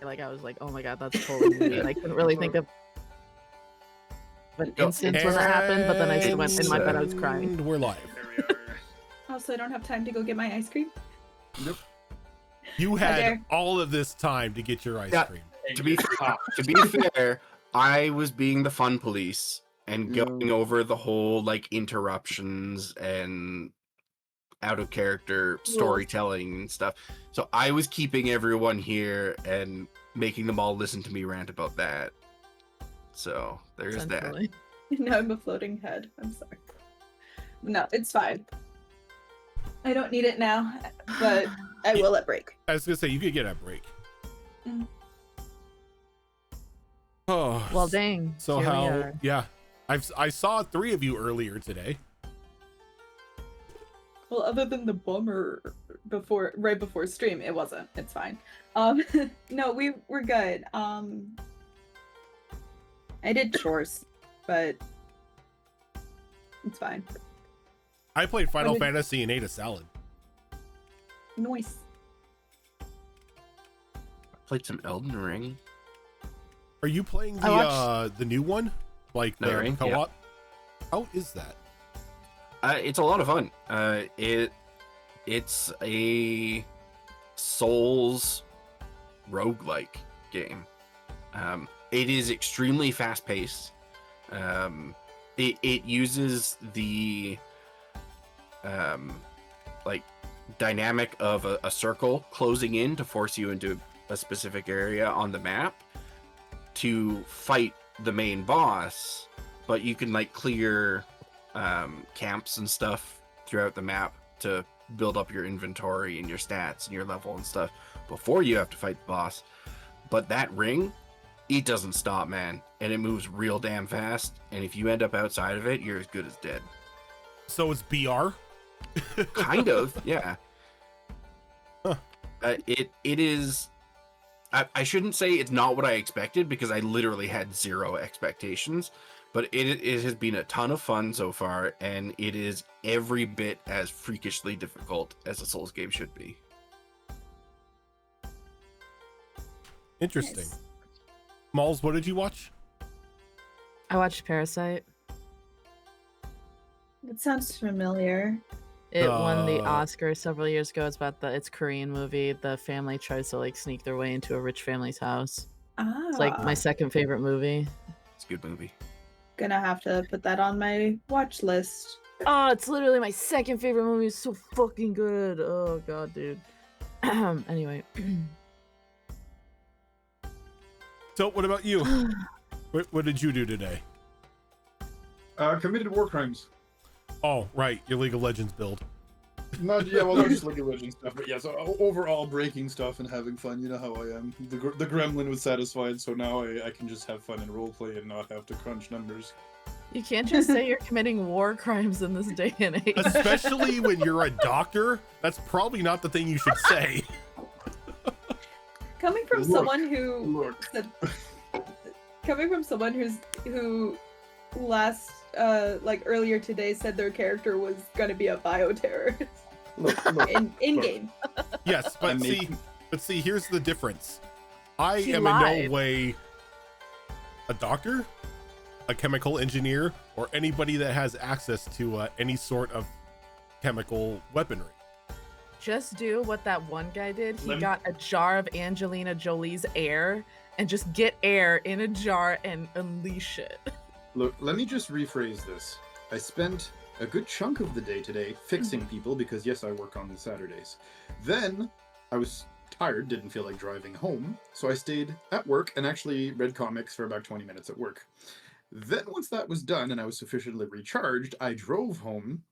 like I was like, oh my god, that's totally me. And I couldn't really think of an instance when that happened, but then I just went in my bed, I was crying. We're live. There we are. Also, I don't have time to go get my ice cream. Nope. You had all of this time to get your ice cream. To be fair, I was being the fun police and going over the whole like interruptions and out of character storytelling and stuff. So I was keeping everyone here and making them all listen to me rant about that. So there's that. No, I'm a floating head. I'm sorry. No, it's fine. I don't need it now, but I will at break. I was gonna say you could get a break. Mm. Oh Well, dang. So how? Yeah, I saw 3 of you earlier today. Well, other than the bummer right before stream, it wasn't. It's fine. No, we're good. I did chores, but it's fine. I played Final Fantasy and ate a salad. Nice. Played some Elden Ring. Are you playing the new one, like the Ring, co-op? yeah. How is that? It's a lot of fun. It's a Souls roguelike game. It is extremely fast-paced. It uses the like dynamic of a circle closing in to force you into a specific area on the map to fight the main boss, but you can like clear camps and stuff throughout the map to build up your inventory and your stats and your level and stuff before you have to fight the boss. But that ring, it doesn't stop, man, and it moves real damn fast, and if you end up outside of it, you're as good as dead. So it's BR? Kind of, yeah. Huh. It is. I shouldn't say it's not what I expected, because I literally had zero expectations, but it has been a ton of fun so far, and it is every bit as freakishly difficult as a Souls game should be. Interesting. Nice. Malls, what did you watch? I watched Parasite. It sounds familiar. It won the Oscar several years ago. It's Korean movie. The family tries to like sneak their way into a rich family's house. It's like my second favorite movie. It's a good movie. Gonna have to put that on my watch list. Oh, it's literally my second favorite movie. It's so fucking good. Oh god, dude. Anyway. So what about you? What did you do today? Committed war crimes. Oh, right, your League of Legends build. Not just League of Legends stuff, but yeah, so overall breaking stuff and having fun. You know how I am. The gremlin was satisfied, so now I can just have fun and roleplay and not have to crunch numbers. You can't just say you're committing war crimes in this day and age. Especially when you're a doctor, that's probably not the thing you should say. Coming from someone who said, coming from someone who last like earlier today said their character was gonna be a bioterrorist in game. Yes, but see, here's the difference. I She am lied. in no way a doctor, a chemical engineer, or anybody that has access to any sort of chemical weaponry. Just do what that one guy did. He got a jar of Angelina Jolie's air and just get air in a jar and unleash it. Look, let me just rephrase this. I spent a good chunk of the day today fixing people because, yes, I work on the Saturdays. Then I was tired, didn't feel like driving home, so I stayed at work and actually read comics for about 20 minutes at work. Then once that was done and I was sufficiently recharged, I drove home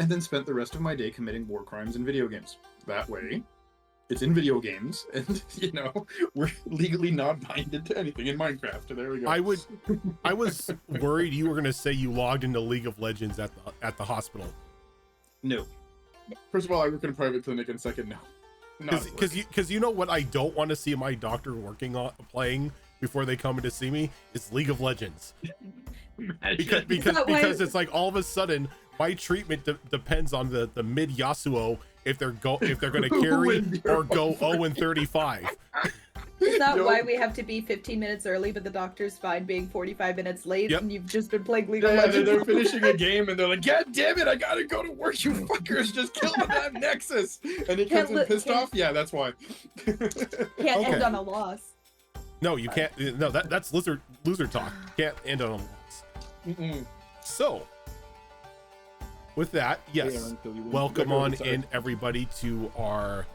and then spent the rest of my day committing war crimes in video games. That way, it's in video games, and, you know, we're legally not binded to anything in Minecraft. There we go. I was worried you were going to say you logged into League of Legends at the hospital. No. First of all, I work in a private clinic, and second, no. Because you know what I don't want to see my doctor playing before they come in to see me is League of Legends. because it's like all of a sudden my treatment depends on the mid Yasuo if they're going to carry or go 0-35. Is that Yo. why we have to be 15 minutes early, but the doctor's fine being 45 minutes late, Yep. and you've just been playing League of Yeah, Legends? they're finishing a game and they're like, God damn it, I gotta go to work, you fuckers, just kill the damn Nexus. And he comes in pissed off? Yeah, that's why. Can't end on a loss. No, you can't. No, that's loser talk. Can't end on a loss. Mm-mm. So, with that, yes, Yeah, until you win. welcome Go on inside. in everybody to our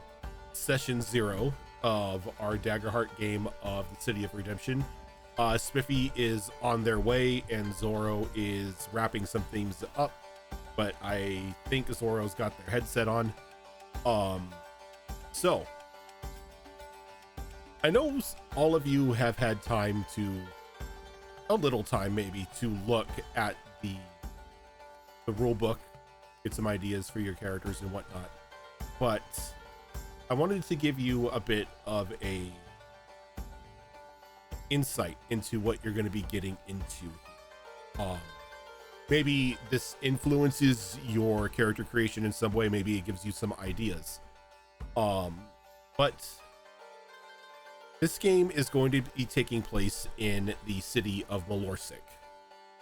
session 0 of our Daggerheart game of the City of Redemption. Spiffy is on their way and Zoro is wrapping some things up, but I think Zoro's got their headset on. So I know all of you have had time a little time maybe, to look at the rule book, get some ideas for your characters and whatnot, but I wanted to give you a bit of a insight into what you're going to be getting into. Maybe this influences your character creation in some way, maybe it gives you some ideas, but this game is going to be taking place in the city of Mulorsik,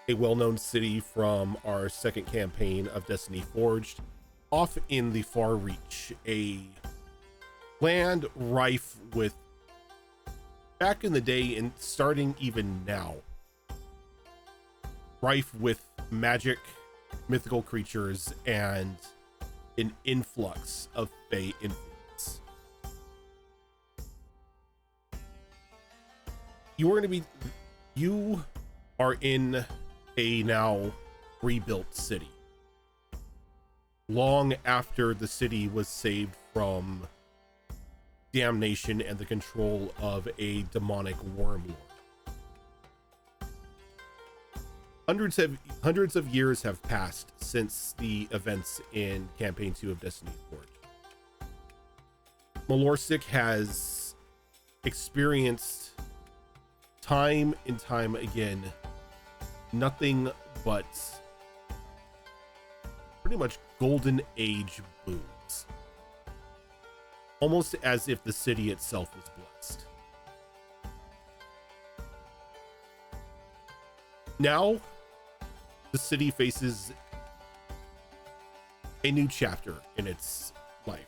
a well-known city from our second campaign of Destiny Forged, off in the far reach, a land rife with, back in the day and starting even now, rife with magic, mythical creatures, and an influx of Fey influence. You are in a now rebuilt city, long after the city was saved from damnation and the control of a demonic wormlord. Hundreds of years have passed since the events in campaign 2 of Destiny Forged. Mulorsik has experienced time and time again nothing but pretty much golden age booms, almost as if the city itself was blessed. Now the city faces a new chapter in its life.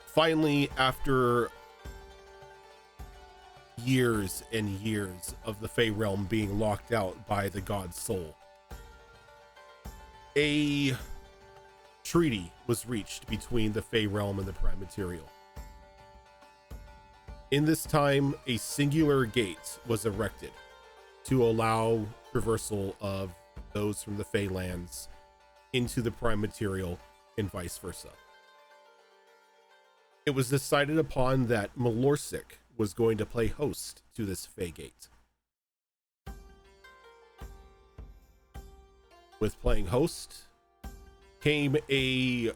Finally, after years and years of the Fey Realm being locked out by the god Soul, a treaty was reached between the Fey Realm and the Prime Material. In this time, a singular gate was erected to allow traversal of those from the Fey lands into the Prime Material and vice versa. It was decided upon that Mulorsik was going to play host to this Fey Gate. With playing host came a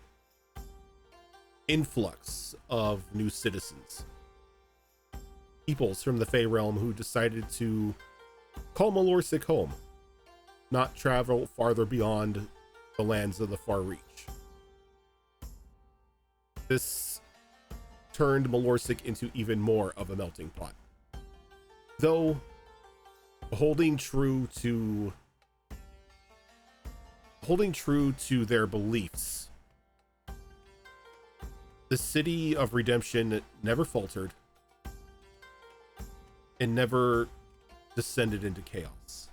influx of new citizens, peoples from the Fey Realm who decided to call Mulorsik home, not travel farther beyond the lands of the far reach. This turned Mulorsik into even more of a melting pot, though holding true to their beliefs. The city of redemption never faltered and never descended into chaos.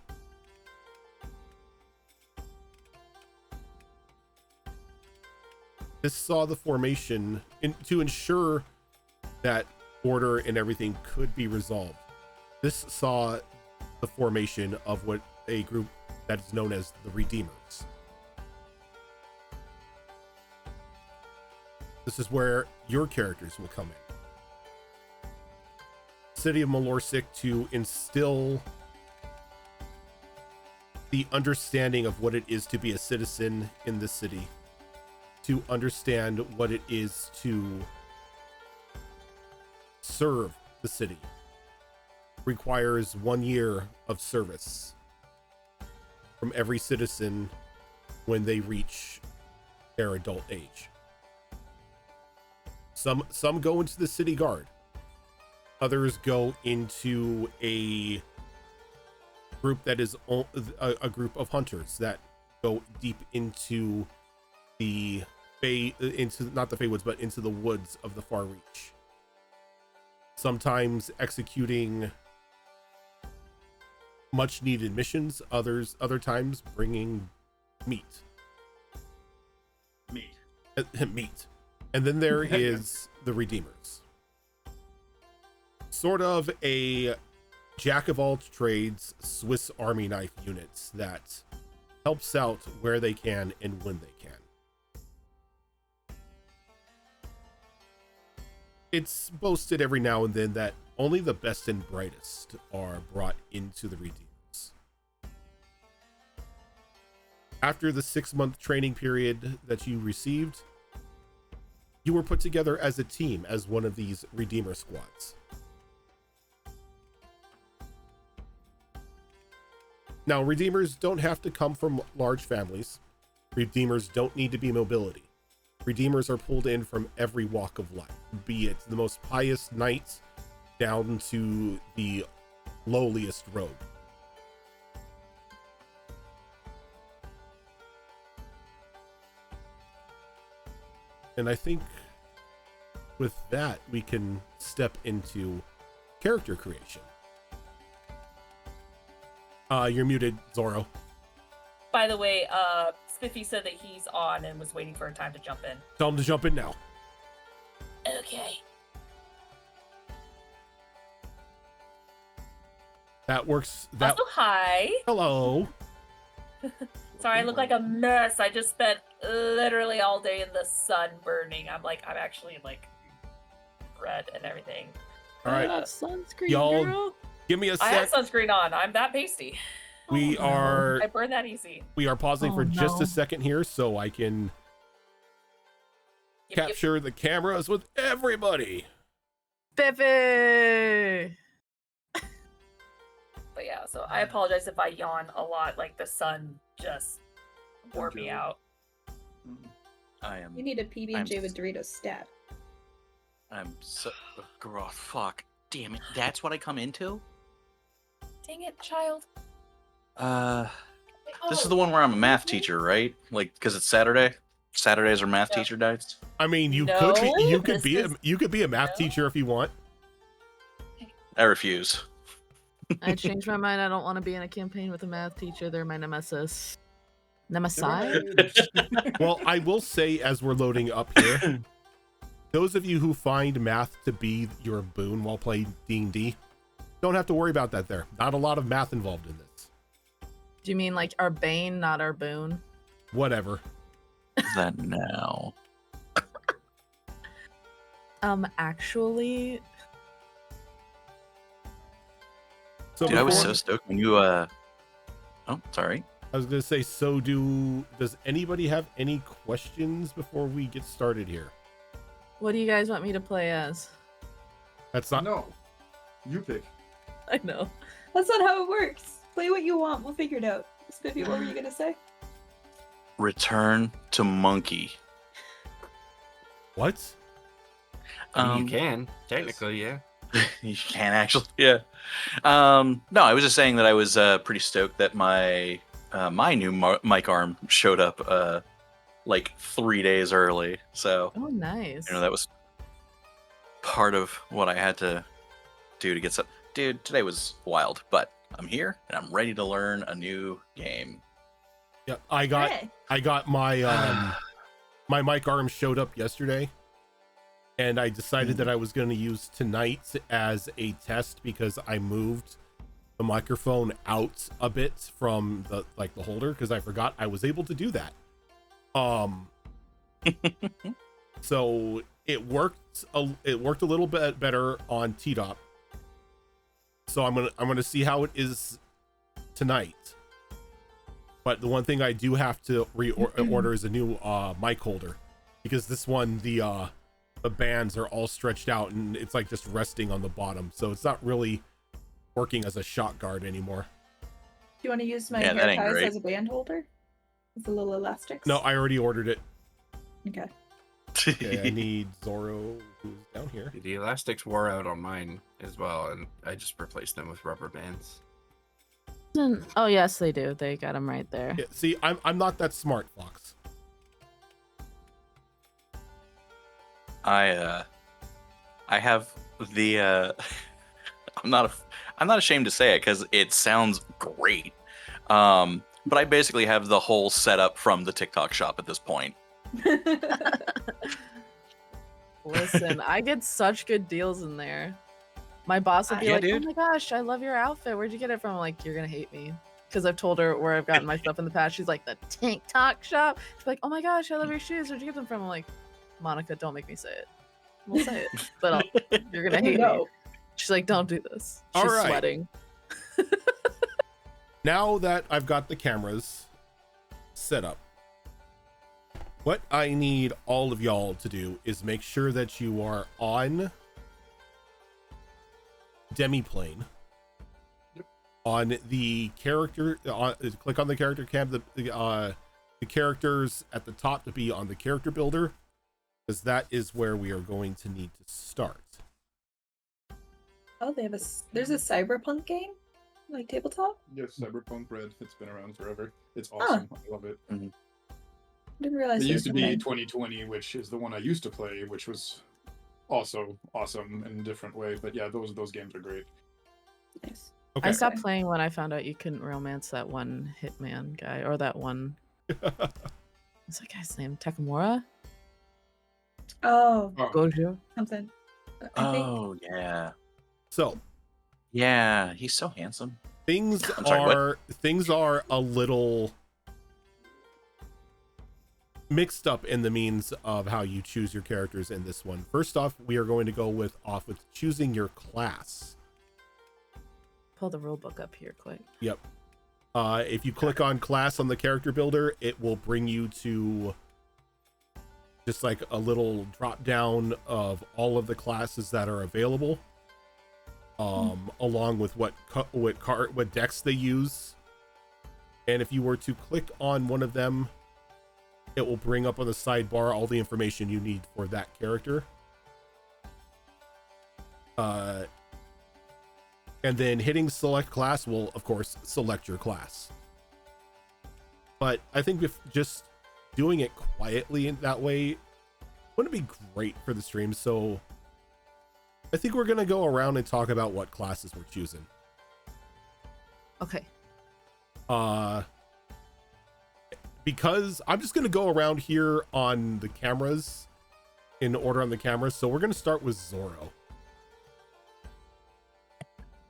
This saw the formation to ensure that order and everything could be resolved. This saw the formation of what a group that is known as the Redeemers. This is where your characters will come in. City of Mulorsik to instill the understanding of what it is to be a citizen in the city, to understand what it is to serve the city, requires 1 year of service from every citizen when they reach their adult age. Some go into the city guard. Others go into a group that is a group of hunters that go deep into the not the Feywoods, but into the woods of the Far Reach. Sometimes executing much needed missions, other times bringing meat. Meat. And then there is the Redeemers. Sort of a jack of all trades Swiss Army knife units that helps out where they can and when they can. It's boasted every now and then that only the best and brightest are brought into the Redeemers. After the 6-month training period that you received, you were put together as a team as one of these Redeemer squads. Now, Redeemers don't have to come from large families. Redeemers don't need to be mobility. Redeemers are pulled in from every walk of life, be it the most pious knight down to the lowliest rogue. And I think with that, we can step into character creation. You're muted, Zorro. By the way, Spiffy said that he's on and was waiting for a time to jump in. Tell him to jump in now. Okay. That works. Also, hi. Hello. Sorry, I look like a mess. I just spent literally all day in the sun burning. I'm actually like red and everything. All right. Sunscreen, Y'all, girl. give me a I have sec. sunscreen on. I'm that pasty. I burn that easy. We are pausing for just a second here so I can Yep. capture the cameras with everybody. Biffy! But yeah, so I apologize if I yawn a lot. Like the sun just wore me out. You need a PB&J with Doritos stat. I'm so... Oh, fuck. Damn it. That's what I come into? Dang it, child. This is the one where I'm a math teacher, right? Like, because it's Saturday. Saturdays are math teacher nights. I mean, you No, could be a math teacher if you want. I refuse. I changed my mind. I don't want to be in a campaign with a math teacher. They're my nemesis. Nemesis? Well, I will say as we're loading up here, those of you who find math to be your boon while playing D&D, don't have to worry about that there. Not a lot of math involved in this. Do you mean like our bane, not our boon? Whatever. Then now. Actually... So Dude, I was before- so stoked when you, Oh, sorry. I was going to say, does anybody have any questions before we get started here? What do you guys want me to play as? That's not... No. You pick. I know. That's not how it works. Play what you want. We'll figure it out. Spiffy, what were you gonna say? Return to monkey. What? You can, technically, yeah. You can actually, yeah. No, I was just saying that I was pretty stoked that my my new mic arm showed up like 3 days early. So, Oh, nice. that was part of what I had to do to get some. Dude, today was wild, but I'm here and I'm ready to learn a new game. Yeah, I got my my mic arm showed up yesterday, and I decided that I was going to use tonight as a test because I moved the microphone out a bit from the holder because I forgot I was able to do that. So it worked a little bit better on T-Dop. So I'm gonna see how it is tonight. But the one thing I do have to order is a new mic holder, because this one, the bands are all stretched out and it's like just resting on the bottom, so it's not really working as a shot guard anymore. Do you want to use my Yeah, that hair ain't ties great. as a band holder? With a little elastics? No, I already ordered it. Okay. Okay, I need Zoro, who's down here. The elastics wore out on mine as well, and I just replaced them with rubber bands. Oh yes, they do. They got them right there. Yeah, see, I'm not that smart, Fox. I have the I'm not ashamed to say it because it sounds great. But I basically have the whole setup from the TikTok shop at this point. Listen, I get such good deals in there. My boss will be Yeah, like, dude. "Oh my gosh, I love your outfit. Where'd you get it from?" I'm like, "You're gonna hate me," because I've told her where I've gotten my stuff in the past. She's like, "The TikTok shop." She's like, "Oh my gosh, I love your shoes. Where'd you get them from?" I'm like, "Monica, don't make me say it. We'll say it, but you're gonna hate me." She's like, "Don't do this." She's All right. sweating. Now that I've got the cameras set up, what I need all of y'all to do is make sure that you are on demiplane. Yep. On the character, click on the character cam, the characters at the top to be on the character builder, because that is where we are going to need to start. Oh, there's a cyberpunk game? Like tabletop? Yes, Cyberpunk Red. It's been around forever. It's awesome. I love it. Didn't realize It used was to be a thing. 2020, which is the one I used to play, which was also awesome in a different way. But yeah, those games are great. Nice. Okay. I stopped playing when I found out you couldn't romance that one hitman guy, or that one. What's that guy's name? Takamura? Oh, Gojo? something. I think. Oh yeah. So Yeah, he's so handsome. things I'm sorry, are a little mixed up in the means of how you choose your characters in this one. First off, we are going to go with choosing your class. Pull the rule book up here quick. Yep. If you click on class on the character builder, it will bring you to just like a little drop down of all of the classes that are available, along with what decks they use. And if you were to click on one of them, it will bring up on the sidebar all the information you need for that character. And then hitting select class will, of course, select your class. But I think if just doing it quietly in that way wouldn't be great for the stream. So I think we're going to go around and talk about what classes we're choosing. Okay. Because I'm just going to go around here on the cameras, in order on the cameras. So we're going to start with Zoro.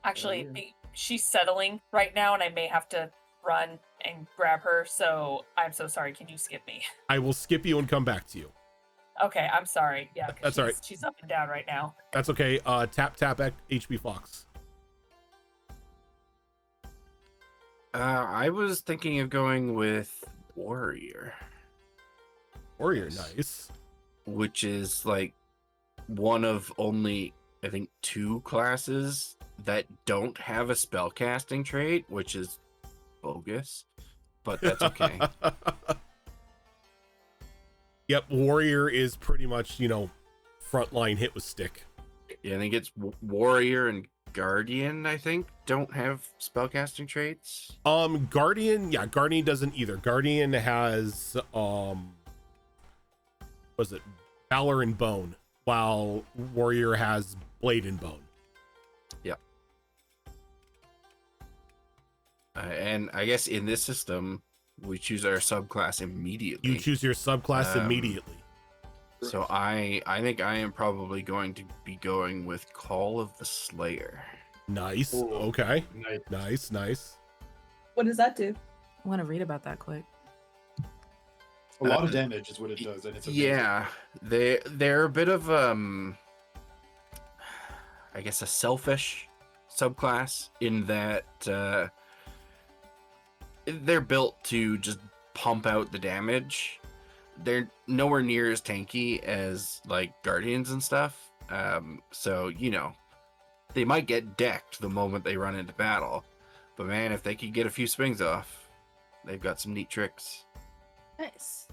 Actually, she's settling right now, and I may have to run and grab her. So I'm so sorry. Can you skip me? I will skip you and come back to you. Okay, I'm sorry. Yeah, That's all right. She's up and down right now. That's okay. Tap HB Fox. I was thinking of going with Warrior. Warrior, nice. Which is like one of only, I think, 2 classes that don't have a spellcasting trait, which is bogus, but that's okay. Yep, Warrior is pretty much, frontline hit with stick. Yeah, I think it's Warrior and Guardian, I think, don't have spellcasting traits. Guardian doesn't either. Guardian has was it Valor and Bone, while Warrior has Blade and Bone. Yep. And I guess in this system, we choose our subclass immediately. You choose your subclass immediately. So I think I am probably going to be going with Call of the Slayer. Nice. Ooh, okay. nice. Nice. What does that do? I want to read about that quick. A lot of damage is what it does, and it's amazing. Yeah, they're a bit of I guess a selfish subclass in that they're built to just pump out the damage. They're nowhere near as tanky as like Guardians and stuff. So they might get decked the moment they run into battle, but man, if they could get a few swings off, they've got some neat tricks. Nice.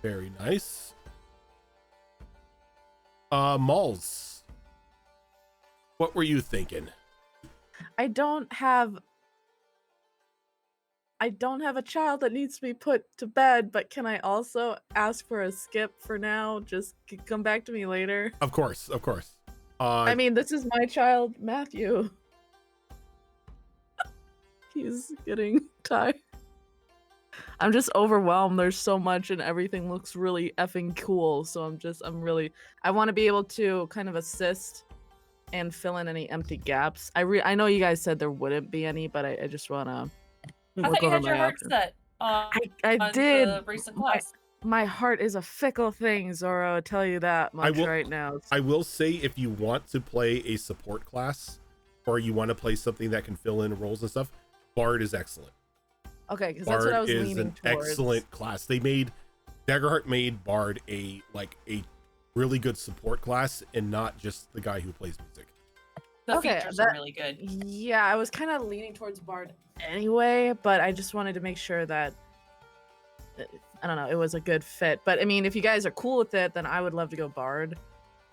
Very nice. Malls. What were you thinking? I don't have a child that needs to be put to bed, but can I also ask for a skip for now? Just come back to me later. Of course. I mean, this is my child, Matthew. He's getting tired. I'm just overwhelmed. There's so much and everything looks really effing cool. So I want to be able to kind of assist and fill in any empty gaps. I know you guys said there wouldn't be any, but I just want to I thought you had your heart set. I on did. The recent class. My heart is a fickle thing, Zoro. I'll tell you that much right now. I will say, if you want to play a support class, or you want to play something that can fill in roles and stuff, Bard is excellent. Okay, because that's what I was leaning towards. Bard is an excellent class. Daggerheart made Bard a really good support class, and not just the guy who plays music. The features are really good. Yeah, I was kind of leaning towards Bard anyway, but I just wanted to make sure that I don't know, it was a good fit. But I mean, if you guys are cool with it, then I would love to go Bard.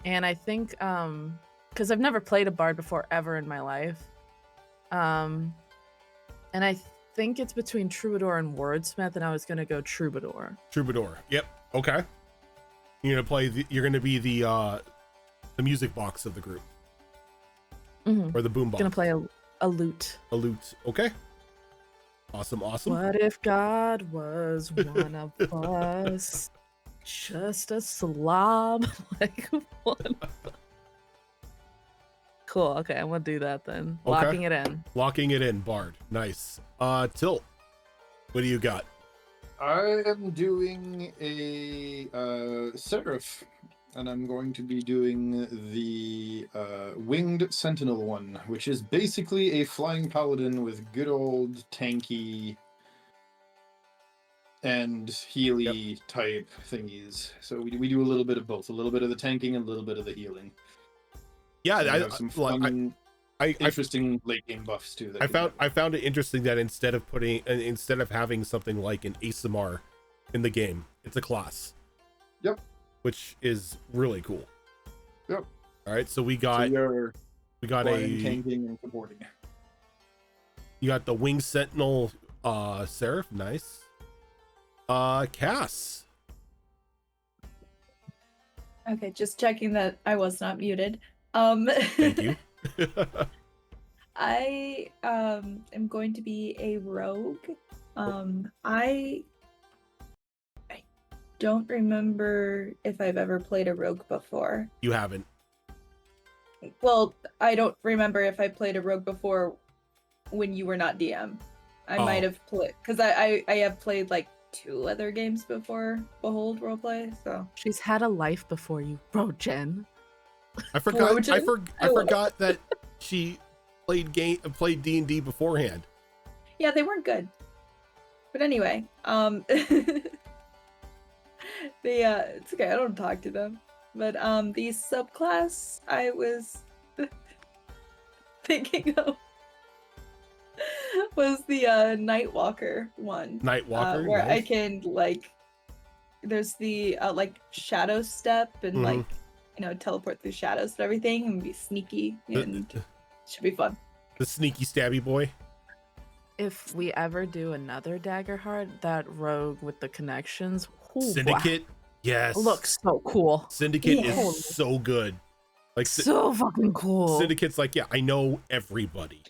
And I think because I've never played a Bard before ever in my life. And I think it's between Troubadour and Wordsmith, and I was gonna go Troubadour. Troubadour. Yep. Okay. You're gonna be the music box of the group. Mm-hmm. Or the boom box. Gonna play a lute. A lute. Okay. Awesome. What if God was one of us? Just a slob. Like one. Cool. Okay, I'm gonna do that then. Okay. Locking it in. Locking it in, Bard. Nice. Tilt. What do you got? I am doing a Seraph, and I'm going to be doing the Winged Sentinel one, which is basically a flying paladin with good old tanky and healy type thingies. So we do a little bit of both, a little bit of the tanking and a little bit of the healing. Yeah, I have some fun, interesting late game buffs too. I found it interesting that instead of having something like an ASMR in the game, it's a class. Yep. Which is really cool. Yep. All right, so we got tanking and supporting. You got the Winged Sentinel Seraph, nice. Cass. Okay, just checking that I was not muted. Thank you. I am going to be a rogue. I don't remember if I've ever played a rogue before. You haven't. Well, I don't remember if I played a rogue before when you were not DM. I might have played, because I have played like 2 other games before Behold Roleplay, so. She's had a life before you, bro, Jen. I forgot. I forgot that she played D&D beforehand. Yeah, they weren't good. But anyway, it's okay. I don't talk to them. But the subclass I was thinking of was the Nightwalker one. Nightwalker, where nice. I can there's the shadow step and teleport through shadows and everything and be sneaky and it should be fun. The sneaky stabby boy. If we ever do another Daggerheart, that rogue with the connections, Syndicate, wow. yes, Looks so cool. Syndicate is so good. Like so fucking cool. Syndicate,'s like, yeah, I know everybody.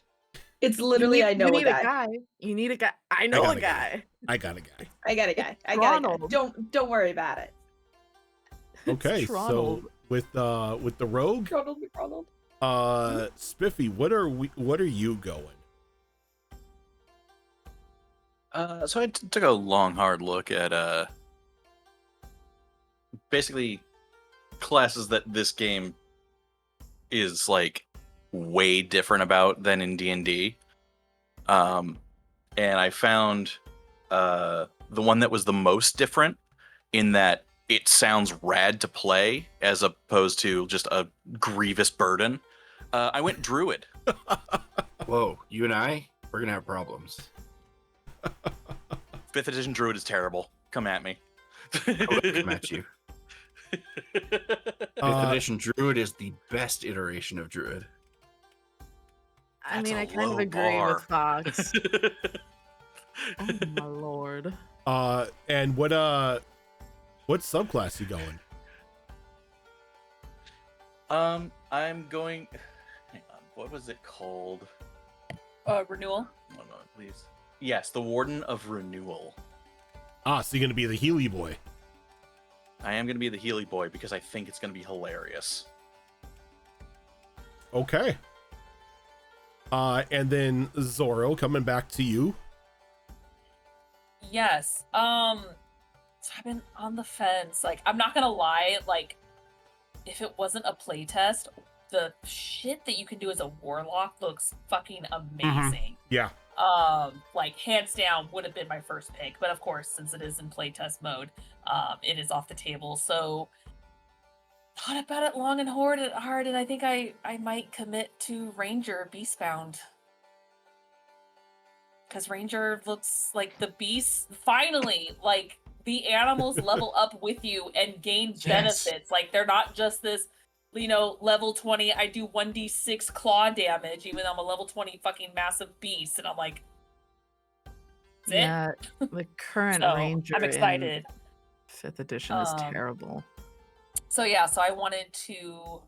It's literally I know you need a guy. You need a guy. I know a guy. I got a guy. I got a guy. I got a guy. Don't worry about it. Okay, so with the rogue, Spiffy, what are you going? So I took a long, hard look at basically classes that this game is like way different about than in D&D. And I found the one that was the most different in that it sounds rad to play as opposed to just a grievous burden. I went Druid. Whoa, you and we're gonna have problems. 5th edition Druid is terrible. Come at me. I would come at you. Fifth edition druid is the best iteration of druid. I mean, That's I a kind of low agree bar. with Fox. Oh my lord. And what subclass you going? I'm going. Hang on. What was it called? Renewal. Oh no, please. Yes, the Warden of Renewal. Ah, so you're gonna be the Healy boy. I am going to be the Healy boy because I think it's going to be hilarious. Okay. And then Zoro, coming back to you. Yes. So I've been on the fence. Like, I'm not gonna lie, like, if it wasn't a playtest, the shit that you can do as a warlock looks fucking amazing. Yeah. Like, hands down would have been my first pick, but of course, since it is in playtest mode, it is off the table. So thought about it long and hard, and I think I might commit to Ranger Beastbound. Because Ranger looks like the beast. Finally, like, the animals level up with you and gain benefits. Like, they're not just this, you know, level 20, I do 1d6 claw damage, even though I'm a level 20 fucking massive beast. And I'm like, that's it? Yeah, the current So, Ranger I'm excited. in 5th edition is terrible. So yeah, so I wanted to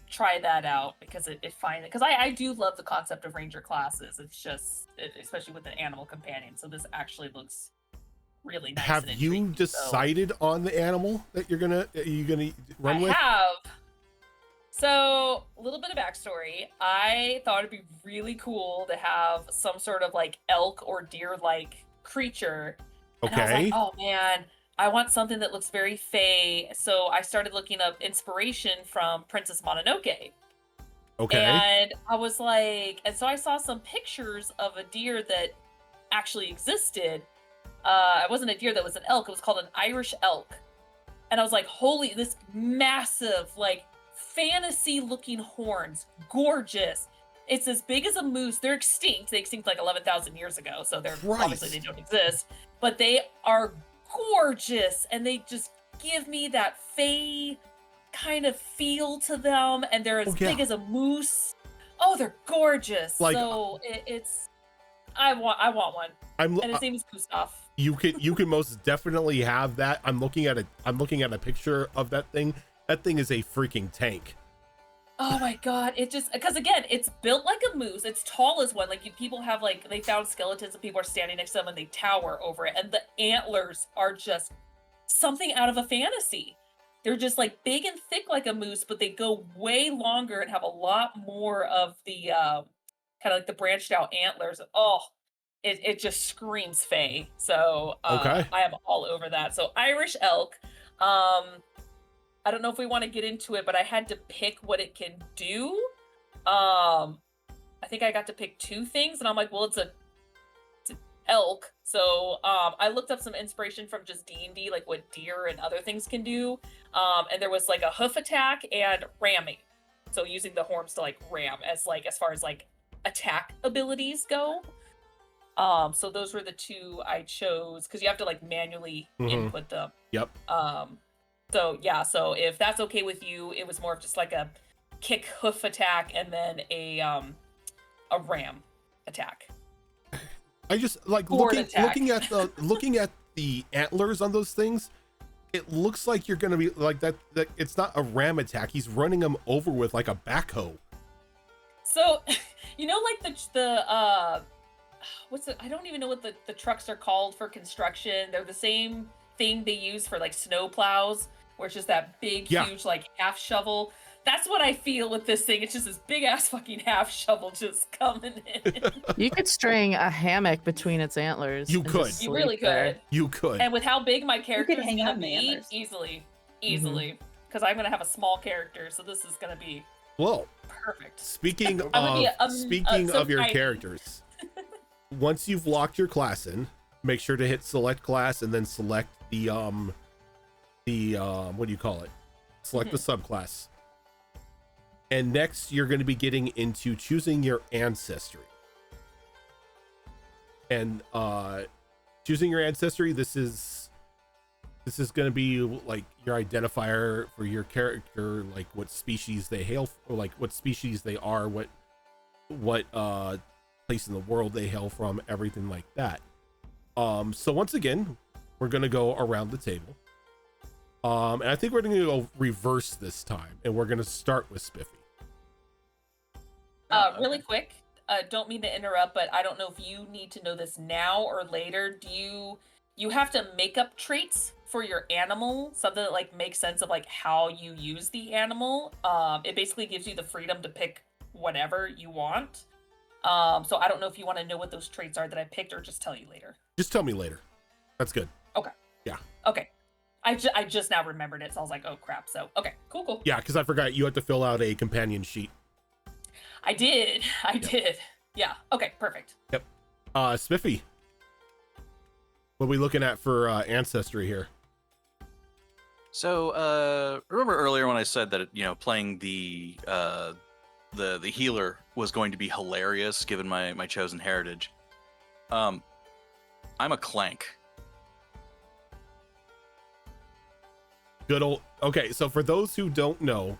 try that out because it finally, because I do love the concept of Ranger classes. It's just, especially with an animal companion. So this actually looks really nice. Have and you intriguing, decided on the animal that you're gonna run with? I have. So, a little bit of backstory. I thought it'd be really cool to have some sort of like elk or deer-like creature. And I was Okay. like, oh man, I want something that looks very Fey. So I started looking up inspiration from Princess Mononoke. Okay. And I was like, and so I saw some pictures of a deer that actually existed. It wasn't a deer, that was an elk. It was called an Irish elk. And I was like, holy, this massive, like, fantasy looking horns, gorgeous. It's as big as a moose. They're extinct. They extinct like 11,000 years ago, so they're obviously they don't exist. But they are gorgeous, and they just give me that Fey kind of feel to them, and they're as big as a moose. Oh, they're gorgeous. Like, so it's I want one. And his name is Gustav. You can most definitely have that. I'm looking at a picture of that thing. That thing is a freaking tank. Oh my god, it just, because again, it's built like a moose, it's tall as one, like people have like, they found skeletons and people are standing next to them and they tower over it, and the antlers are just something out of a fantasy. They're just like big and thick like a moose, but they go way longer and have a lot more of the kind of like the branched out antlers. Oh, it just screams Fey. So I am all over that. So Irish elk. I don't know if we want to get into it, but I had to pick what it can do. I think I got to pick 2 things, and I'm like, well, it's an elk. So I looked up some inspiration from just D&D, like what deer and other things can do. And there was like a hoof attack and ramming. So using the horns to like ram as far as like attack abilities go. So those were the 2 I chose because you have to like manually input them. Yep. So yeah, so if that's okay with you, it was more of just like a kick hoof attack and then a ram attack. I just like looking at the antlers on those things. It looks like you're gonna be like that it's not a ram attack. He's running them over with like a backhoe. So, you know, like the what's it? I don't even know what the trucks are called for construction. They're the same thing they use for like snow plows, where it's just that big, huge like half shovel. That's what I feel with this thing. It's just this big ass fucking half shovel just coming in. You could string a hammock between its antlers. You could. You really could. You could. And with how big my character is hang gonna out in the be, antlers. easily, because I'm gonna have a small character, so this is gonna be perfect. Speaking I'm gonna of so your tiny. characters, once you've locked your class in, make sure to hit select class and then select the what do you call it? Select the subclass. And next you're going to be getting into choosing your ancestry. And choosing your ancestry, this is This is going to be like your identifier for your character, like what species they hail, or like what species they are, what place in the world they hail from, everything like that. So once again, we're going to go around the table. And I think we're going to go reverse this time, and we're going to start with Spiffy. Really quick, don't mean to interrupt, but I don't know if you need to know this now or later. Do you have to make up traits for your animal, something that like makes sense of like how you use the animal? It basically gives you the freedom to pick whatever you want. So I don't know if you want to know what those traits are that I picked, or just tell you later. Just tell me later. That's good. Okay. Yeah. Okay. I just now remembered it, so I was like, oh crap. So okay, cool. Yeah, because I forgot you had to fill out a companion sheet. I did. Yeah. Okay, perfect. Yep. Spiffy, what are we looking at for ancestry here? So, remember earlier when I said that, playing the healer was going to be hilarious given my chosen heritage. I'm a clank. Good old. Okay, so for those who don't know,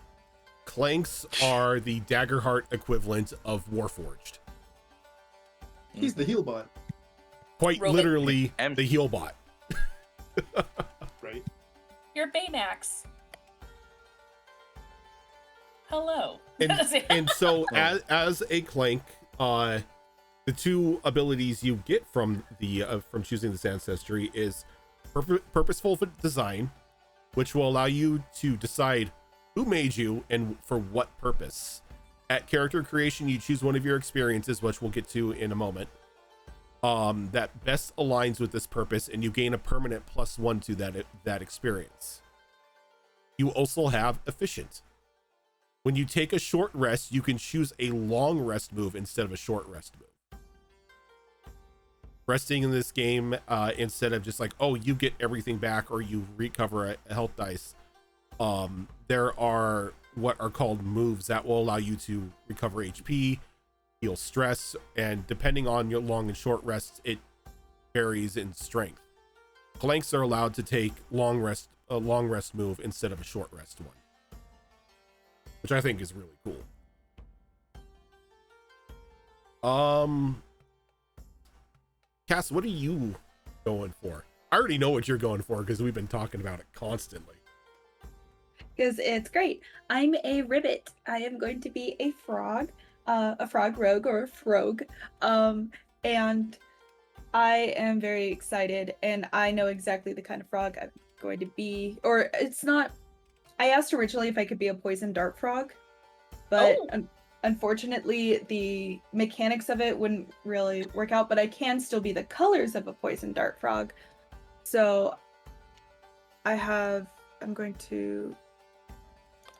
clanks are the Daggerheart equivalent of Warforged. He's the heal bot. Quite Roll it. literally the heal bot. Right. You're Baymax. Hello. And so as a clank, the two abilities you get from choosing this ancestry is purposeful design, which will allow you to decide who made you and for what purpose. At character creation, you choose one of your experiences, which we'll get to in a moment, that best aligns with this purpose, and you gain a permanent +1 to that experience. You also have efficient. When you take a short rest, you can choose a long rest move instead of a short rest move. Resting in this game, instead of just like, oh, you get everything back or you recover a health dice, there are what are called moves that will allow you to recover HP, heal stress, and depending on your long and short rests, it varies in strength. Clanks are allowed to take a long rest move instead of a short rest one, which I think is really cool. Cass, what are you going for? I already know what you're going for because we've been talking about it constantly. Because it's great. I'm a ribbit. I am going to be a frog rogue or a frog. And I am very excited, and I know exactly the kind of frog I'm going to be. Or it's not. I asked originally if I could be a poison dart frog, but unfortunately the mechanics of it wouldn't really work out. But I can still be the colors of a poison dart frog. So I'm going to.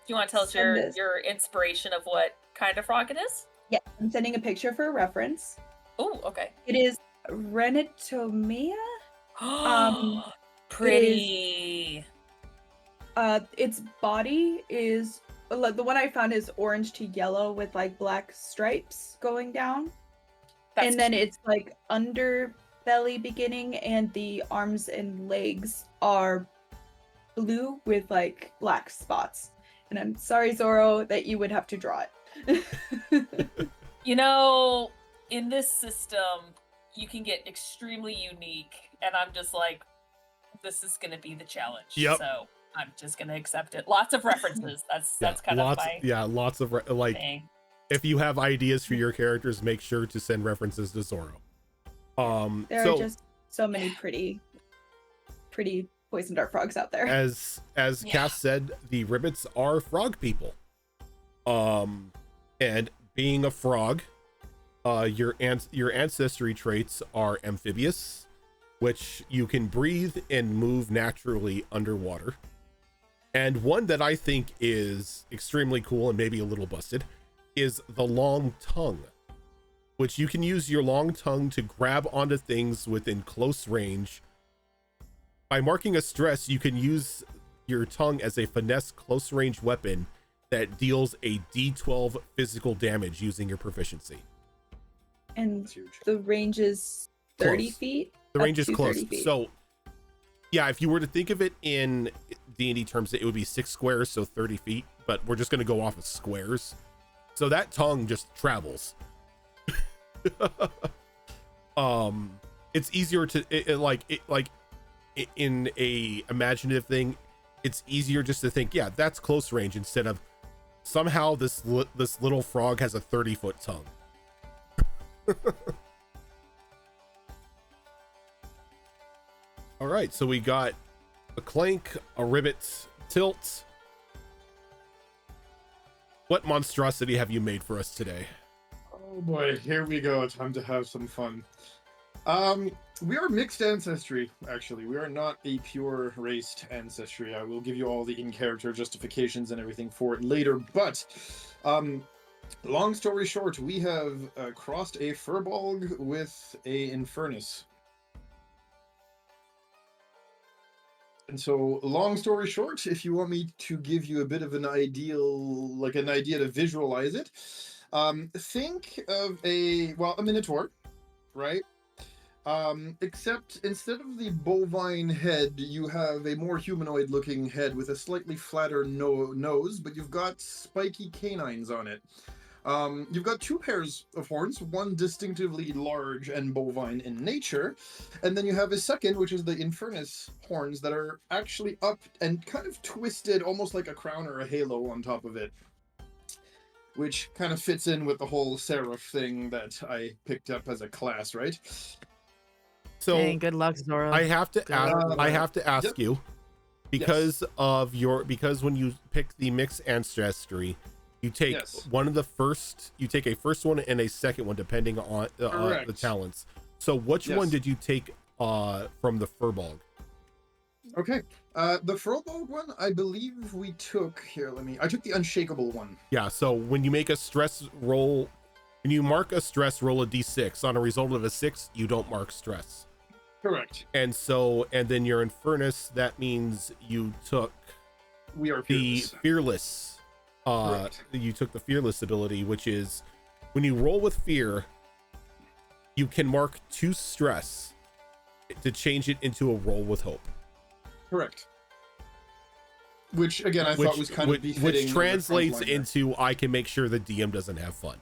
Do you want to tell us your inspiration of what kind of frog it is? Yeah, I'm sending a picture for reference. Oh, okay. It is Renitomea. Pretty. Its body is the one I found is orange to yellow with like black stripes going down. And then it's like underbelly beginning, and the arms and legs are blue with like black spots. And I'm sorry, Zoro, that you would have to draw it. In this system, you can get extremely unique, and I'm just like, this is going to be the challenge. Yep. So I'm just going to accept it. Lots of references. That's kind of my lots of thing. If you have ideas for your characters, make sure to send references to Zoro. There are just so many pretty poison dart frogs out there. As Cass said, the ribbits are frog people. And being a frog, your ancestry traits are amphibious, which you can breathe and move naturally underwater. And one that I think is extremely cool and maybe a little busted is the long tongue, which you can use your long tongue to grab onto things within close range. By marking a stress, you can use your tongue as a finesse close range weapon that deals a D12 physical damage using your proficiency. And the range is 30 Close. feet? The range is close. So Yeah, if you were to think of it in D&D terms, it would be 6 squares, so 30 feet, but we're just going to go off of squares. So that tongue just travels. It's easier to in a imaginative thing, it's easier just to think, yeah, that's close range, instead of somehow this little frog has a 30-foot tongue. All right, so we got a clank, a ribbit, tilt. What monstrosity have you made for us today? Oh boy, here we go. Time to have some fun. We are mixed ancestry, actually. We are not a pure raced ancestry. I will give you all the in-character justifications and everything for it later, but long story short, we have crossed a Furbolg with a Infernus. And so, long story short, if you want me to give you a bit of an idea to visualize it, think of a Minotaur, right? Except instead of the bovine head, you have a more humanoid-looking head with a slightly flatter nose, but you've got spiky canines on it. You've got 2 pairs of horns, one distinctively large and bovine in nature, and then you have a second, which is the Infernus horns that are actually up and kind of twisted, almost like a crown or a halo on top of it, which kind of fits in with the whole seraph thing that I picked up as a class, right? So Dang, good luck, Zora. I have to ask you, because when you pick the mixed ancestry, you take you take a first one and a second one depending on the talents. So which one did you take from the Furbolg? Okay, the Furbolg one, I believe we took I took the Unshakable one. Yeah, so when you make a stress roll, when you mark a stress, roll a d6. On a result of a 6, you don't mark stress. Correct. And then your Infernus, that means you took the Fearless. You took the Fearless ability, which is when you roll with fear, you can mark 2 stress to change it into a roll with hope. Correct. Which again, I thought was kind of befitting. Which translates into I can make sure the DM doesn't have fun.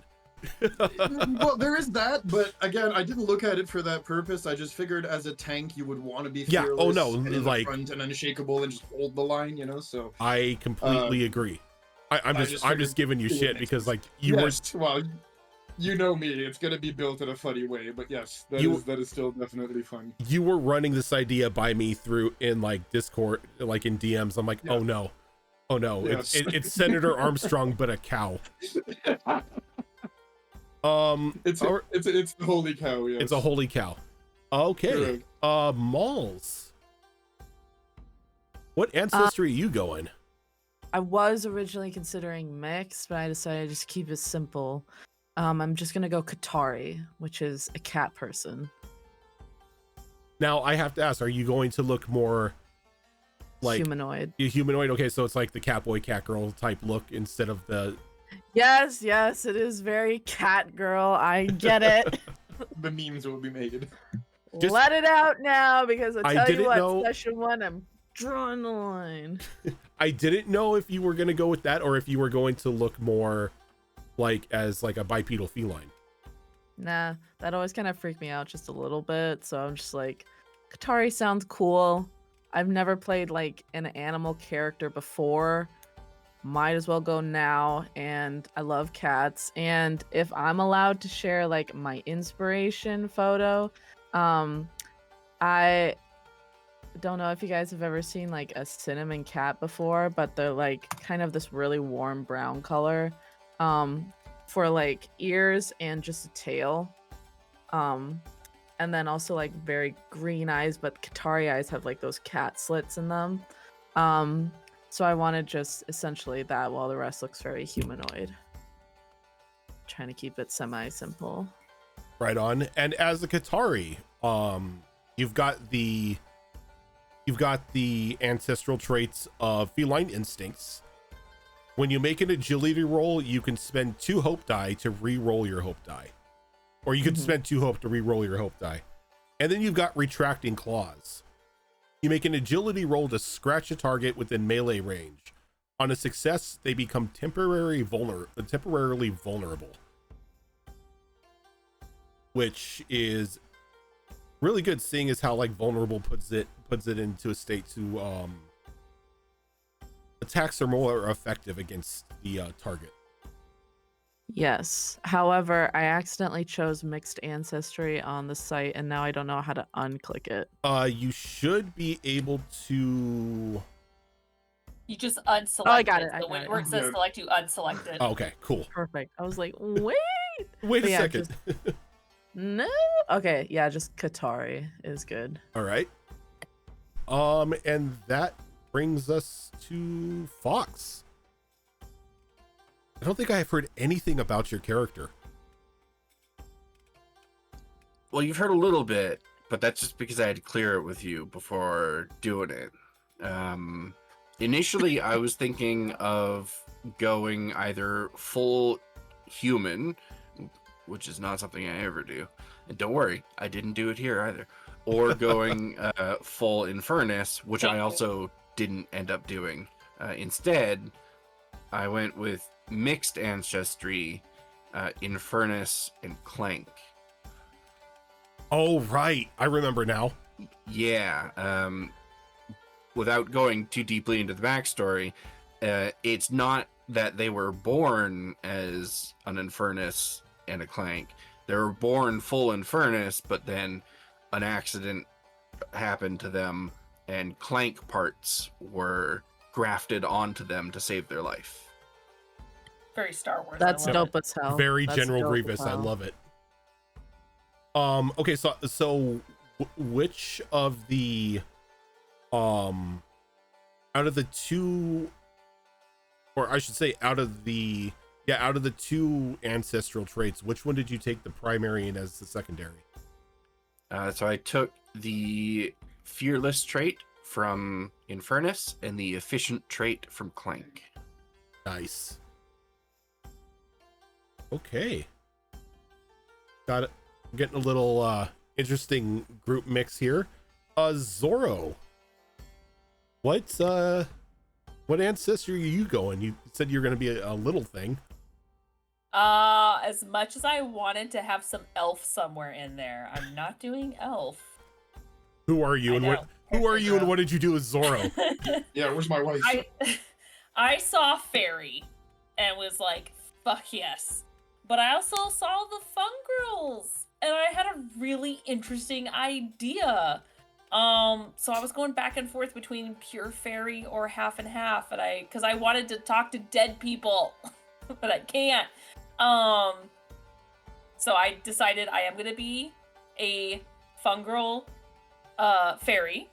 Well, there is that, but again, I didn't look at it for that purpose. I just figured as a tank, you would want to be fearless. Yeah. Oh no, and in the front and unshakable and just hold the line, So I completely agree. I'm just giving you shit because well, you know me, it's gonna be built in a funny way, but yes, that is still definitely fun. You were running this idea by me through in Discord, in DMs. I'm like, oh no, yes. it's Senator Armstrong, but a cow. It's the holy cow. Yes. It's a holy cow. Okay. Malls. What ancestry are you going? I was originally considering mixed, but I decided to just keep it simple. I'm just gonna go Katari, which is a cat person. Now I have to ask: are you going to look more like humanoid? Humanoid. Okay, so it's like the Catboy, Catgirl type look instead of the. Yes, it is very cat girl. I get it. The memes will be made. Let it out now, because I tell you what, session 1, I'm drawing the line. I didn't know if you were going to go with that or if you were going to look more as a bipedal feline. Nah, that always kind of freaked me out just a little bit. So I'm just like, Katari sounds cool. I've never played an animal character before. Might as well go now. And I love cats. And if I'm allowed to share my inspiration photo, I don't know if you guys have ever seen a cinnamon cat before, but they're kind of this really warm brown color for ears and just a tail, and then also very green eyes, but Katari eyes have those cat slits in them. So I wanted just essentially that, while the rest looks very humanoid. Trying to keep it semi-simple. Right on. And as a Katari, you've got the ancestral traits of feline instincts. When you make an agility roll, you can spend 2 hope die to re-roll your hope die. Or you can spend 2 hope to re-roll your hope die. And then you've got retracting claws. You make an agility roll to scratch a target within melee range. On a success, they become temporarily vulnerable, which is really good, seeing as how like vulnerable puts it into a state to attacks are more effective against the target. Yes. However, I accidentally chose mixed ancestry on the site, and now I don't know how to unclick it. You should be able to. You just unselect I got it, I So got when it. where it says Yeah. select, you unselect it. Oh, okay, cool. Perfect. I was like, wait. Wait a But yeah, second. No. Okay. Yeah. Just Katari is good. All right. And that brings us to Fox. I don't think I have heard anything about your character. Well, you've heard a little bit, but that's just because I had to clear it with you before doing it. Initially, I was thinking of going either full human, which is not something I ever do. And don't worry, I didn't do it here either. Or going full Infernus, which I also didn't end up doing. Instead, I went with mixed ancestry, Infernus, and Clank. Oh, right. I remember now. Yeah. Without going too deeply into the backstory, it's not that they were born as an Infernus and a Clank. They were born full Infernus, but then an accident happened to them, and Clank parts were grafted onto them to save their life. Very Star Wars. That's I love dope it. as hell. Very That's General dope as Grievous. I hell. love it. Okay, so which of the out of the two, or I should say out of the two ancestral traits, which one did you take the primary and as the secondary? So I took the fearless trait from Infernus and the efficient trait from Clank. Nice. Okay. Got it. Getting a little interesting group mix here. Zorro. What ancestry are you going? You said you're going to be a little thing. As much as I wanted to have some elf somewhere in there, I'm not doing elf. Who are you I and know. what? Who are you and what did you do with Zorro? Yeah, where's my wife? I saw fairy and was like, fuck yes. But I also saw the fungirls and I had a really interesting idea. So I was going back and forth between pure fairy or half and half, and because I wanted to talk to dead people, but I can't. So I decided I am gonna be a fungirl fairy.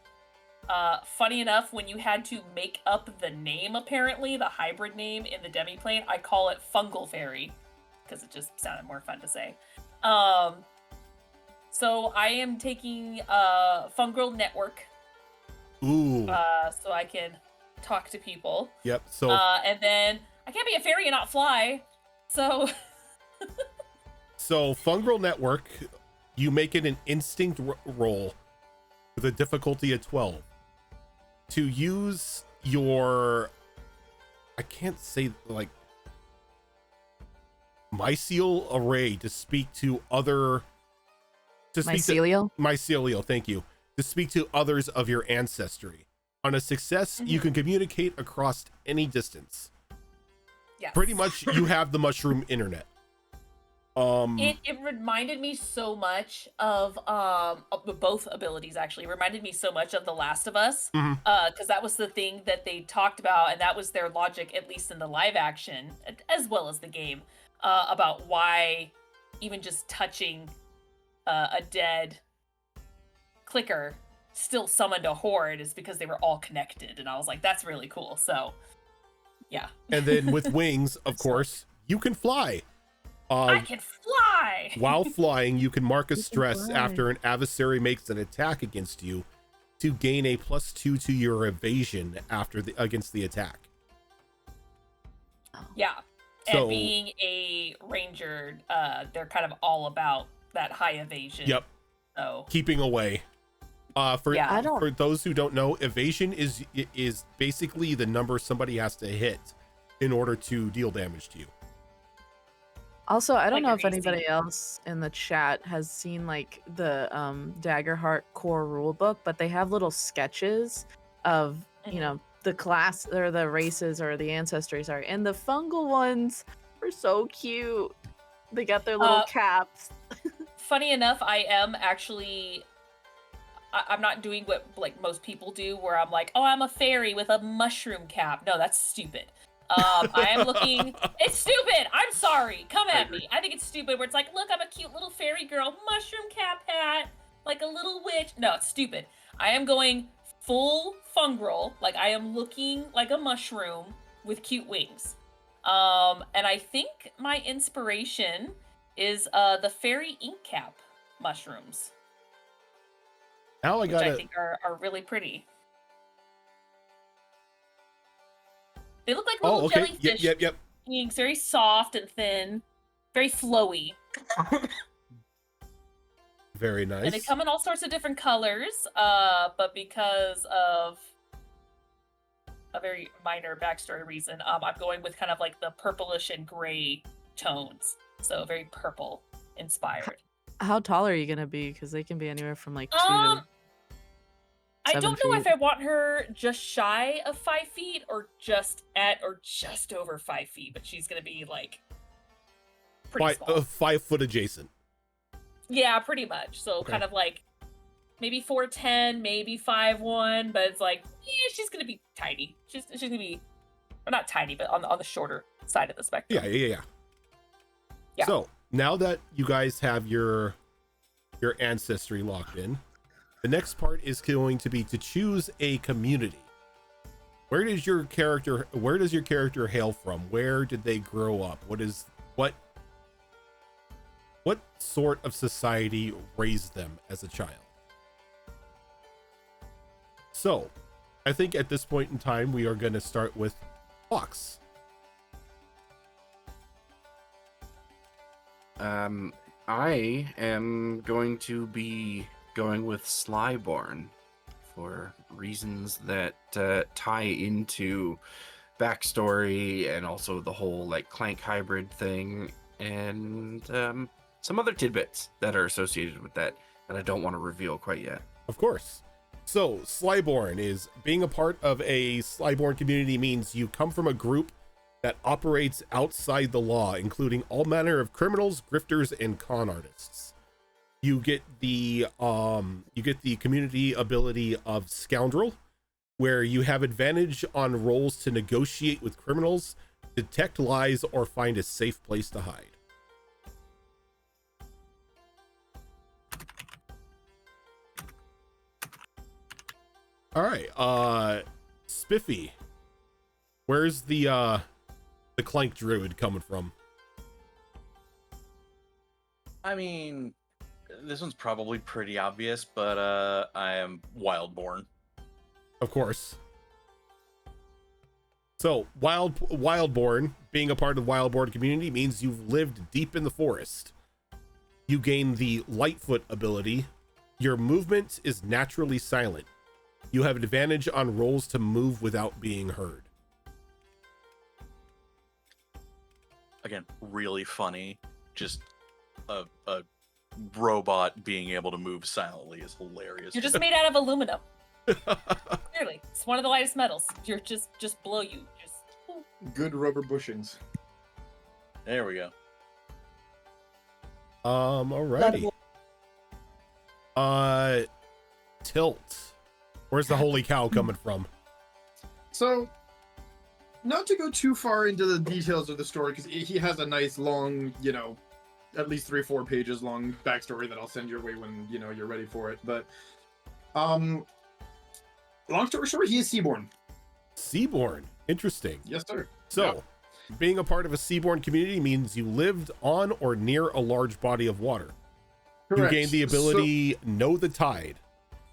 Funny enough, when you had to make up the name, apparently, the hybrid name in the demiplane, I call it fungal fairy, because it just sounded more fun to say. So I am taking Fungirl Network. Ooh. So I can talk to people. Yep. So and then I can't be a fairy and not fly. So so Fungal Network, you make it an instinct roll with a difficulty of 12 to use your, I can't say, like, mycelial array to speak to other mycelial, thank you, to speak to others of your ancestry. On a success, you can communicate across any distance. yes. Pretty much you have the mushroom internet. It reminded me so much of both abilities, actually. It reminded me so much of The Last of Us, because that was the thing that they talked about, and that was their logic, at least in the live action as well as the game, about why even just touching a dead clicker still summoned a horde is because they were all connected, and I was like, that's really cool. So yeah. And then with wings, of course, you can fly. I can fly. While flying, you can mark a You can stress fly. after an adversary makes an attack against you to gain a +2 to your evasion against the attack. Yeah. So- And being a ranger, they're kind of all about that high evasion. Yep. So Keeping away. I don't- For those who don't know, evasion is basically the number somebody has to hit in order to deal damage to you. Also, I don't Like know an if AC. anybody else in the chat has seen like the Daggerheart core rulebook, but they have little sketches of Mhm. the class or the races or the ancestry, sorry, and the fungal ones are so cute. They got their little caps. Funny enough, I am actually. I'm not doing what like most people do, where I'm like, oh, I'm a fairy with a mushroom cap. No, that's stupid. I am looking. It's stupid. I'm sorry. Come at me. I think it's stupid. Where it's like, look, I'm a cute little fairy girl, mushroom cap hat, like a little witch. No, it's stupid. I am going full fungal. Like I am looking like a mushroom with cute wings. And I think my inspiration is the fairy ink cap mushrooms, Now I which got I it. think are really pretty. They look like little Oh, okay. jellyfish Yep. beings, very soft and thin, very flowy. Very nice. And they come in all sorts of different colors, but because of a very minor backstory reason, I'm going with kind of like the purplish and gray tones. So very purple inspired. How tall are you gonna be? Because they can be anywhere from like 2 Um, to I 7 don't know if feet. I want her just shy of 5 feet or just at or just over 5 feet, but she's gonna be like pretty small. 5 foot adjacent. Yeah, pretty much. So Okay. kind of like maybe 4'10", maybe 5'1", but it's like, yeah, she's gonna be tiny. She's gonna be, or not tiny, but on the shorter side of the spectrum. Yeah. Yeah. So now that you guys have your ancestry locked in, the next part is going to be to choose a community. Where does your character hail from? Where did they grow up? What sort of society raised them as a child? So, I think at this point in time, we are going to start with Fox. I am going to be going with Slyborn for reasons that tie into backstory and also the whole like Clank hybrid thing and some other tidbits that are associated with that I don't want to reveal quite yet. Of course. So, Slyborn is being a part of a Slyborn community means you come from a group that operates outside the law, including all manner of criminals, grifters, and con artists. You get the community ability of Scoundrel, where you have advantage on rolls to negotiate with criminals, detect lies, or find a safe place to hide. All right, Spiffy, where's the Clank Druid coming from? I mean, this one's probably pretty obvious, but I am Wildborn. Of course. So, Wildborn, being a part of the Wildborn community means you've lived deep in the forest. You gain the Lightfoot ability. Your movement is naturally silent. You have advantage on rolls to move without being heard. Again, really funny. Just a robot being able to move silently is hilarious. You're just made out of aluminum. Clearly, it's one of the lightest metals. You're just blow you. Just Good rubber bushings. There we go. Alrighty. Tilt. Where's the holy cow coming from? So, not to go too far into the details of the story, because he has a nice long, at least 3-4 pages long backstory that I'll send your way when, you're ready for it. But, long story short, he is Seaborn. Seaborn. Interesting. Yes, sir. So, being a part of a Seaborn community means you lived on or near a large body of water. Correct. You gain the ability Know the Tide,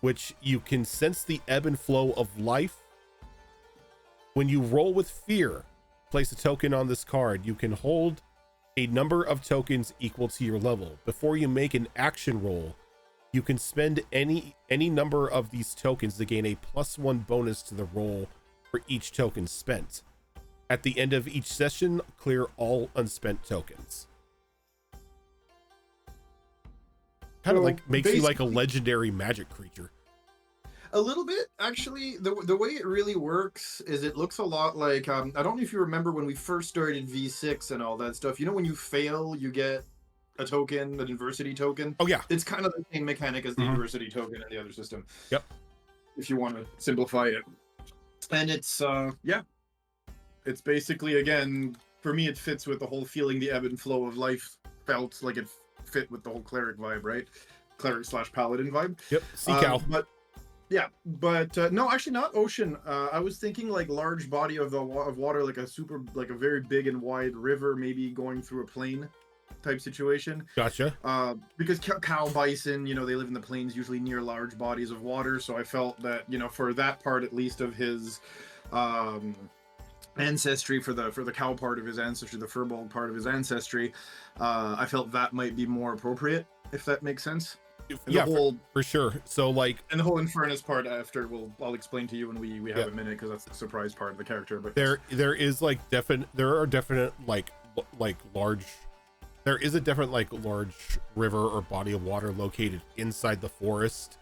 which you can sense the ebb and flow of life. When you roll with fear, place a token on this card. You can hold a number of tokens equal to your level. Before you make an action roll, You can spend any number of these tokens to gain a +1 bonus to the roll for each token spent. At the end of each session, clear all unspent tokens. Kind of So like makes you like a basically- legendary magic creature. A little bit, actually. The way it really works is it looks a lot like I don't know if you remember when we first started V6 and all that stuff. You know, when you fail, you get a token, an adversity token. Oh yeah. It's kind of the same mechanic as the Mhm. adversity token in the other system. Yep. If you want to simplify it, and it's it's basically, again, for me, it fits with the whole feeling the ebb and flow of life. Felt like it fit with the whole cleric vibe, right? Cleric/paladin vibe. Yep. Sea cow. But no, actually not ocean. I was thinking like large body of water, like a very big and wide river, maybe going through a plain type situation. Gotcha. Because cow, bison, you know, they live in the plains, usually near large bodies of water. So I felt that, you know, for that part at least of his ancestry, for the cow part of his ancestry, the firbolg part of his ancestry, I felt that might be more appropriate, if that makes sense. And Yeah, the whole for sure. So like, and the whole Infernus part after I'll explain to you when we have Yeah. a minute, because that's the surprise part of the character. But there is like there are definite like large, there is a definite like large river or body of water located inside the forest,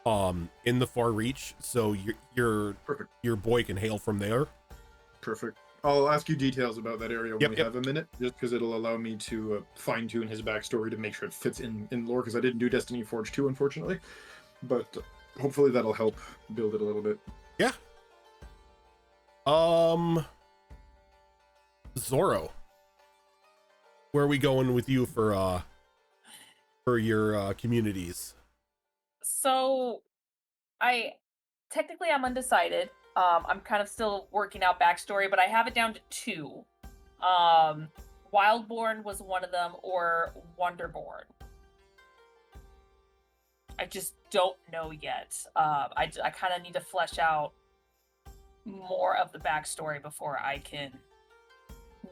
in the far reach. So your Perfect. your boy can hail from there. Perfect. I'll ask you details about that area when we Yep. have a minute, just because it'll allow me to fine tune his backstory to make sure it fits in lore. Because I didn't do Destiny Forge 2, unfortunately, but hopefully that'll help build it a little bit. Yeah. Zorro, where are we going with you for your communities? So, I'm undecided. I'm kind of still working out backstory, but I have it down to 2. Wildborn was one of them, or Wonderborn. I just don't know yet. I kind of need to flesh out more of the backstory before I can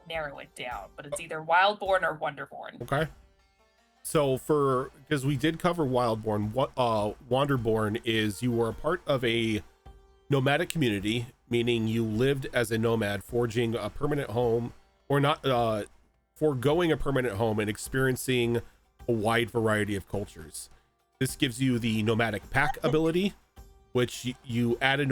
narrow it down. But it's either Wildborn or Wonderborn. Okay. So because we did cover Wildborn, what Wanderborn is, you were a part of a nomadic community, meaning you lived as a nomad, forging a permanent home, or not, foregoing a permanent home and experiencing a wide variety of cultures. This gives you the nomadic pack ability, which you add a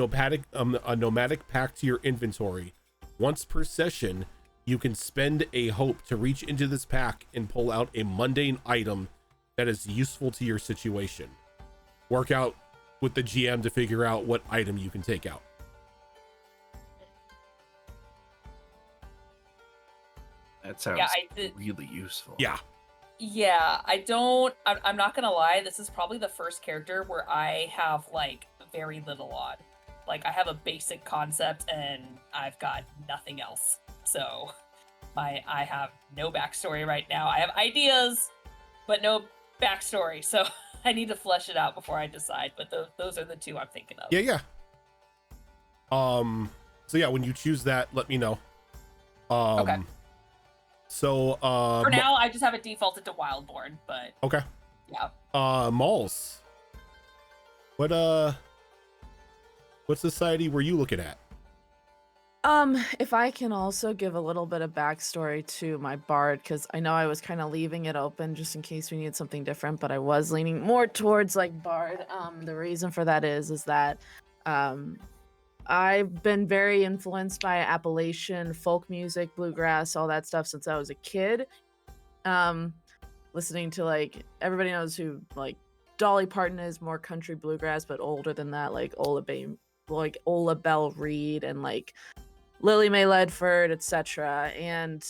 nomadic pack to your inventory. Once per session, you can spend a hope to reach into this pack and pull out a mundane item that is useful to your situation. Work out with the GM to figure out what item you can take out. That sounds really useful. Yeah. Yeah, I'm not gonna lie, this is probably the first character where I have, like, very little on. Like, I have a basic concept, and I've got nothing else. So, I have no backstory right now. I have ideas, but no backstory, so I need to flesh it out before I decide, but those are the 2 I'm thinking of. Yeah. So yeah, when you choose that, let me know. Okay. So, For now, I just have it defaulted to Wildborn, but okay. yeah. Malls. What society were you looking at? If I can also give a little bit of backstory to my bard, because I know I was kind of leaving it open just in case we needed something different, but I was leaning more towards like bard. The reason for that is that I've been very influenced by Appalachian folk music, bluegrass, all that stuff since I was a kid. Listening to, like, everybody knows who, like, Dolly Parton is, more country bluegrass, but older than that, like Ola Belle Reed and like Lily Mae Ledford, etc. And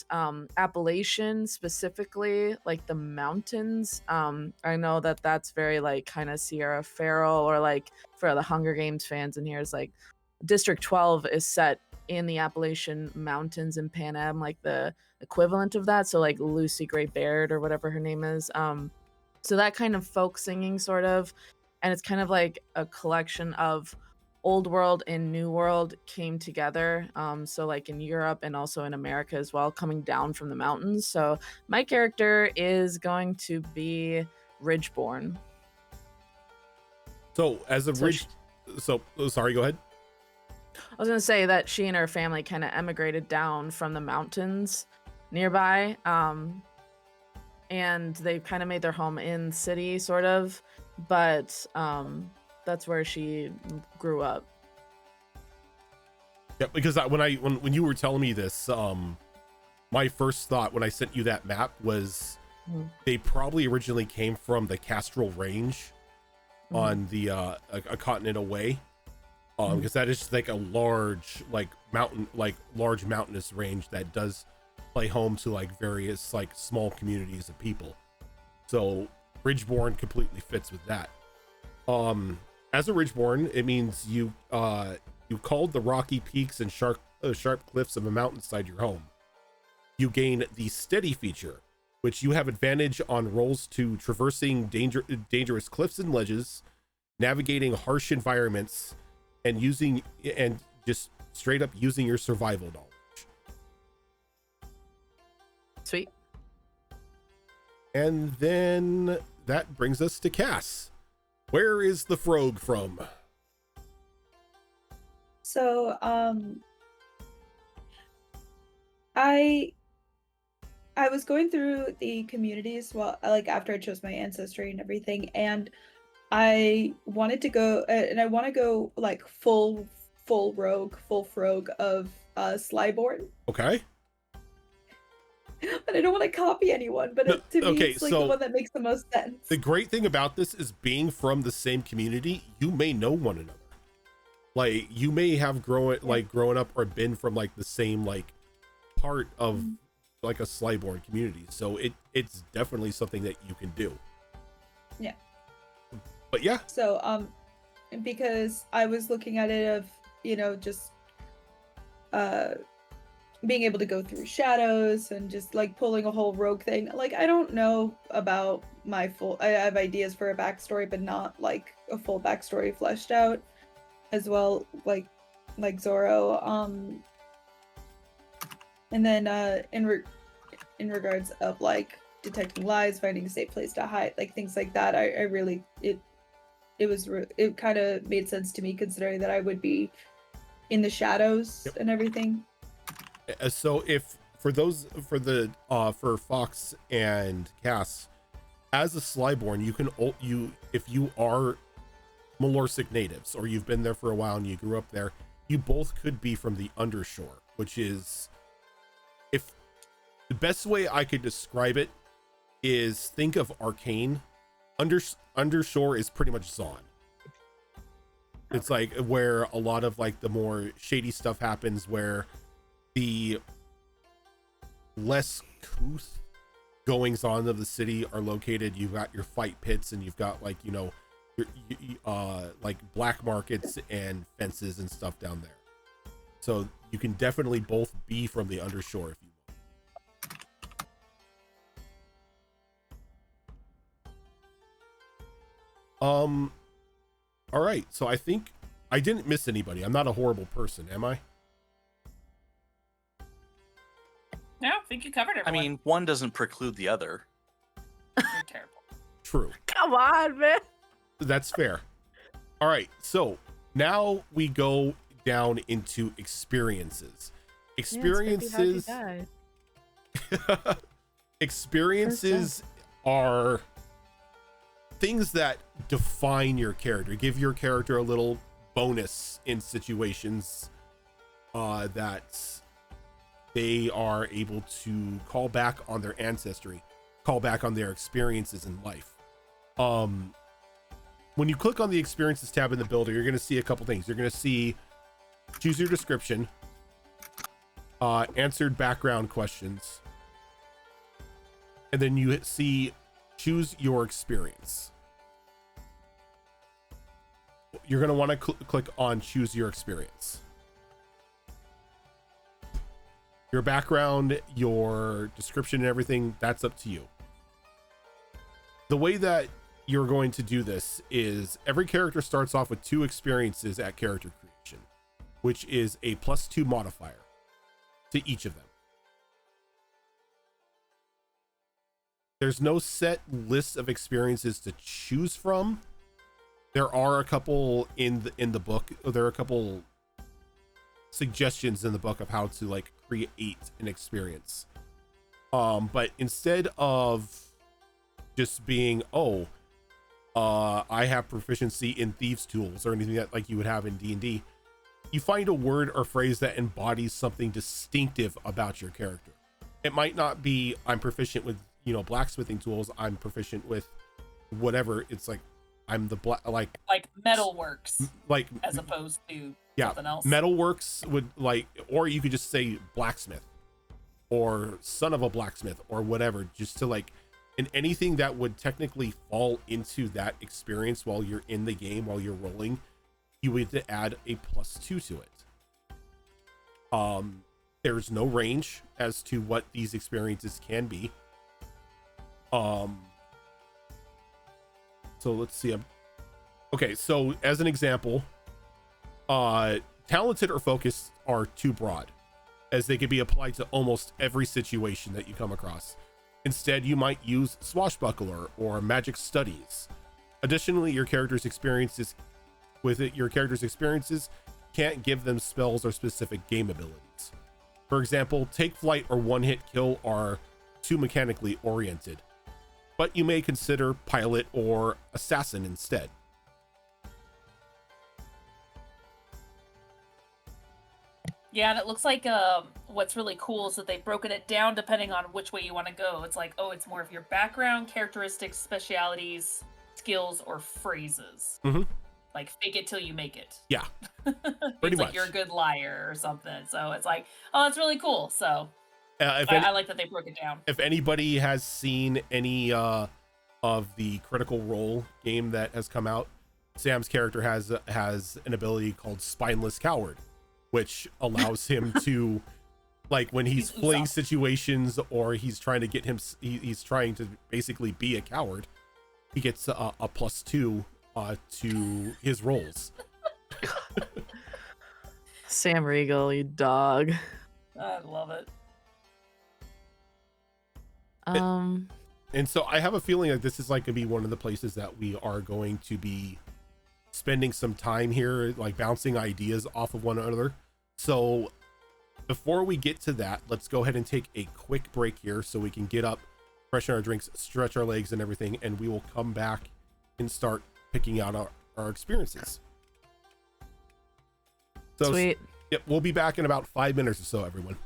Appalachian specifically, like the mountains. I know that that's very like kind of Sierra Farrell, or like for the Hunger Games fans in here, is like District 12 is set in the Appalachian Mountains in Pan Am, like the equivalent of that. So like Lucy Gray Baird or whatever her name is. So that kind of folk singing sort of, and it's kind of like a collection of old world and new world came together. So like in Europe and also in America as well, coming down from the mountains. So my character is going to be Ridgeborn. So as a sorry, go ahead. I was gonna say that she and her family kind of emigrated down from the mountains nearby, and they kind of made their home in city, sort of, but that's where she grew up. Yeah, because when you were telling me this, my first thought when I sent you that map was they probably originally came from the Castrol Range on the a continent away, because that is just like a large large mountainous range that does play home to like various like small communities of people. So Ridgeborn completely fits with that. As a Ridgeborn, it means you called the rocky peaks and sharp cliffs of a mountainside your home. You gain the steady feature, which you have advantage on rolls to traversing dangerous cliffs and ledges, navigating harsh environments, and just straight up using your survival knowledge. Sweet. And then that brings us to Cass. Where is the Frog from? So, I was going through the communities after I chose my ancestry and everything, and I wanted to go, and I want to go like full rogue, full frog of Slyborn. Okay. But I don't want to copy anyone, but to me, it's like the one that makes the most sense. The great thing about this is being from the same community, you may know one another. Like you may have grown up or been from like the same like part of like a Slyborn community. So it's definitely something that you can do. Yeah. But yeah. So because I was looking at it of, just being able to go through shadows and just like pulling a whole rogue thing. Like I don't know about I have ideas for a backstory, but not like a full backstory fleshed out as well, like Zoro. And then in regards of like detecting lies, finding a safe place to hide, like things like that, I really it kind of made sense to me, considering that I would be in the shadows and everything. So for Fox and Cass, as a Slyborn, if you are Mulorsik natives or you've been there for a while and you grew up there, you both could be from the Undershore, which is, if the best way I could describe it is, think of Arcane. Undershore is pretty much Zon. It's like where a lot of like the more shady stuff happens, where the less couth goings on of the city are located. You've got your fight pits, and you've got like your like black markets and fences and stuff down there. So you can definitely both be from the Undershore if you want. All right, so I think I didn't miss anybody. I'm not a horrible person, am I? No, I think you covered everyone. I mean, one doesn't preclude the other. You're terrible. True. Come on, man. That's fair. All right, so now we go down into experiences. Experiences are things that define your character, give your character a little bonus in situations that they are able to call back on their ancestry, call back on their experiences in life. When you click on the experiences tab in the builder, you're going to see a couple things. You're going to see choose your description, answered background questions, and then you see choose your experience. You're going to want to click on choose your experience. Your background, your description, and everything, that's up to you. The way that you're going to do this is every character starts off with 2 experiences at character creation, which is a +2 modifier to each of them. There's no set list of experiences to choose from. there are a couple in the book. There are a couple suggestions in the book of how to like create an experience. But instead of just being, I have proficiency in thieves tools or anything that like you would have in D&D, you find a word or phrase that embodies something distinctive about your character. It might not be I'm proficient with, blacksmithing tools. I'm proficient with whatever. It's like I'm the like metalworks, like as opposed to yeah, something else. metalworks would like, or you could just say blacksmith or son of a blacksmith or whatever, just to like, and anything that would technically fall into that experience while you're in the game, while you're rolling, you would add a +2 to it. There's no range as to what these experiences can be. So let's see. Okay, so as an example, talented or focused are too broad, as they could be applied to almost every situation that you come across. Instead, you might use swashbuckler or magic studies. Additionally, your character's experiences can't give them spells or specific game abilities. For example, take flight or one-hit kill are too mechanically oriented, but you may consider pilot or assassin instead. Yeah, and it looks like what's really cool is that they've broken it down depending on which way you want to go. It's like, it's more of your background, characteristics, specialities, skills, or phrases. Mm-hmm. Like fake it till you make it. Yeah, pretty much. Like you're a good liar or something. So it's like, it's really cool. So I like that they broke it down. If anybody has seen any of the Critical Role game that has come out, Sam's character has an ability called Spineless Coward, which allows him to, like, when he's fleeing situations or he's trying to he's trying to basically be a coward, he gets a +2 to his rolls. Sam Riegel, you dog. I love it. And so I have a feeling that this is like gonna be one of the places that we are going to be spending some time here, like bouncing ideas off of one another. So before we get to that, let's go ahead and take a quick break here so we can get up, freshen our drinks, stretch our legs and everything, and we will come back and start picking out our experiences. So, sweet. Yep, we'll be back in about 5 minutes or so, everyone.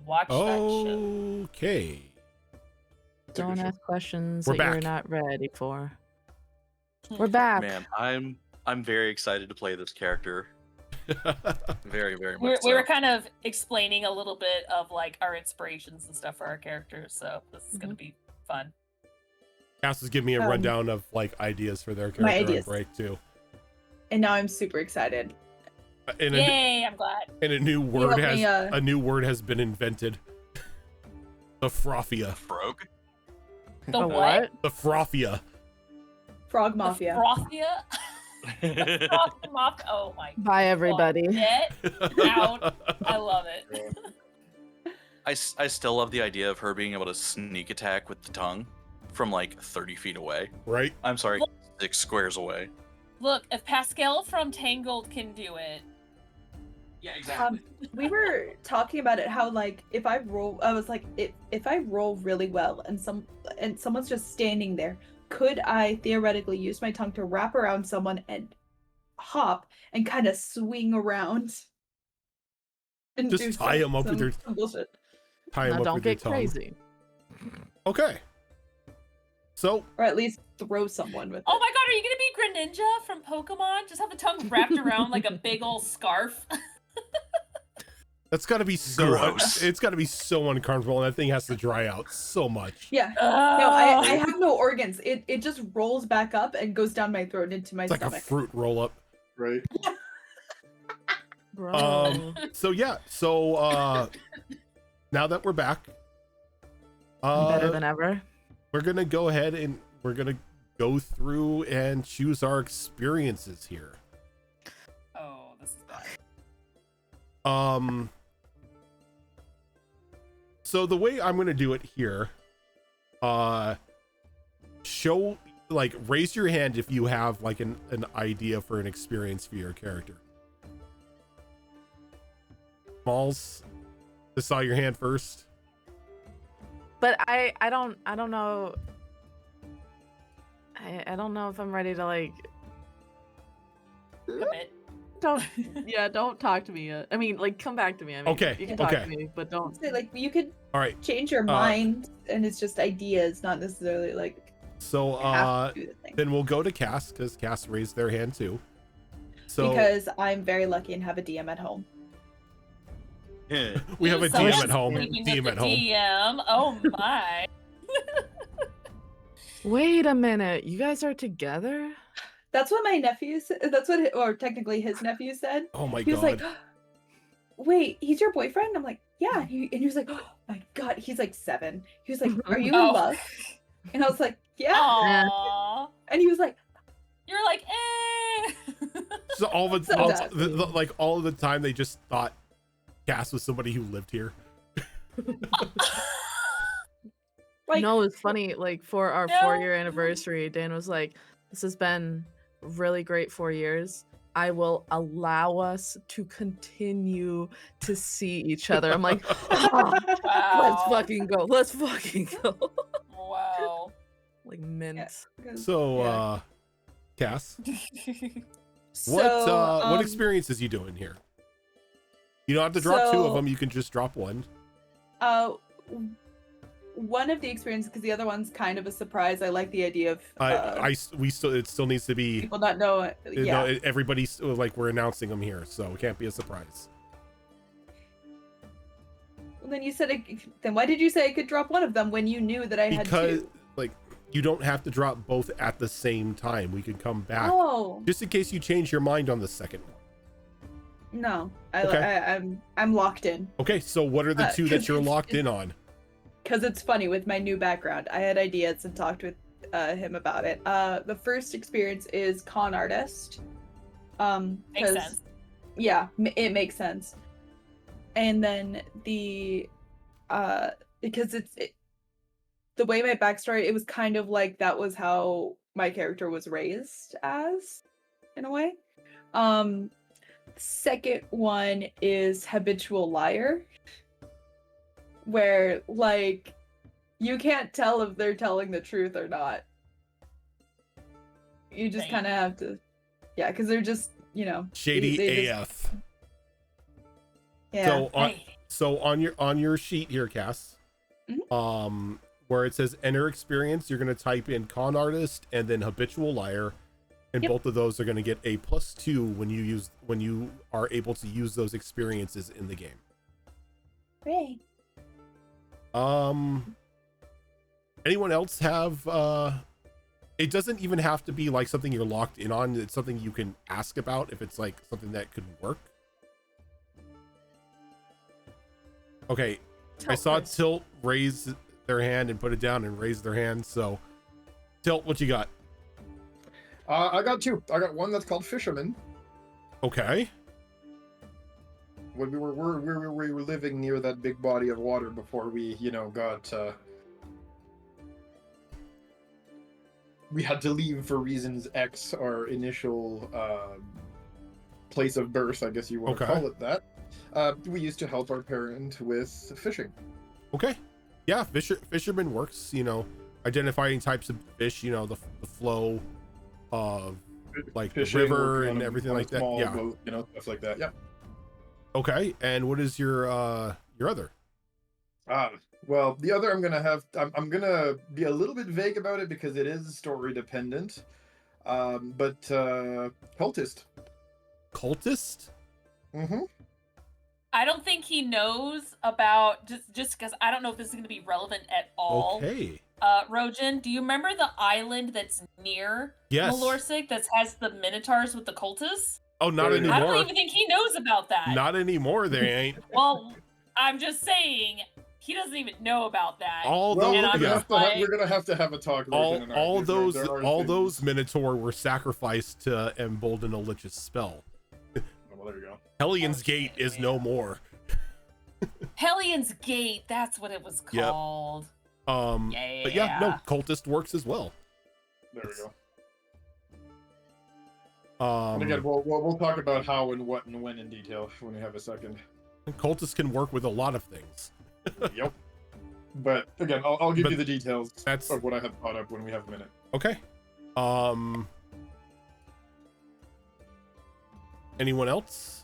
Watch that show. Okay. Don't ask questions We're that you're back. not ready for. We're back. Man, I'm very excited to play this character. Very, very much. We were kind of explaining a little bit of like our inspirations and stuff for our characters, so this is gonna be fun. Cass was giving me a rundown of like ideas for their character my on ideas. break too. And now I'm super excited. And Yay! I'm glad. a new word has been invented. The Frothia. Frog? The what? The Frothia. Frog Mafia. Frothia? Oh my god. Bye, everybody. Get out. I love it. I still love the idea of her being able to sneak attack with the tongue from like 30 feet away. Right? I'm sorry, 6 squares away. Look, if Pascal from Tangled can do it. Yeah, exactly. We were talking about it, how like if I roll really well and someone's just standing there, could I theoretically use my tongue to wrap around someone and hop and kind of swing around and Just tie them up with your bullshit. tie them Now up don't with your get tongue. crazy. Okay. So Or at least throw someone with Oh it. my god, are you gonna be Greninja from Pokemon? Just have the tongue wrapped around like a big old scarf. that's gotta be so Gross. it's gotta be so uncomfortable, and that thing has to dry out so much. Yeah. No, I have no organs. It just rolls back up and goes down my throat into my It's like stomach. a fruit roll up. Right. Bro. So yeah, so now that we're back, Better than ever. we're gonna go ahead and we're gonna go through and choose our experiences here. Oh, this is bad. So the way I'm gonna do it here, show like raise your hand if you have like an idea for an experience for your character. Smalls, I saw your hand first. But I don't know. I don't know if I'm ready to like. Commit. Don't talk to me yet. I mean, like, come back to me. I mean, Okay, you can talk okay. to me, but don't. Say, like, you could All right. change your mind, and it's just ideas, not necessarily like So have to do the thing. then we'll go to Cass because Cass raised their hand too. So Because I'm very lucky and have a DM at home. we have a So DM she's at home. sleeping DM with at the home. DM. Oh my. Wait a minute. You guys are together? That's what my nephew said. Or technically his nephew said. Oh my He was god. like, "Wait, he's your boyfriend?" I'm like, "Yeah." And he was like, "Oh my god." He's like 7. He was like, "Are you in Oh. love?" And I was like, "Yeah." Aww. And he was like, You're like, eh. So all of So the, sad. like all of the time they just thought Cass was somebody who lived here. like, No, it's funny. Like for our No. 4-year anniversary, Dan was like, "This has been really great 4 years. I will allow us to continue to see each other." I'm like, Wow. let's fucking go. Let's fucking go. Wow. Like mint. because- So yeah. Cass, So, what experiences you doing here? You don't have to drop 2 of so- them, you can just drop 1. One of the experiences, because the other one's kind of a surprise. I like the idea of It still needs to be people not know. Yeah. no, everybody's like we're announcing them here, so it can't be a surprise. Well, then you said then why did you say I could drop one of them when you knew that I had Because 2? like you don't have to drop both at the same time. We can come back Oh just in case you change your mind on the second one. no, Okay. I'm locked in. Okay, so what are the 2 that 'cause you're it's- locked in on? Because it's funny with my new background. I had ideas and talked with him about it. The first experience is con artist. Makes 'cause- sense. Yeah, it makes sense. And then the because the way my backstory, it was kind of like that was how my character was raised as, in a way. Second one is habitual liar, where like you can't tell if they're telling the truth or not. You just Right. kind of have to, yeah, because they're just, Shady they just- AF. yeah. So So on your sheet here, Cass, where it says enter experience, you're going to type in con artist and then habitual liar, and both of those are going to get a +2 when you are able to use those experiences in the game. Great. Anyone else have it doesn't even have to be like something you're locked in on. It's something you can ask about if it's like something that could work. Okay, I saw Tilt raise their hand and put it down and raise their hand. So, Tilt, what you got? I got 2. I got one that's called Fisherman. Okay. When we were living near that big body of water before we, got we had to leave for reasons X, our initial place of birth, I guess you want to call it that. We used to help our parent with fishing. Okay. Yeah, fisherman works, identifying types of fish, the flow of like the river and everything like that. Yeah. Boat, stuff like that. Yeah. Okay. And what is your other? Well, the other I'm gonna be a little bit vague about it because it is story dependent. But cultist. Cultist? Mm-hmm. I don't think he knows about just because I don't know if this is going to be relevant at all. Okay. Rojan, do you remember the island that's near Mulorsik that has the minotaurs with the cultists? Oh, not anymore. I don't even think he knows about that. Not anymore. They ain't. Well, I'm just saying he doesn't even know about that. We're gonna have to have a talk. All those minotaur were sacrificed to embolden a lich's spell. Well, there you go. Hellions Gate is no more. Hellions Gate, that's what it was called. Yep. But yeah, no, cultist works as well. There we go. And again, we'll talk about how and what and when in detail when we have a second. Cultists can work with a lot of things. Yep. But again, I'll give you the details of what I have thought up when we have a minute. Okay. Anyone else?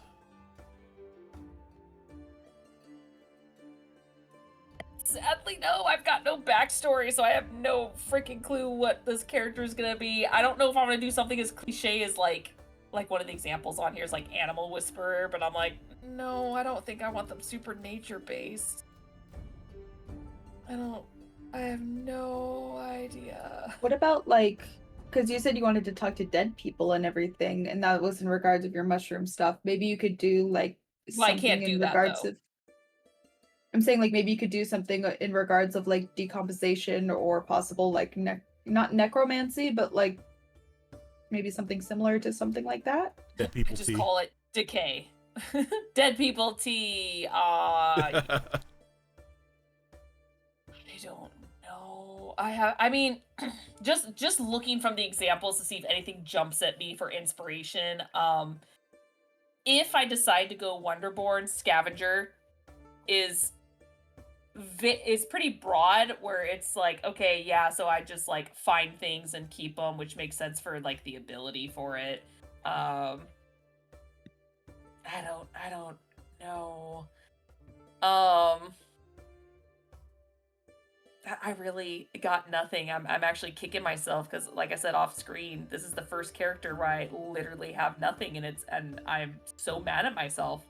Sadly, no. I've got no backstory, so I have no freaking clue what this character is gonna be. I don't know if I'm gonna do something as cliche as like one of the examples on here is like Animal Whisperer, but I'm like, no, I don't think I want them super nature based. I have no idea. What about because you said you wanted to talk to dead people and everything, and that was in regards of your mushroom stuff. Maybe you could do something I can't do in that, regards though. of. I'm saying maybe you could do something in regards of decomposition or possible not necromancy, but maybe something similar to something like that. Dead people just call it decay. Dead people tea. I don't know. I mean, just looking from the examples to see if anything jumps at me for inspiration. If I decide to go Wonderborn, Scavenger is pretty broad, where it's like, okay, yeah, so I just find things and keep them, which makes sense for the ability for it. I don't know. I really got nothing. I'm actually kicking myself because, like I said off screen, this is the first character where I literally have nothing, and I'm so mad at myself.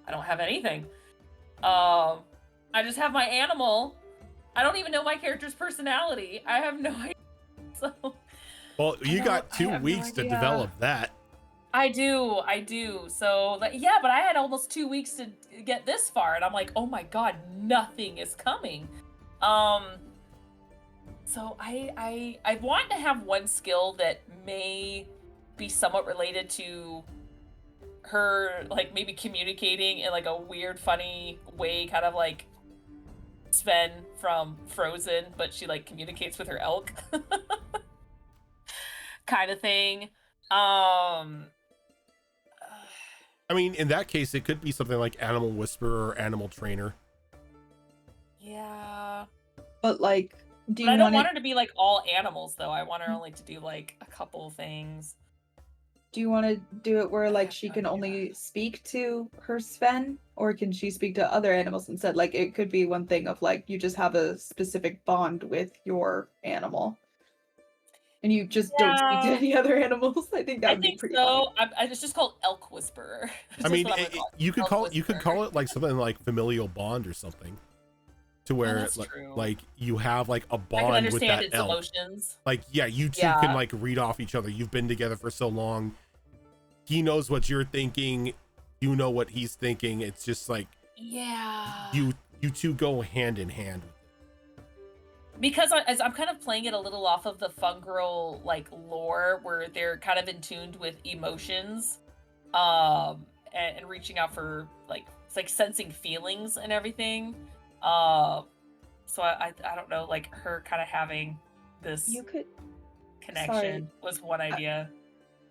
I don't have anything. I just have my animal. I don't even know my character's personality. I have no idea. So, well, you got 2 weeks to develop that. I do. So, yeah, but I had almost 2 weeks to get this far, and I'm like, oh my god, nothing is coming. So I want to have one skill that may be somewhat related to her, maybe communicating in a weird, funny way, kind of like Sven from Frozen, but she communicates with her elk kind of thing. I mean, in that case, it could be something like Animal Whisperer or Animal Trainer. Yeah. But I don't want her to be all animals, though. I want her only to do a couple things. do you want to do it where like she can only speak to her Sven, or can she speak to other animals instead? Like it could be one thing of like you just have a specific bond with your animal, and you just don't speak to any other animals. I think that would be pretty funny. It's just called Elk Whisperer. I mean, That's what I'm gonna call it. you could Elk call Whisperer. it like something like familial bond or something, to where that's true. like you have like a I can bond with understand that its elk. emotions. Like, yeah, you two Yeah. can like read off each other. You've been together for so long. He knows what you're thinking. You know what he's thinking. It's just like Yeah. you two go hand in hand. Because as I'm kind of playing it a little off of the Fungirl like lore, where they're kind of in tuned with emotions, and reaching out for like it's like sensing feelings and everything. So I don't know, like her kind of having this You could. connection was one idea.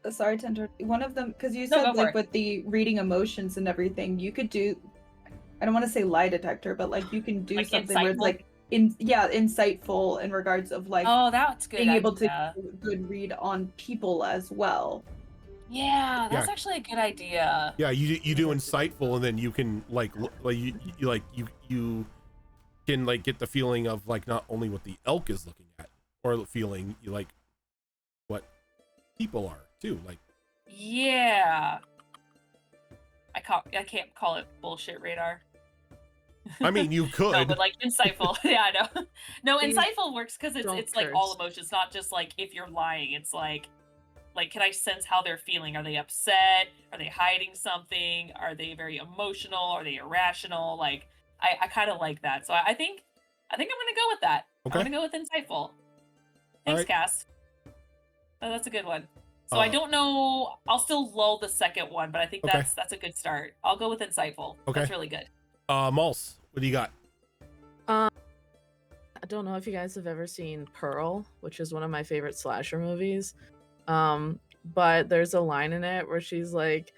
Sorry to interrupt. One of them, because you No, said go for like it. with the reading emotions and everything, you could do. I don't want to say lie detector, but like you can do Like something where it's insightful? like insightful in regards of like Oh, that's good. being able to idea. do a good read on people as well. Yeah, that's Yeah. actually a good idea. Yeah, you do insightful, and then you can like you can like get the feeling of like not only what the elk is looking at or feeling, you like what people are too. Like, Yeah. I can't call it bullshit radar. I mean, you could. No, but like insightful. Yeah, I know. No, Please insightful works because don't it's like all curse. emotions, not just like if you're lying. It's like can I sense how they're feeling? Are they upset? Are they hiding something? Are they very emotional? Are they irrational? Like I kind of like that. So I think I'm gonna go with that. Okay. I'm gonna go with insightful. Thanks, right. Cass. Oh, that's a good one. So I don't know. I'll still lull the second one, but I think Okay. that's a good start. I'll go with insightful. Okay. That's really good. Malls, what do you got? I don't know if you guys have ever seen Pearl, which is one of my favorite slasher movies. But there's a line in it where she's like,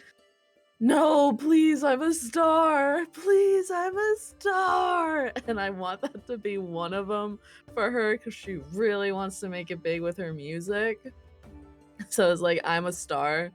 "No, please, I'm a star. Please, I'm a star." And I want that to be one of them for her because she really wants to make it big with her music. So it's like, I'm a star.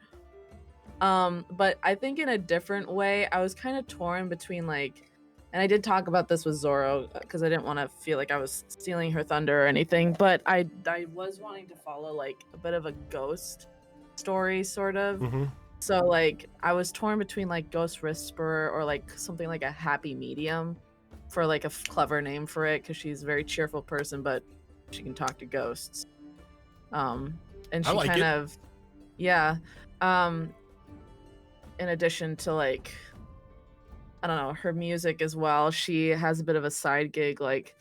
But I think in a different way, I was kind of torn between like, and I did talk about this with Zoro because I didn't want to feel like I was stealing her thunder or anything, but I was wanting to follow like a bit of a ghost story sort of. Mm-hmm. So like I was torn between like Ghost Whisperer or like something like a Happy Medium for like a clever name for it because she's a very cheerful person, but she can talk to ghosts. And I she like kind it. of, yeah. In addition to like, I don't know, her music as well, she has a bit of a side gig, like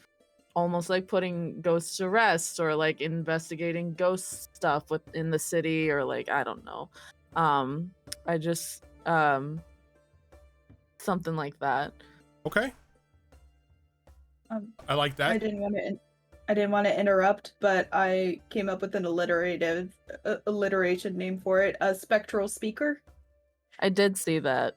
almost like putting ghosts to rest or like investigating ghost stuff within the city or like, I don't know. I just something like that. Okay, I like that. I didn't want to interrupt, but I came up with an alliteration name for it: a spectral speaker. I did see that.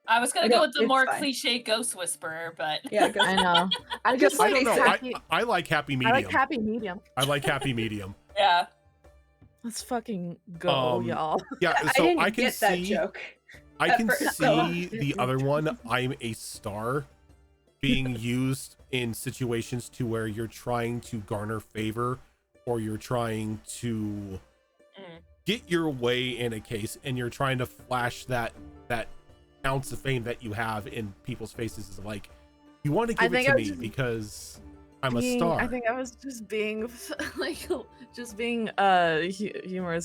I was gonna I go know, with the it's more fine. cliche Ghost Whisperer, but Yeah, ghost. I know. I just I like don't know. happy, I like happy I medium. like happy medium. I like happy medium. yeah. Let's fucking go, y'all. Yeah, I so didn't I can get that see. joke. I at can first, so- see the other one. I'm a star being used in situations to where you're trying to garner favor or you're trying to get your way in a case and you're trying to flash that ounce of fame that you have in people's faces. Is like, you want to give it think to I was me just because I'm a star. I think I was just being like humorous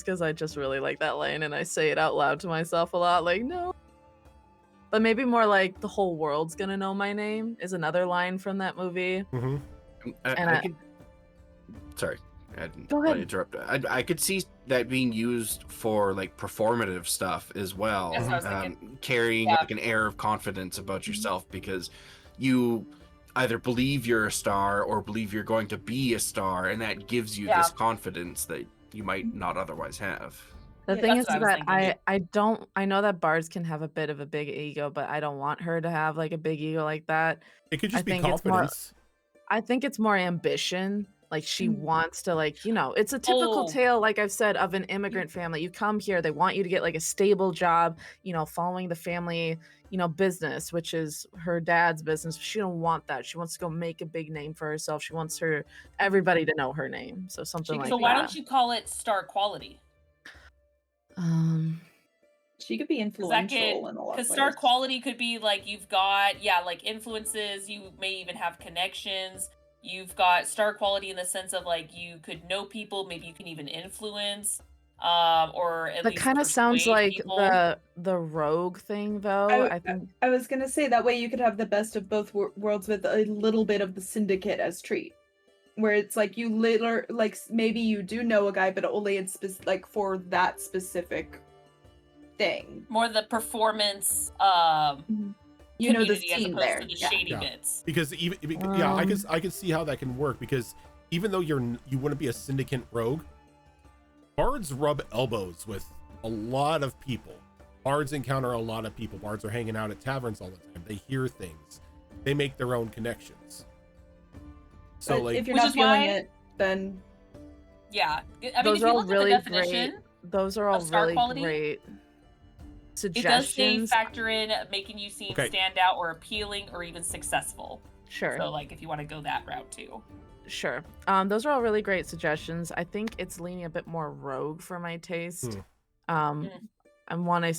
because I just really like that line and I say it out loud to myself a lot, like no. But maybe more like the whole world's gonna know my name is another line from that movie. Mm-hmm. And I I- could. Sorry, I didn't Go want to ahead. interrupt. I could see that being used for like performative stuff as well, That's what I was thinking. carrying Yeah. like an air of confidence about yourself because you either believe you're a star or believe you're going to be a star, and that gives you this confidence that you might not otherwise have. The Yeah, thing that's is what I was that thinking. I know that bards can have a bit of a big ego, but I don't want her to have like a big ego like that. It could just I be think it's more- confidence. I think it's more ambition Like she wants to, like, you know, it's a typical tale, like I've said, of an immigrant family. You come here, they want you to get like a stable job, you know, following the family, you know, business, which is her dad's business. She don't want that. She wants to go make a big name for herself. She wants everybody to know her name. So something like So that. why don't you call it star quality? She could be influential in a lot of ways. Because star quality could be like you've got, like influences, you may even have connections. You've got star quality in the sense of like you could know people, maybe you can even influence, or at least that kind of sounds persuade like people. the rogue thing, though. I think I was gonna say that way you could have the best of both worlds with a little bit of the syndicate as treat, where it's like you like maybe you do know a guy, but only in like for that specific thing. More the performance, you know, the community as scene opposed there. to the shady bits. Because even I can see how that can work, because even though you wouldn't be a syndicate rogue, bards rub elbows with a lot of people. Bards encounter a lot of people. Bards are hanging out at taverns all the time. They hear things. They make their own connections. So but like, if you're not feeling it, then I mean, those if are you all look really at the definition, great. Those are all star really quality, great it suggestions. does say factor in making you seem stand out or appealing or even successful. Sure. So like if you want to go that route too. Sure. Those are all really great suggestions. I think it's leaning a bit more rogue for my taste. I want to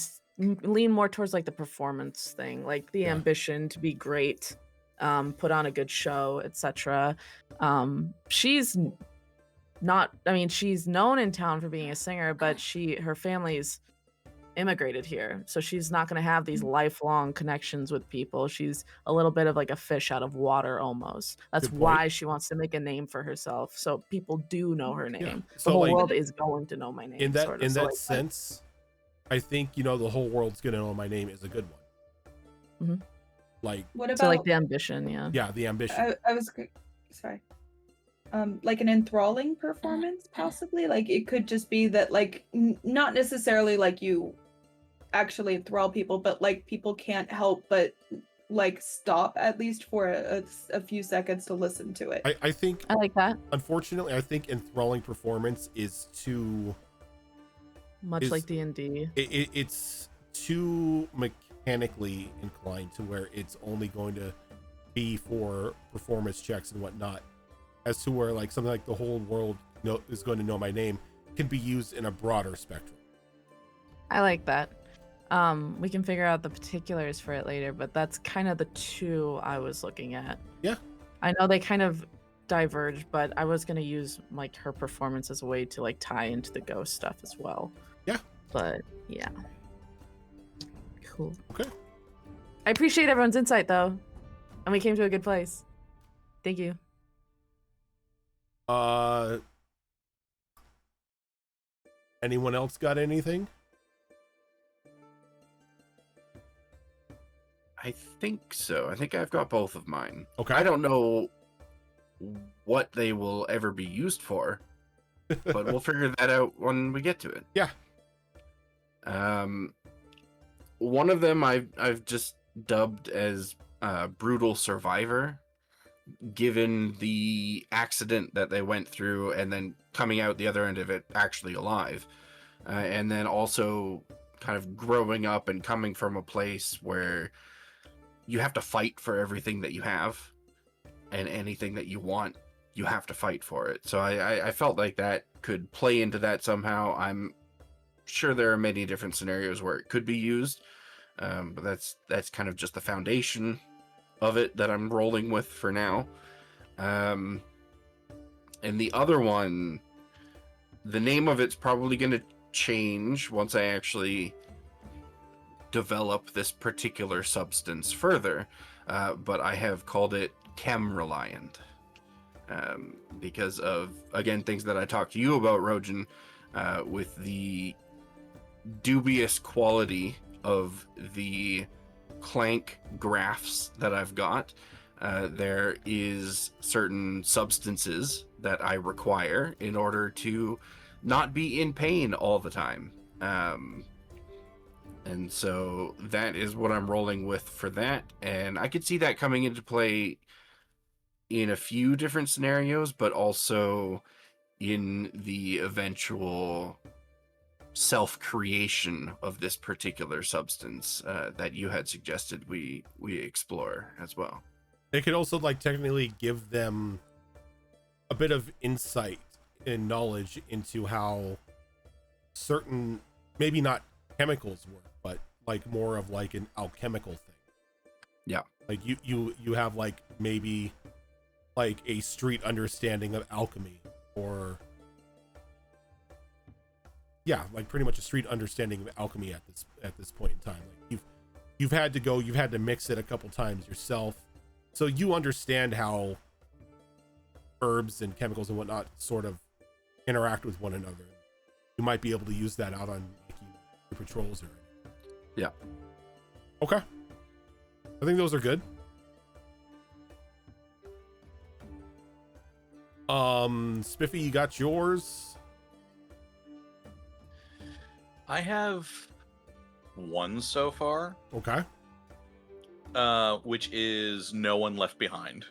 lean more towards like the performance thing, like the ambition to be great, put on a good show, etc. She's not, I mean, she's known in town for being a singer, but her family's immigrated here, so she's not going to have these lifelong connections with people. She's a little bit of like a fish out of water almost. That's why she wants to make a name for herself, so people do know her name. So the whole like, world is going to know my name. In that sort of. that sense, I think, you know, the whole world's gonna know my name is a good one. Like, what about like the ambition? Yeah, the ambition. I was sorry. Like an enthralling performance, possibly. Like it could just be that, like, not necessarily like you actually enthrall people, but like people can't help but like stop at least for a few seconds to listen to it. I think I like that. Unfortunately, I think enthralling performance is too much like D&D. It's too mechanically inclined to where it's only going to be for performance checks and whatnot, as to where like something like the whole world is going to know my name can be used in a broader spectrum. I like that. We can figure out the particulars for it later, but that's kind of the two I was looking at. Yeah. I know they kind of diverge, but I was going to use like her performance as a way to like tie into the ghost stuff as well. Yeah. But yeah. Cool. Okay. I appreciate everyone's insight though. And we came to a good place. Thank you. Anyone else got anything? I think so. I think I've got both of mine. Okay. I don't know what they will ever be used for, but we'll figure that out when we get to it. Yeah. One of them I've just dubbed as Brutal Survivor, given the accident that they went through and then coming out the other end of it actually alive. And then also kind of growing up and coming from a place where you have to fight for everything that you have, and anything that you want, you have to fight for it. So I felt like that could play into that somehow. I'm sure there are many different scenarios where it could be used, but that's kind of just the foundation of it that I'm rolling with for now. And the other one, the name of it's probably going to change once I actually develop this particular substance further, but I have called it Chem Reliant, because of, again, things that I talked to you about, Rojan, with the dubious quality of the clank graphs that I've got. There is certain substances that I require in order to not be in pain all the time. And so that is what I'm rolling with for that. And I could see that coming into play in a few different scenarios, but also in the eventual self-creation of this particular substance that you had suggested we explore as well. They could also like technically give them a bit of insight and knowledge into how certain, maybe not chemicals work, but like more of like an alchemical thing. Yeah. Like you have like maybe like a street understanding of alchemy, or yeah, like pretty much a street understanding of alchemy at this point in time. Like you've had to mix it a couple times yourself, so you understand how herbs and chemicals and whatnot sort of interact with one another. You might be able to use that out on like, your patrols or yeah. Okay, I think those are good. Spiffy, you got yours? I have one so far. Okay. Which is No One Left Behind.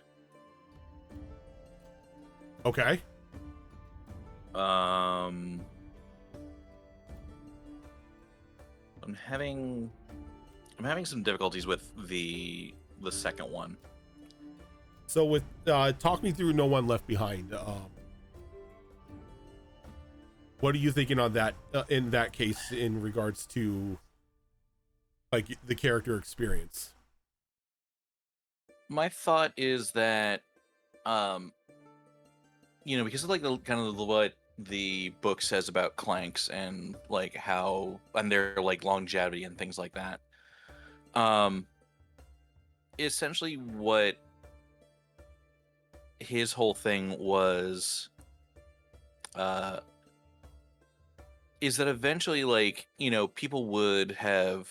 Okay. I'm having some difficulties with the second one. So with talk me through No One Left Behind. What are you thinking on that in that case in regards to like the character experience? My thought is that because of like the kind of what the book says about clanks and like how and their like longevity and things like that. Essentially what his whole thing was is that eventually like people would have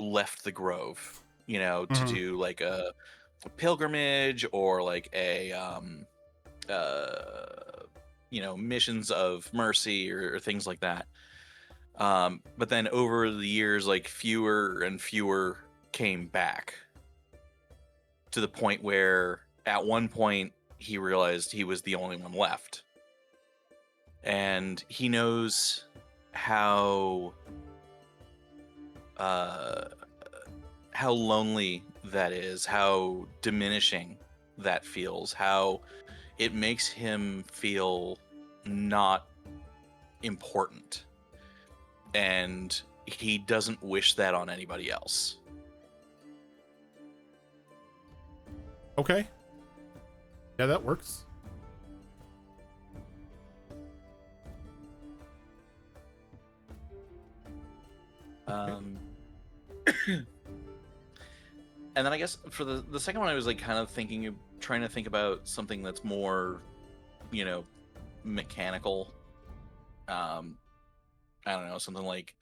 left the grove to do like a pilgrimage or like a missions of mercy or things like that, but then over the years like fewer and fewer came back, to the point where at one point he realized he was the only one left, and he knows how lonely that is, how diminishing that feels, how it makes him feel not important, and he doesn't wish that on anybody else. Okay. Yeah, that works. And then I guess for the second one, I was like kind of trying to think about something that's more, mechanical. I don't know, something like,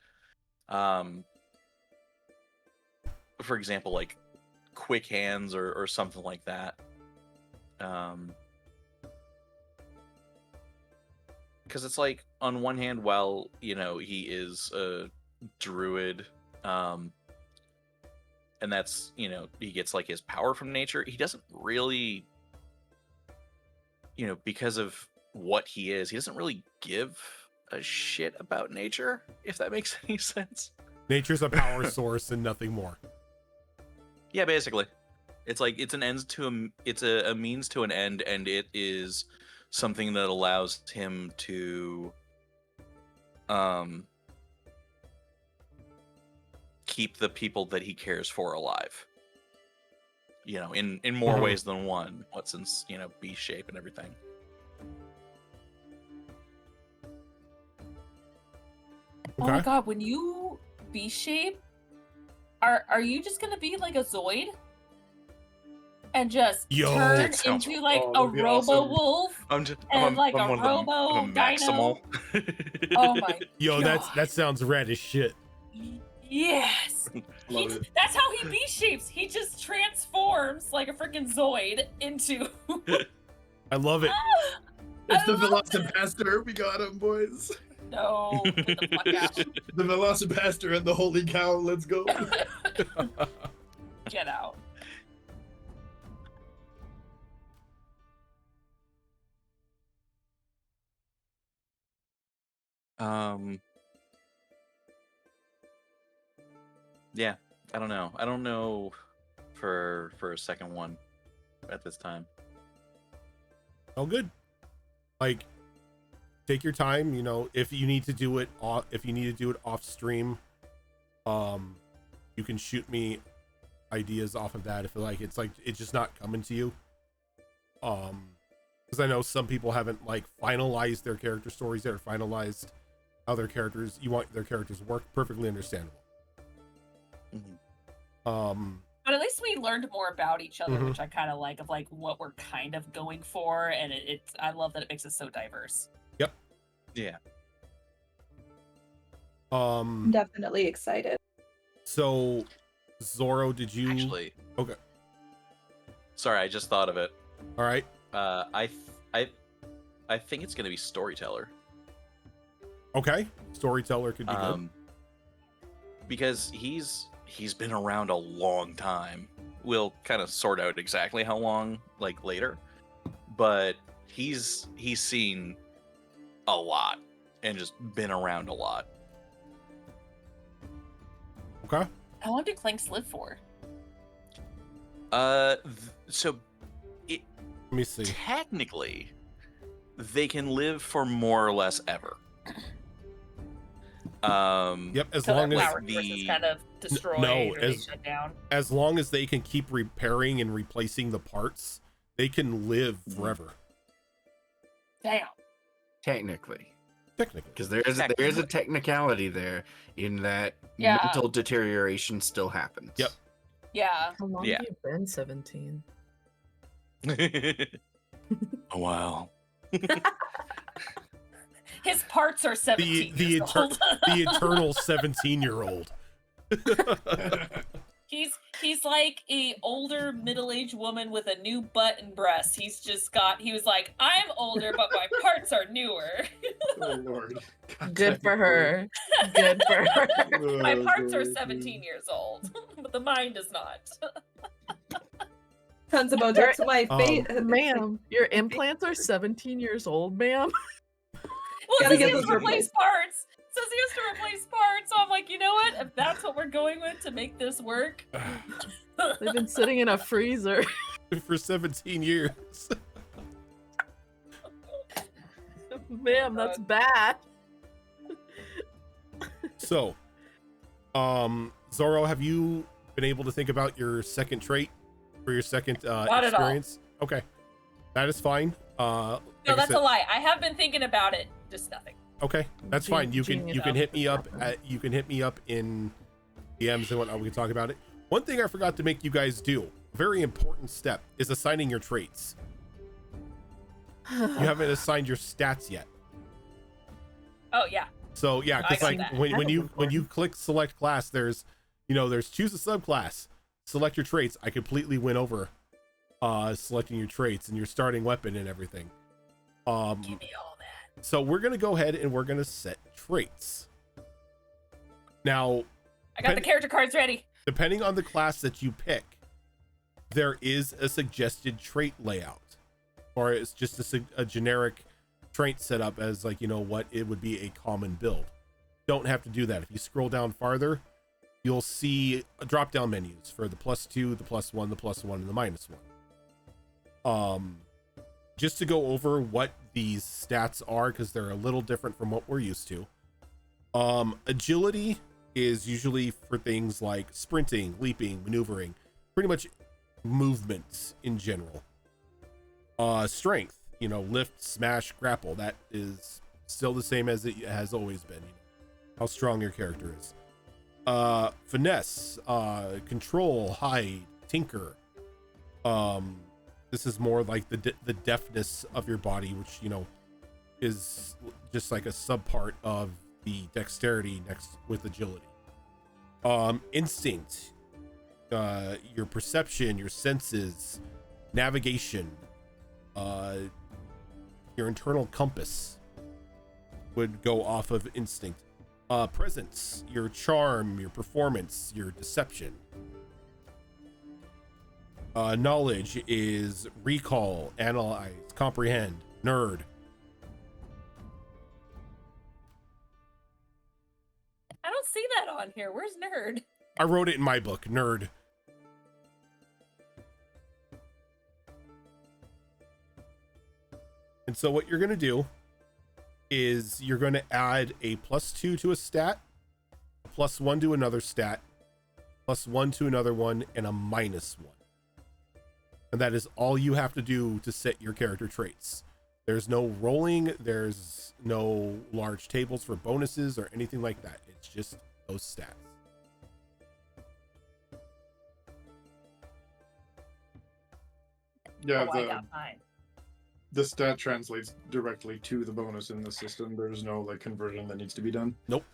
for example, like quick hands or something like that. Because it's like, on one hand, while he is a druid, and that's he gets like his power from nature, he doesn't really, because of what he is, he doesn't really give a shit about nature, if that makes any sense. Nature's a power source and nothing more. Yeah, basically. It's like it's a means to an end, and it is something that allows him to keep the people that he cares for alive. In more ways than one. What since, beast shape and everything. Oh my god, when you beast shape, are you just gonna be like a Zoid? And just turn into like a Robo Wolf and like a Robo Dino? Oh my god. That sounds rad as shit. Yes. That's how he beast shapes. He just transforms like a freaking Zoid into. I love it. It's the Velocipaster. We got him, boys. No, get the fuck out. The Velocipaster and the Holy Cow. Let's go. Get out. Yeah, I don't know. I don't know for a second one at this time. Oh, good. Like, take your time. You know, if you need to do it off stream, you can shoot me ideas off of that. If it's just not coming to you. Because I know some people haven't like finalized their character stories yet, or finalized how you want their characters to work. Perfectly understandable. But at least we learned more about each other, which I kind of like, of like what we're kind of going for, and I love that it makes us so diverse. Yep. Yeah. I'm definitely excited. So, Zorro, did you actually? Okay. Sorry, I just thought of it. All right. I think it's gonna be storyteller. Okay, storyteller could be good. Because he's been around a long time. We'll kind of sort out exactly how long, like, later. But he's seen a lot and just been around a lot. Okay. How long do Clanks live for? So let me see. Technically, they can live for more or less ever. Yep, as so long as power source is kind of destroyed or they shut down. As long as they can keep repairing and replacing the parts, they can live forever. Damn. Technically, because there is a technicality there in that mental deterioration still happens. Yep. Yeah. How long have you been 17? A while. His parts are 17 years old. The eternal 17-year-old. He's like a older middle-aged woman with a new butt and breasts. He was like, I'm older, but my parts are newer. Oh Lord. Good for her. Good for her. My parts are 17 years old, but the mind is not. Tons of Botox in my face. Ma'am, your implants are 17 years old, ma'am. Well, it says he has to replace parts. It says he has to replace parts. So I'm like, you know what? If that's what we're going with to make this work. They've been sitting in a freezer for 17 years. Ma'am, that's bad. So, Zorro, have you been able to think about your second trait for your second experience? Okay, that is fine. No, that's a lie. I have been thinking about it, just nothing. Okay, that's fine. You can hit me up in DMs and whatnot. We can talk about it. One thing I forgot to make you guys do, a very important step, is assigning your traits. You haven't assigned your stats yet. Oh yeah. So yeah, because like when you click select class, there's choose a subclass, select your traits. I completely went over selecting your traits and your starting weapon and everything. Give me all that. So we're gonna go ahead and we're gonna set traits. Now, I got the character cards ready. Depending on the class that you pick, there is a suggested trait layout, or it's just a generic trait setup as like, what it would be a common build. Don't have to do that. If you scroll down farther, you'll see drop down menus for the +2, the +1, the +1, and the -1. Just to go over what these stats are, because they're a little different from what we're used to. Agility is usually for things like sprinting, leaping, maneuvering, pretty much movements in general. Strength, lift, smash, grapple, that is still the same as it has always been. How strong your character is. Finesse, control, hide, tinker. This is more like the deftness of your body, which is just like a subpart of the dexterity next with agility. Instinct, your perception, your senses, navigation, your internal compass would go off of instinct. Presence, your charm, your performance, your deception. Knowledge is recall, analyze, comprehend, nerd. don't see that on here. Where's nerd? I wrote it in my book, nerd. And so what you're going to do is you're going to add a +2 to a stat, a +1 to another stat, +1 to another one, and a -1. And that is all you have to do to set your character traits. There's no rolling, there's no large tables for bonuses or anything like that. It's just those stats. Yeah, I got mine. the stat translates directly to the bonus in the system. There's no like conversion that needs to be done. Nope.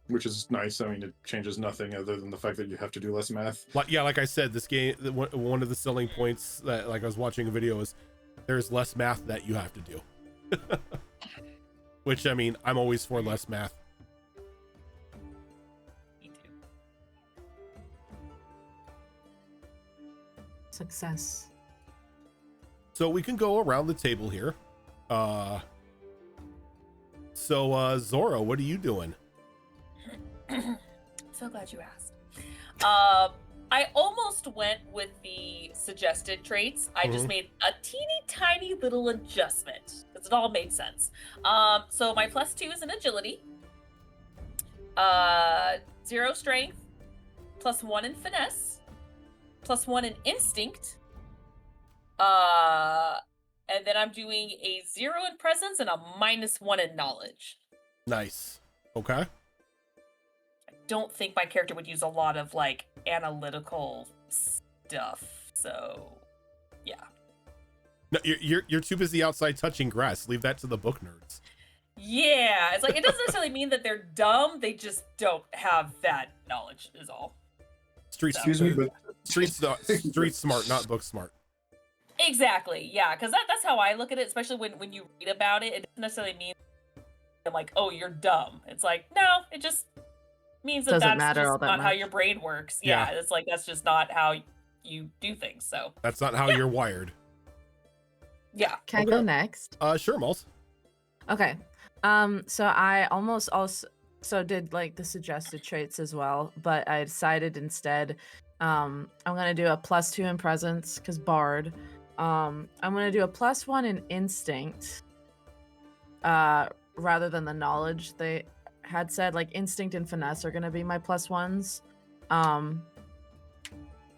Which is nice. I mean, it changes nothing other than the fact that you have to do less math. Yeah, like I said, this game, one of the selling points that, like, I was watching a video is there's less math that you have to do. Which, I mean, I'm always for less math. Me too. Success. So we can go around the table here. Zoro, what are you doing? So glad you asked. I almost went with the suggested traits. I just made a teeny tiny little adjustment because it all made sense. So my +2 is in agility, 0 strength, +1 in finesse, +1 in instinct, and then I'm doing a 0 in presence and a -1 in knowledge. Nice. Okay. Don't think my character would use a lot of like analytical stuff, so yeah. No, you're too busy outside touching grass. Leave that to the book nerds. Yeah, it's like it doesn't necessarily mean that they're dumb, they just don't have that knowledge is all. Street smart, not book smart. Exactly, yeah, because that's how I look at it, especially when you read about it. It doesn't necessarily mean I'm like, oh, you're dumb. It's like, no, it just means that Doesn't that's matter all just that not how much. your brain works. Yeah. Yeah, it's like that's just not how you do things. So That's not how you're wired. yeah. Can I Okay. go next? Sure, Moles. Okay. So I almost also did like the suggested traits as well, but I decided instead I'm gonna do a +2 in presence because Bard. I'm gonna do a +1 in instinct. Rather than the knowledge they had said, like instinct and finesse are gonna be my +1s. And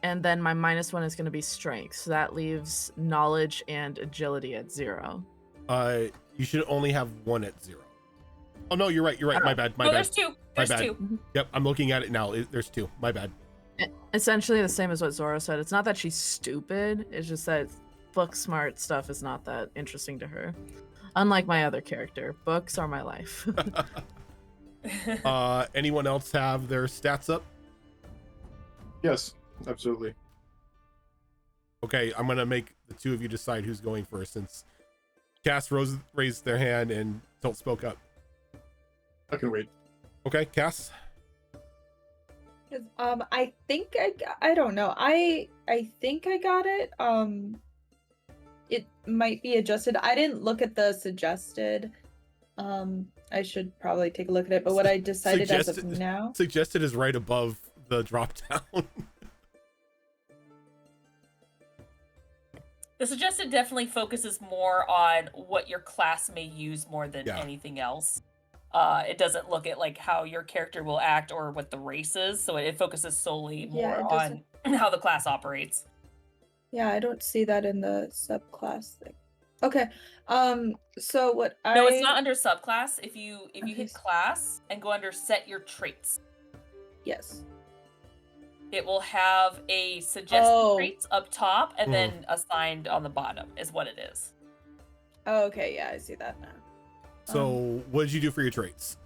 then my -1 is gonna be strength. So that leaves knowledge and agility at 0. You should only have 1 at 0. Oh no, you're right. My bad. No, there's 2. There's bad. 2. Yep, I'm looking at it now. There's 2. My bad. Essentially the same as what Zoro said. It's not that she's stupid. It's just that book smart stuff is not that interesting to her. Unlike my other character, books are my life. Anyone else have their stats up? Yes, absolutely. Okay, I'm gonna make the two of you decide who's going first, since Cass raised their hand and Tilt spoke up. I can wait. Okay, Cass. I think I don't know. I think I got it. It might be adjusted. I didn't look at the suggested. I should probably take a look at it. But what I decided as of now, Suggested is right above the drop down. The suggested definitely focuses more on what your class may use more than Yeah. anything else. It doesn't look at like how your character will act or what the race is, so it focuses solely more Yeah, it on how the class operates. yeah, I don't see that in the subclass thing. Okay. So what I No, it's not under subclass. If you Okay. hit class and go under set your traits, Yes. it will have a suggested Oh. traits up top and then assigned on the bottom is what it is. Oh, okay. Yeah, I see that now. So, what did you do for your traits?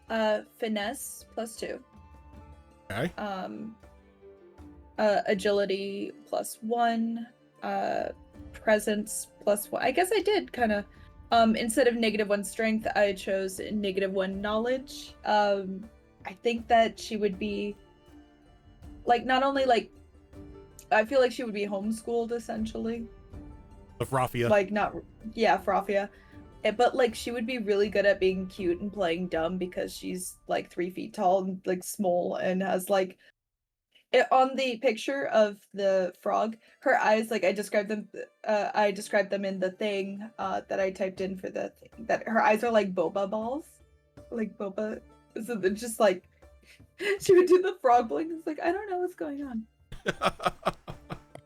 Finesse +2. Okay. Agility +1. Presence +1. I guess I did kind of. Instead of -1 strength, I chose -1 knowledge. I think that she would be like not only like. I feel like she would be homeschooled essentially. The Fraffia. Like not, yeah, Fraffia. but like she would be really good at being cute and playing dumb because she's like 3 feet tall and like small and has like on the picture of the frog, her eyes, like I described them in the thing that I typed in for the thing, that her eyes are like boba balls, like boba. So they're just like she would do the frog blink. It's like I don't know what's going on.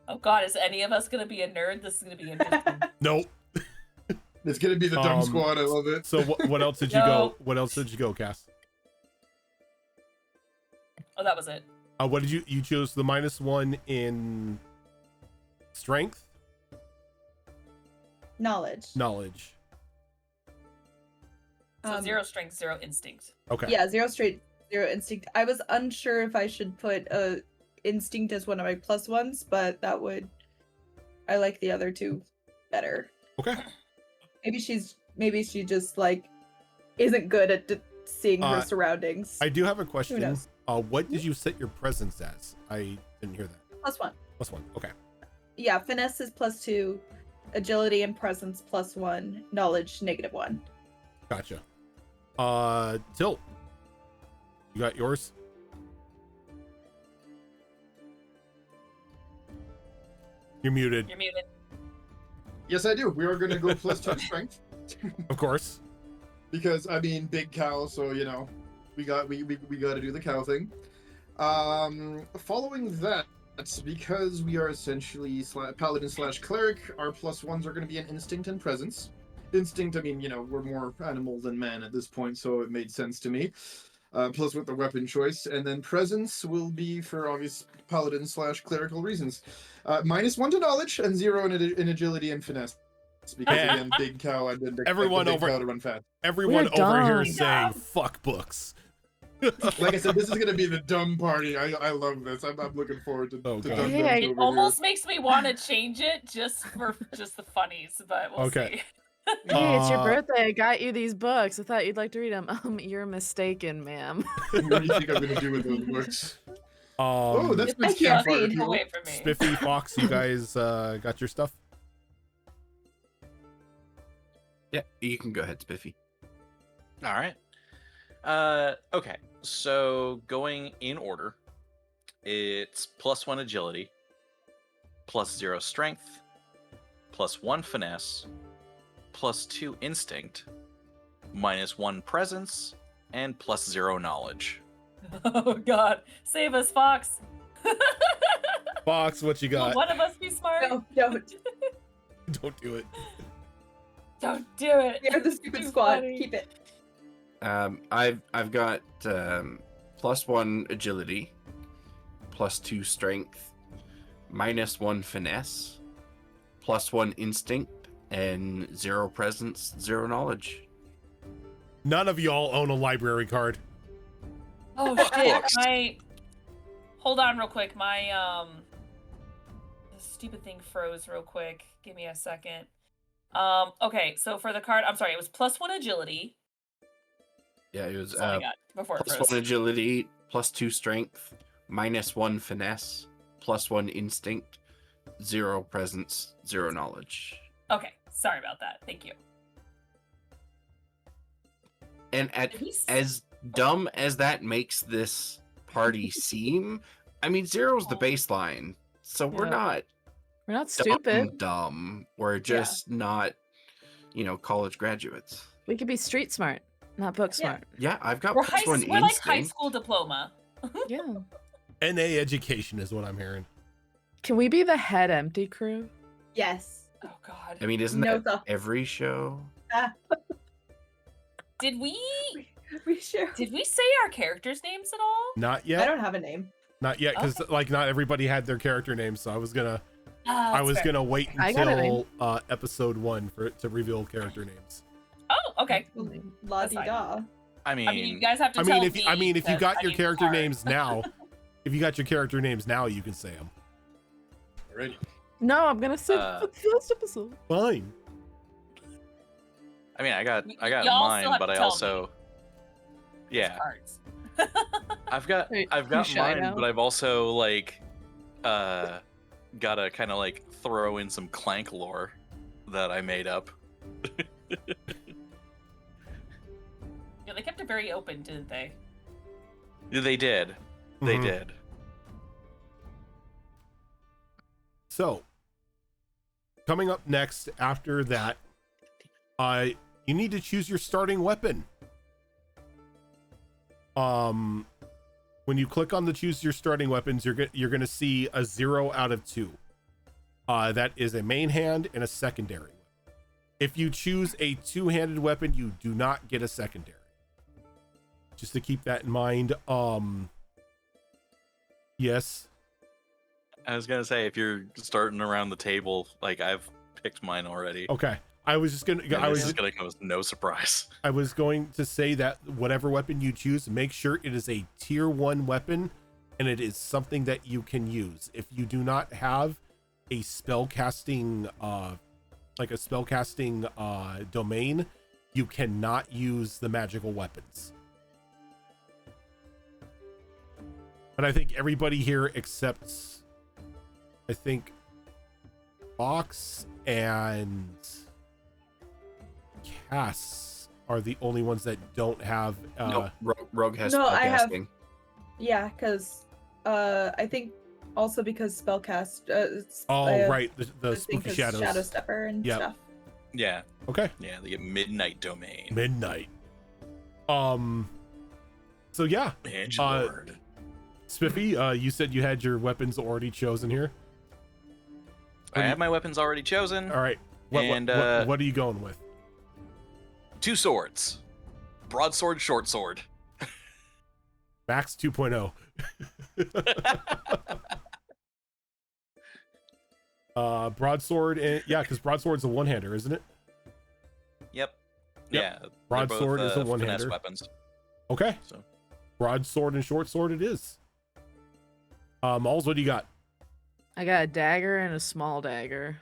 Oh God, is any of us gonna be a nerd? This is gonna be interesting. Nope. It's gonna be the dumb squad. I love it. So what else did you go? What else did you go, Cass? Oh, that was it. What did you chose the -1 in strength? Knowledge. So 0 strength, 0 instinct. Okay. Yeah, 0 instinct. I was unsure if I should put instinct as one of my +1s, but I like the other two better. Okay. Maybe she just like isn't good at seeing her surroundings. I do have a question. Who knows? What did you set your presence as? I didn't hear that. +1. +1. Okay. Yeah, finesse is +2, agility and presence +1, knowledge -1. Gotcha. Tilt. You got yours? You're muted. You're muted. Yes, I do. We are gonna go +2 strength. Of course. Because I mean, big cow, so you know, we got to do the cow thing. Following that, because we are essentially paladin / cleric, our +1s are going to be an instinct and presence. Instinct, I mean, you know, we're more animal than man at this point, so it made sense to me. Plus with the weapon choice, and then presence will be for obvious paladin / clerical reasons. -1 to knowledge and 0 in agility and finesse. Because again, big cow, I didn't expect the big cow to run fast. Everyone over here is saying fuck books. Like I said, this is gonna be the dumb party. I love this. I'm looking forward to. Oh, to God. dumb Yeah, dumbs It over almost makes me want to change it just for the funnies, but we'll Okay. see. Hey, it's your Uh, birthday. I got you these books. I thought you'd like to read them. You're mistaken, ma'am. Here. What do you think I'm gonna do with those books? Oh, that's I good can't campfire read. fuel. Wait for me. Spiffy, Fox, you guys got your stuff? Yeah, you can go ahead, Spiffy. All right. Okay. So going in order, it's +1 agility, +0 strength, +1 finesse, +2 instinct, -1 presence, and +0 knowledge. Oh God, save us, Fox. Fox, what you Will got? one of us be smart? No, don't. Don't do it. Don't do it. You're the stupid Too squad. funny. Keep it. I've got +1 agility, +2 strength, -1 finesse, +1 instinct, and 0 presence, 0 knowledge. None of y'all own a library card. Oh shit! Hold on, real quick. My this stupid thing froze real quick. Give me a second. Okay, so for the card, I'm sorry, it was +1 agility. Yeah, it was That's all I got before it +1 froze. agility, +2 strength, -1 finesse, +1 instinct, 0 presence, 0 knowledge. Okay, sorry about that. Thank you. And Did we as dumb as that makes this party seem, I mean, 0's the baseline, so we're Yeah. not We're not stupid. dumb. We're just not, college graduates. We could be street smart, not book Yeah. smart. Yeah, I've got We're, +1 instinct. we're like high school diploma. Yeah. NA education is what I'm hearing. Can we be the head empty crew? Yes. Oh God. I mean, isn't No that thought. every show? Did we Resharing. say our characters' names at all? Not I yet. don't have a name. Not yet, because like not everybody had their character names, so I was gonna That's fair. wait I got a until episode 1 to reveal character names. Oh, okay. La That's di fine. da. I mean, I mean, you guys have to I tell mean, if you that got I your need character cards. names now, if you got your character names now, you can say them. Alrighty. No, I'm gonna say Uh, the first episode. Fine. I mean, I got Y'all still mine, have but to I tell also, Those yeah, cards. I've got Wait, I've you got shy mine, now? but I've also gotta kind of throw in some Clank lore that I made up. very open, didn't they? They did. They Mhm. did. So, coming up next after that, you need to choose your starting weapon. When you click on the choose your starting weapons, you're going to see a 0 out of 2. That is a main hand and a secondary. If you choose a two-handed weapon, you do not get a secondary. Just to keep that in mind. Yes. I was gonna say, if you're starting around the table, like I've picked mine already. Okay. I was just gonna. And this is gonna come as no surprise. I was going to say that whatever weapon you choose, make sure it is a tier 1 weapon, and it is something that you can use. If you do not have a spell casting, domain, you cannot use the magical weapons. But I think everybody here except, I think, Fox and Cass are the only ones that don't have. No, Rogue has No, I have- spellcasting. Yeah, because I think also because spellcast. Right, the I spooky think 'cause shadows. Shadow Stepper and Yep. stuff. Yeah, Okay, yeah, they get Midnight Domain. midnight. So yeah, Edge uh, Lord. Spiffy, you said you had your weapons already chosen here. I have my weapons already chosen. All right, what are you going with? 2 swords. Broadsword, short sword. Max 2.0. Broadsword, and yeah, because broadsword's a one-hander, isn't it? Yep. Yep. Yeah. Broadsword is a finesse one-hander. weapons. Okay. So Broadsword and short sword it is. Malls, what do you got? I got a dagger and a small dagger.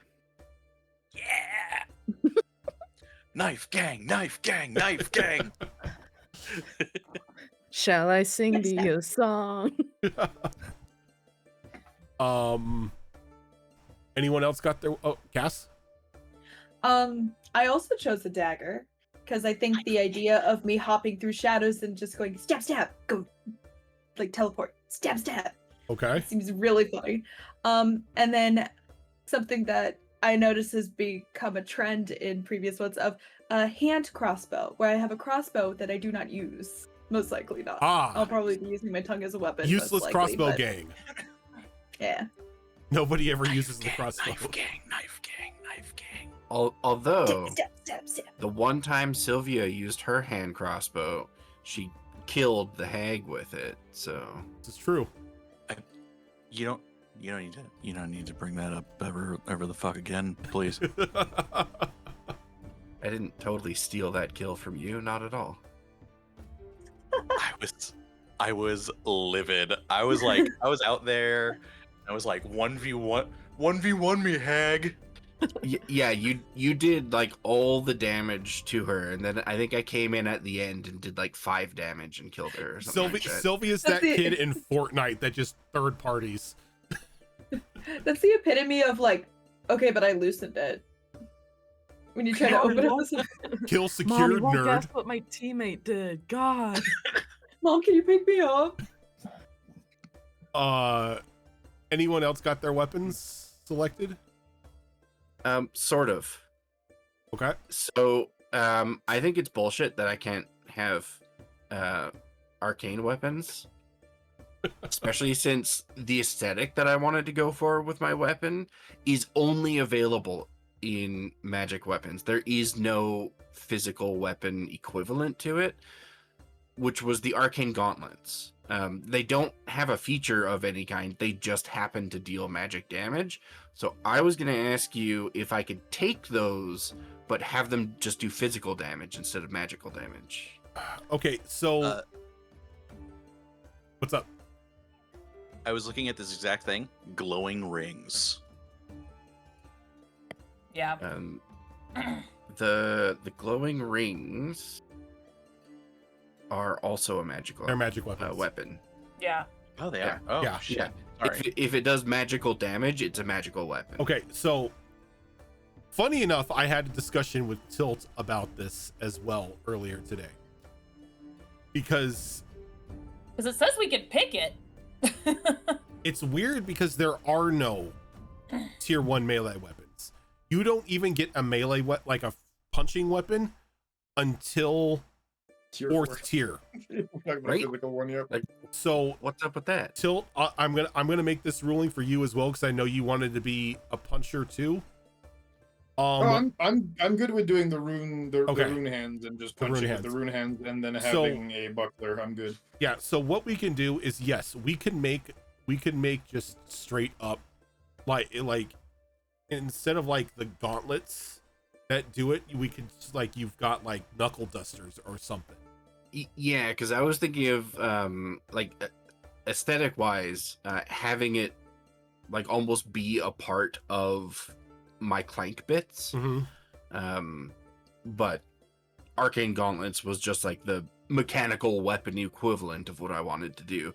yeah. Knife gang, knife gang, knife gang. Shall I sing thee a song? Anyone else got their? Oh, Cass. I also chose a dagger because I think the idea of me hopping through shadows and just going stab, stab, go, like teleport, stab, stab, Okay. seems really funny. And then something that I noticed has become a trend in previous ones of a hand crossbow, where I have a crossbow that I do not use. Most likely not. I'll probably be using my tongue as a weapon. most Useless likely, crossbow but gang. Yeah. Nobody ever uses the crossbow. Knife gang, knife gang, knife gang. Although Stab, stab, stab. the one time Sylvia used her hand crossbow, she killed the hag with it. So This is true. You don't need to bring that up ever the fuck again, please. I didn't totally steal that kill from you, not at all. I was livid. I was out there. I was like 1v1 me, hag. Yeah, you did like all the damage to her, and then I think I came in at the end and did like 5 damage and killed her. Or something like that. Sylvia's that kid in Fortnite that just third parties. That's the epitome of like, okay, but I loosened it. When you try to open it, Kill Mom, secured you won't nerd. guess what my teammate did. God. Mom, can you pick me up? Anyone else got their weapons selected? Sort of. Okay. So, I think it's bullshit that I can't have arcane weapons. Especially since the aesthetic that I wanted to go for with my weapon is only available in magic weapons. There is no physical weapon equivalent to it, which was the arcane gauntlets. They don't have a feature of any kind. They just happen to deal magic damage. So I was going to ask you if I could take those, but have them just do physical damage instead of magical damage. Okay, so what's up? I was looking at this exact thing. Glowing rings. Yeah. The glowing rings are also a magical. They're magic weapons. Weapon. Yeah. Oh, they Yeah. are. Oh, Yeah. shit. Yeah. Sorry. If it does magical damage, it's a magical weapon. Okay, so funny enough, I had a discussion with Tilt about this as well earlier today. because it says we can pick it. it's weird because there are no tier 1 melee weapons. You don't even get a melee like a punching weapon until Tier 4th tier. Right? Physical one, yep. Like, So what's up with that? Tilt, I'm gonna make this ruling for you as well because I know you wanted to be a puncher too. I'm good with doing the rune Okay. rune hands and just The rune punching with the hands. rune hands and then So- having a buckler. I'm good. Yeah. So what we can do is yes, we can make just straight up like instead of like the gauntlets that do it, we could just, like you've got like knuckle dusters or something. Yeah, because I was thinking of aesthetic wise, having it like almost be a part of my clank bits. But arcane gauntlets was just like the mechanical weapon equivalent of what I wanted to do,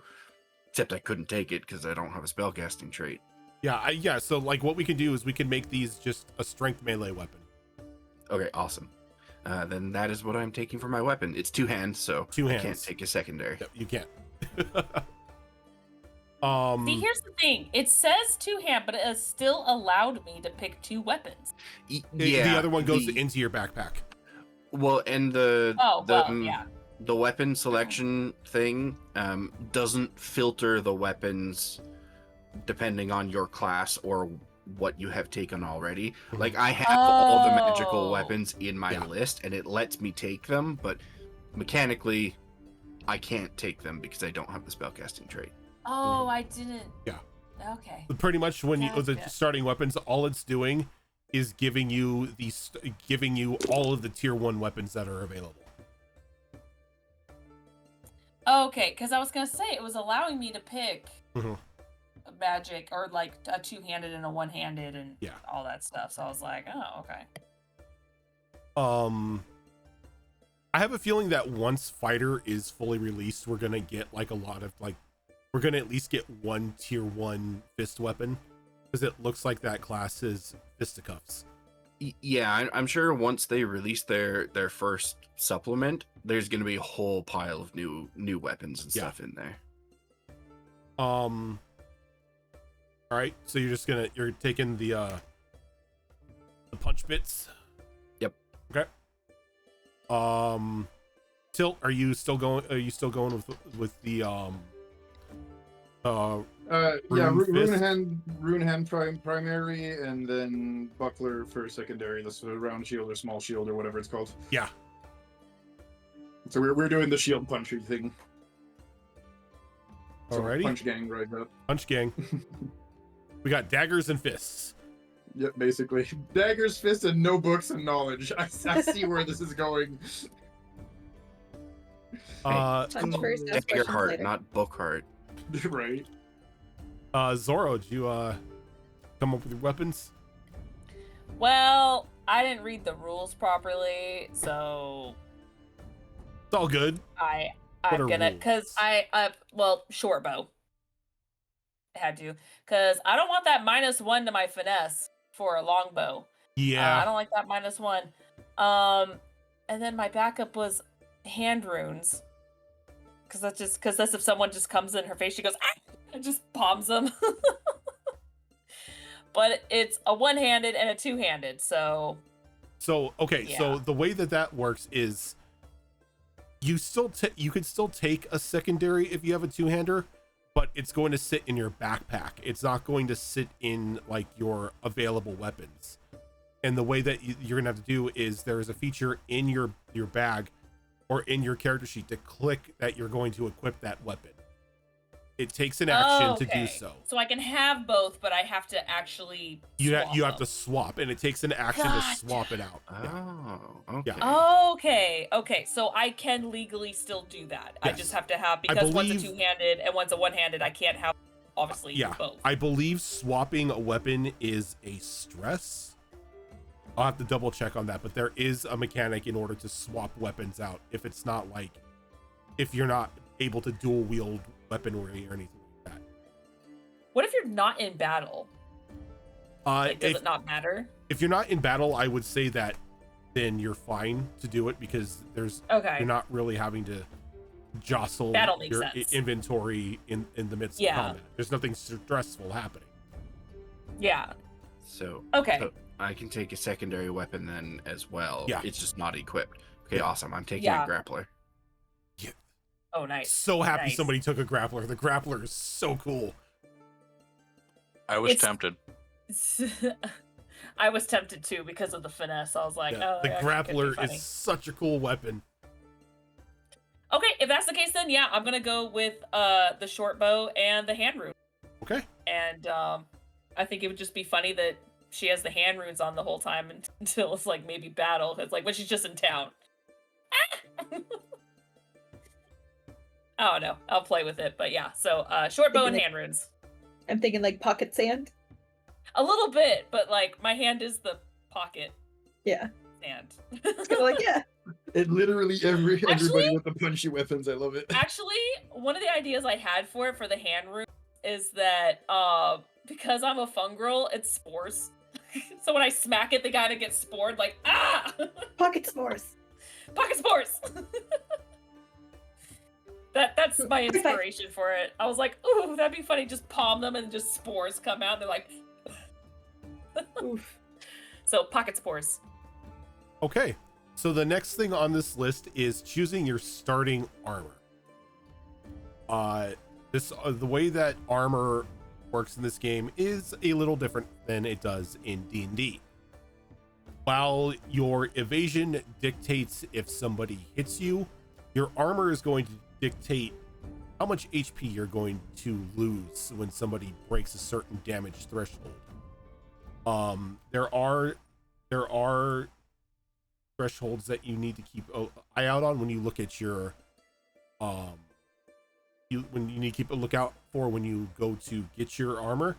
except I couldn't take it because I don't have a spellcasting trait. Yeah. So like what we can do is we can make these just a strength melee weapon. Okay, awesome. Then that is what I'm taking for my weapon. It's 2 hands, so Two I hands. can't take a secondary. Yep, you can't. See, here's the thing. It says 2-hand, but it has still allowed me to pick 2 weapons. The other one goes into your backpack. Well, and the Yeah. the weapon selection thing doesn't filter the weapons depending on your class or what you have taken already. Like I have all the magical weapons in my list and it lets me take them, but mechanically I can't take them because I don't have the spellcasting trait. Oh, I didn't. Yeah. Okay. Pretty much when you the Gotcha. starting weapons, all it's doing is giving you all of the tier 1 weapons that are available. Okay, because I was gonna say it was allowing me to pick Mhm. a magic or like a 2-handed and a 1-handed and Yeah. all that stuff. So I was like, oh, okay. I have a feeling that once Fighter is fully released, we're gonna get like a lot of like we're gonna at least get one tier 1 fist weapon because it looks like that class is fisticuffs. Yeah, I'm sure once they release their first supplement, there's gonna be a whole pile of new weapons and stuff in there. All right, so you're taking the punch bits. Yep. Okay. Tilt, are you still going with the rune hand primary, and then buckler for secondary. That's a round shield or small shield or whatever it's called. Yeah. So we're doing the shield puncher thing. So Alrighty. punch gang right up. Punch gang. We got daggers and fists. Yep, basically daggers, fists, and no books and knowledge. I see where this is going. Punch first, ask questions Daggerheart, later. not Bookheart. Right. Zoro, did you come up with your weapons? Well, I didn't read the rules properly, so It's all good. I'm are gonna rules? because short bow. I had to because I don't want that -1 to my finesse for a longbow. Yeah. I don't like that -1. And then my backup was hand runes. Because that's if someone just comes in her face, she goes, ah! And just palms them. But it's a 1-handed and a 2-handed, so. So Yeah. the way that works is you could still take a secondary if you have a 2-hander, but it's going to sit in your backpack. It's not going to sit in like your available weapons. And the way that you're gonna have to do is there is a feature in your bag or in your character sheet to click that you're going to equip that weapon. It takes an action to do Okay. so. So I can have both, but I have to actually. You swap have to them. swap, and it takes an action Gotcha. to swap it out. Oh, okay. Yeah. Okay. So I can legally still do that. I Yes. just have to have because one's a believe- 2-handed and one's a 1-handed. I can't have obviously both. I believe swapping a weapon is a stress. I'll have to double check on that, but there is a mechanic in order to swap weapons out if it's not like if you're not able to dual wield weaponry or anything like that. What if you're not in battle? Like, does it not matter? If you're not in battle, I would say that then you're fine to do it because Okay. you're not really having to jostle That'll make your sense. inventory in the midst Yeah. of combat. There's nothing stressful happening. Yeah. So Okay. so I can take a secondary weapon then as well. Yeah. It's just not equipped. Okay, awesome. I'm taking Yeah. a grappler. Oh, nice. So happy Nice. somebody took a grappler. The grappler is so cool. I was It's- tempted. I was tempted too because of the finesse. I was like, Yeah, oh, the that actually could be grappler funny. is such a cool weapon. Okay, if that's the case, then yeah, I'm gonna go with the short bow and the hand rune. Okay. And I think it would just be funny that she has the hand runes on the whole time until it's like maybe battle. It's like when she's just in town. I don't know. I'll play with it, but yeah. So short bow and hand runes. I'm thinking like pocket sand. A little bit, but like my hand is the pocket Yeah. sand. It's kind of like, yeah. It literally everybody Actually- with the punchy weapons. I love it. Actually, one of the ideas I had for it for the hand rune is that because I'm a fungrel, it's spores. So when I smack it, the guy that gets spored, like Pocket s'mores. pocket spores. That's my inspiration for it. I was like, ooh, that'd be funny. Just palm them and just spores come out. They're like, Oof. so pocket spores. Okay. So the next thing on this list is choosing your starting armor. The way that armor works in this game is a little different than it does in D&D. While your evasion dictates if somebody hits you, your armor is going to dictate how much HP you're going to lose when somebody breaks a certain damage threshold. There are thresholds that you need to keep an eye out on when you look at your when you need to keep a lookout for when you go to get your armor.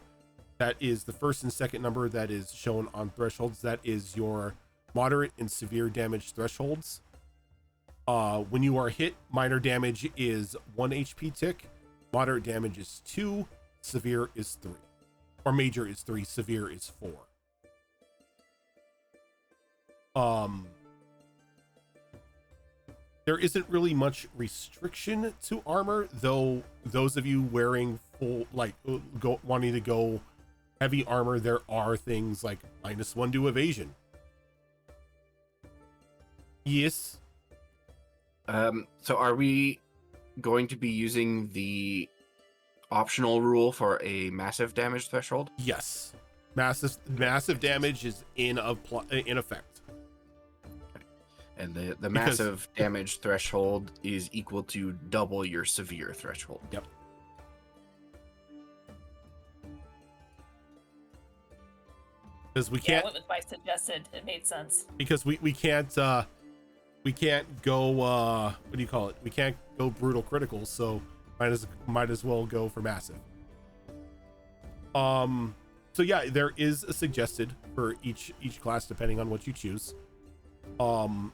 That is the first and second number that is shown on thresholds. That is your moderate and severe damage thresholds. When you are hit, minor damage is 1 HP tick, moderate damage is 2, severe is 3, or major is 3, severe is 4. There isn't really much restriction to armor, though. Those of you wearing full, wanting to go heavy armor, there are things like -1 to evasion. Yes. So are we going to be using the optional rule for a massive damage threshold? Yes. Massive damage is in effect. And the Because- massive damage threshold is equal to double your severe threshold. Yep. Because we Yeah, I can't, went with my suggested. It made sense. because we can't go what do you call it? We can't go brutal critical, so might as well go for massive. So yeah, there is a suggested for each class depending on what you choose. The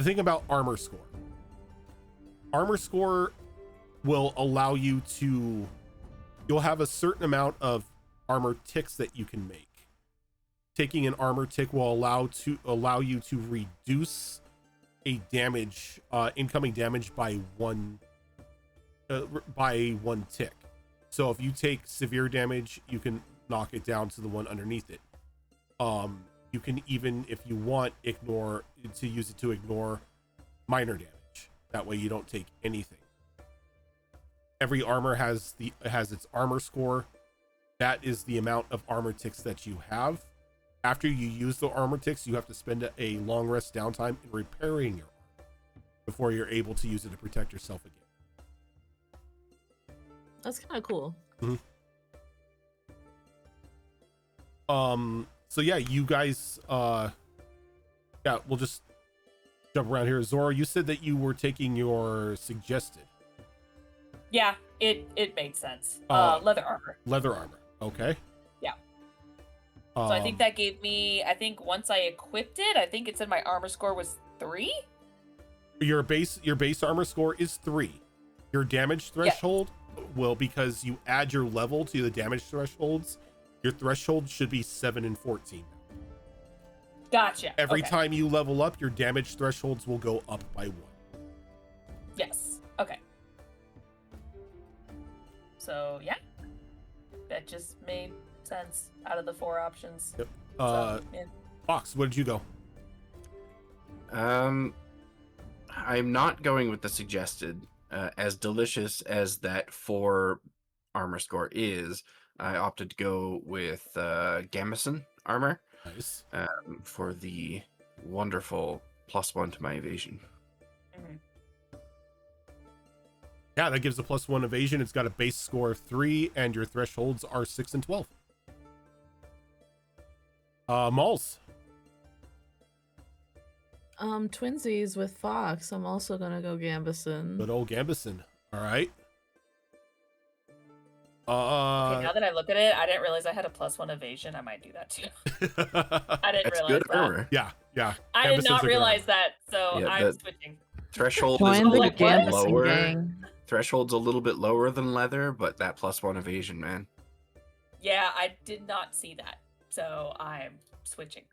thing about armor score will allow you to, you'll have a certain amount of armor ticks that you can make. Taking an armor tick will allow you to reduce a damage, incoming damage by one tick. So if you take severe damage, you can knock it down to the one underneath it. You can even, if you want, use it to ignore minor damage. That way you don't take anything. Every armor has its armor score. That is the amount of armor ticks that you have. After you use the armor ticks, you have to spend a long rest downtime in repairing your armor before you're able to use it to protect yourself again. That's kind of cool. So yeah, you guys, yeah, we'll just jump around here. Zora, you said that you were taking your suggested. Yeah, it made sense. Leather armor. Okay. Yeah. So I think that gave me, once I equipped it, I think it said my armor score was 3? Your base armor score is 3. Your damage threshold will, because you add your level to the damage thresholds, your threshold should be 7 and 14. Gotcha. Every Okay. time you level up, your damage thresholds will go up by 1. Yes. Okay. So yeah, that just made sense out of the 4 options. Yep. Yeah. Fox, what did you go? I'm not going with the suggested. As delicious as that 4 armor score is, I opted to go with Gambeson armor Nice. for the wonderful +1 to my evasion. Mhm. Yeah, that gives a +1 evasion. It's got a base score of 3, and your thresholds are 6 and 12. Malls. Twinsies with Fox. I'm also gonna go Gambeson. Good old Gambeson. All right. Okay, now that I look at it, I didn't realize I had a +1 evasion. I might do that too. I didn't That's realize good that. armor. yeah. I did Gambeson's not a good realize armor. that, so Yeah, I'm the- switching. Threshold Join is a the little like, bit what? Gambeson lower. gang. Threshold's a little bit lower than leather, but that +1 evasion, man. Yeah, I did not see that, so I'm switching.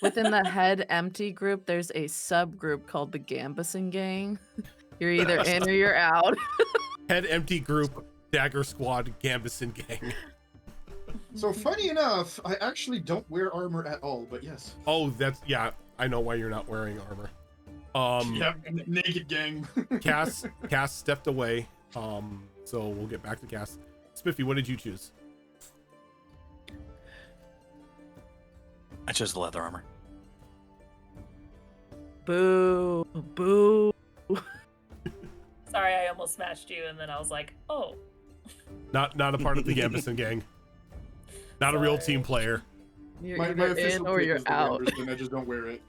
Within the Head Empty group, there's a subgroup called the Gambeson gang. You're either in or you're out. Head empty group, Dagger Squad, Gambeson gang. So funny enough, I actually don't wear armor at all, but yes. Oh, yeah. I know why you're not wearing armor. Yep, naked gang. Cass stepped away. So we'll get back to Cass. Spiffy, what did you choose? I chose the leather armor. Boo. Boo. Sorry, I almost smashed you, and then I was like, oh. Not a part of the Gambeson gang. Not a real team player. You're my either official in or pick you're is the out. Gambeson, I just don't wear it.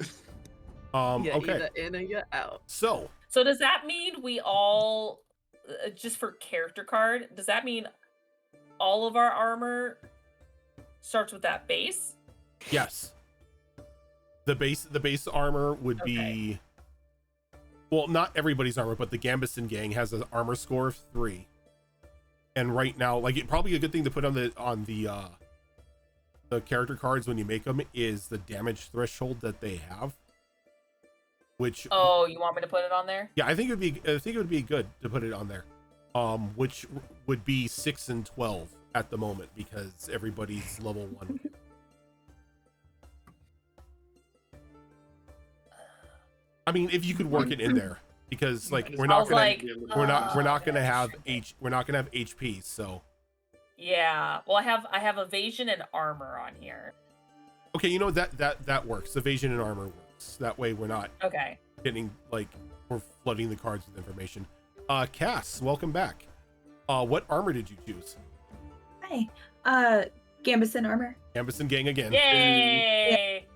Yeah, Okay. either in or you're out. So So does that mean we all, just for character card, does that mean all of our armor starts with that base? yes. The base armor would be, well, not everybody's armor, but the Gambeson gang has an armor score of 3. And right now, like, probably a good thing to put on the character cards when you make them is the damage threshold that they have. Which, Oh, you want me to put it on there? yeah, I think it would be good to put it on there. Which would be 6 and 12 at the moment because everybody's level 1. I mean, if you could work it in there, because like we're not gonna have HP, so. Yeah. Well, I have evasion and armor on here. Okay, you know that works. Evasion and armor works. That way we're not Okay. getting like we're flooding the cards with information. Cass, welcome back. What armor did you choose? Hi. Gambeson armor. Gambeson gang again. Yay!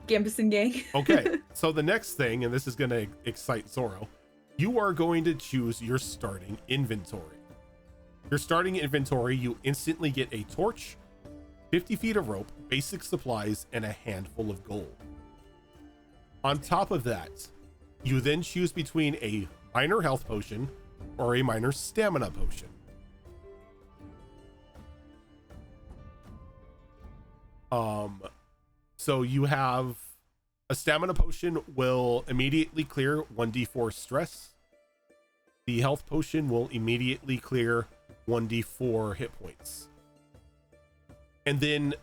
Gambeson gang. Okay, so the next thing, and this is gonna excite Zoro, you are going to choose your starting inventory. Your starting inventory, you instantly get a torch, 50 feet of rope, basic supplies, and a handful of gold. On top of that, you then choose between a minor health potion or a minor stamina potion. So you have a stamina potion will immediately clear 1d4 stress. The health potion will immediately clear 1d4 hit points. And then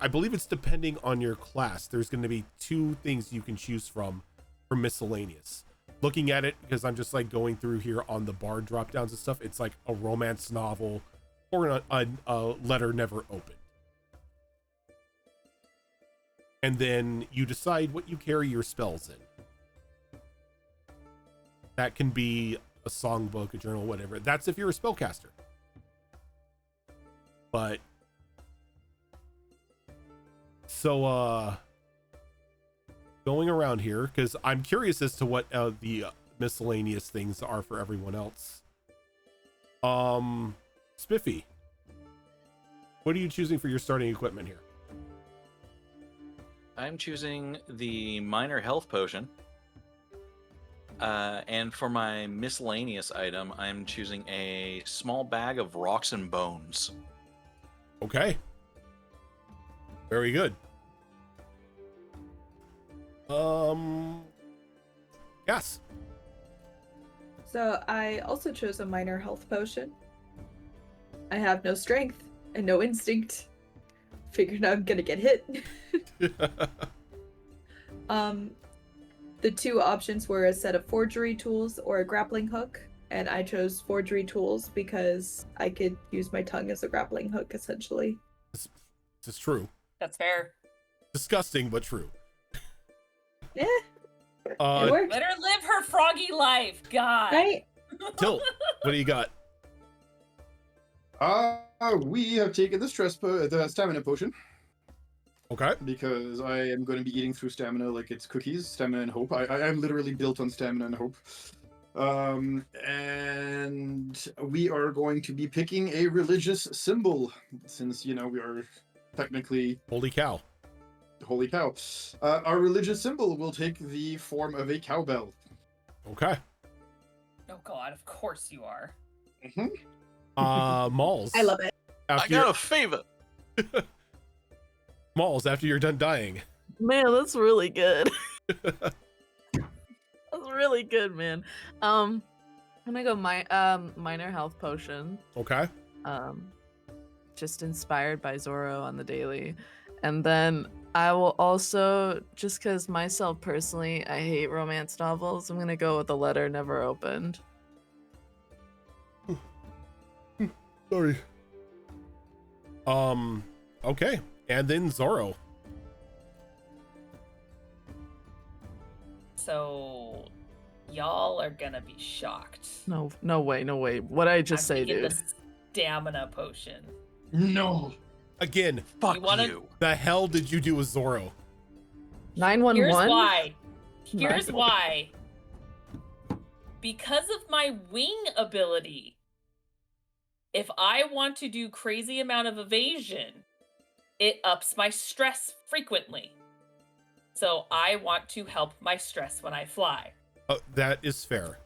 I believe it's depending on your class, there's going to be 2 things you can choose from for miscellaneous. Looking at it, because I'm just like going through here on the bar drop downs and stuff, it's like a romance novel or a letter never opened. And then you decide what you carry your spells in. That can be a songbook, a journal, whatever. That's if you're a spellcaster. But so going around here, because I'm curious as to what the miscellaneous things are for everyone else. Spiffy, what are you choosing for your starting equipment here? I'm choosing the minor health potion. And for my miscellaneous item, I'm choosing a small bag of rocks and bones. Okay. Very good. Yes. So I also chose a minor health potion. I have no strength and no instinct. Figured I'm gonna get hit. The two options were a set of forgery tools or a grappling hook, and I chose forgery tools because I could use my tongue as a grappling hook, essentially. This is true. That's fair. Disgusting, but true. Yeah, it Uh, worked. Let her live her froggy life, God. Right? Tilt, what do you got? We have taken the the stamina potion, Okay. because I am going to be eating through stamina like it's cookies, stamina and hope. I'm literally built on stamina and hope. And we are going to be picking a religious symbol, since, we are technically Holy cow. holy cow. Our religious symbol will take the form of a cowbell. Okay. Oh God, of course you are. Malls. I love it. I After got a favor. Malls, after you're done dying. Man, that's really good. That's really good, man. I'm gonna go minor health potion. Okay. Just inspired by Zoro on the daily. And then I will also, just because myself personally, I hate romance novels, I'm gonna go with The Letter Never Opened. Sorry. Okay. And then Zoro. So, y'all are gonna be shocked. No way. What did I just I'm say, taking dude? the stamina potion. No. Again, Fuck You wanna- you. the hell did you do with Zoro? 911? Here's why. Here's 911. why. Because of my wing ability, if I want to do crazy amount of evasion, it ups my stress frequently. So I want to help my stress when I fly. That is fair.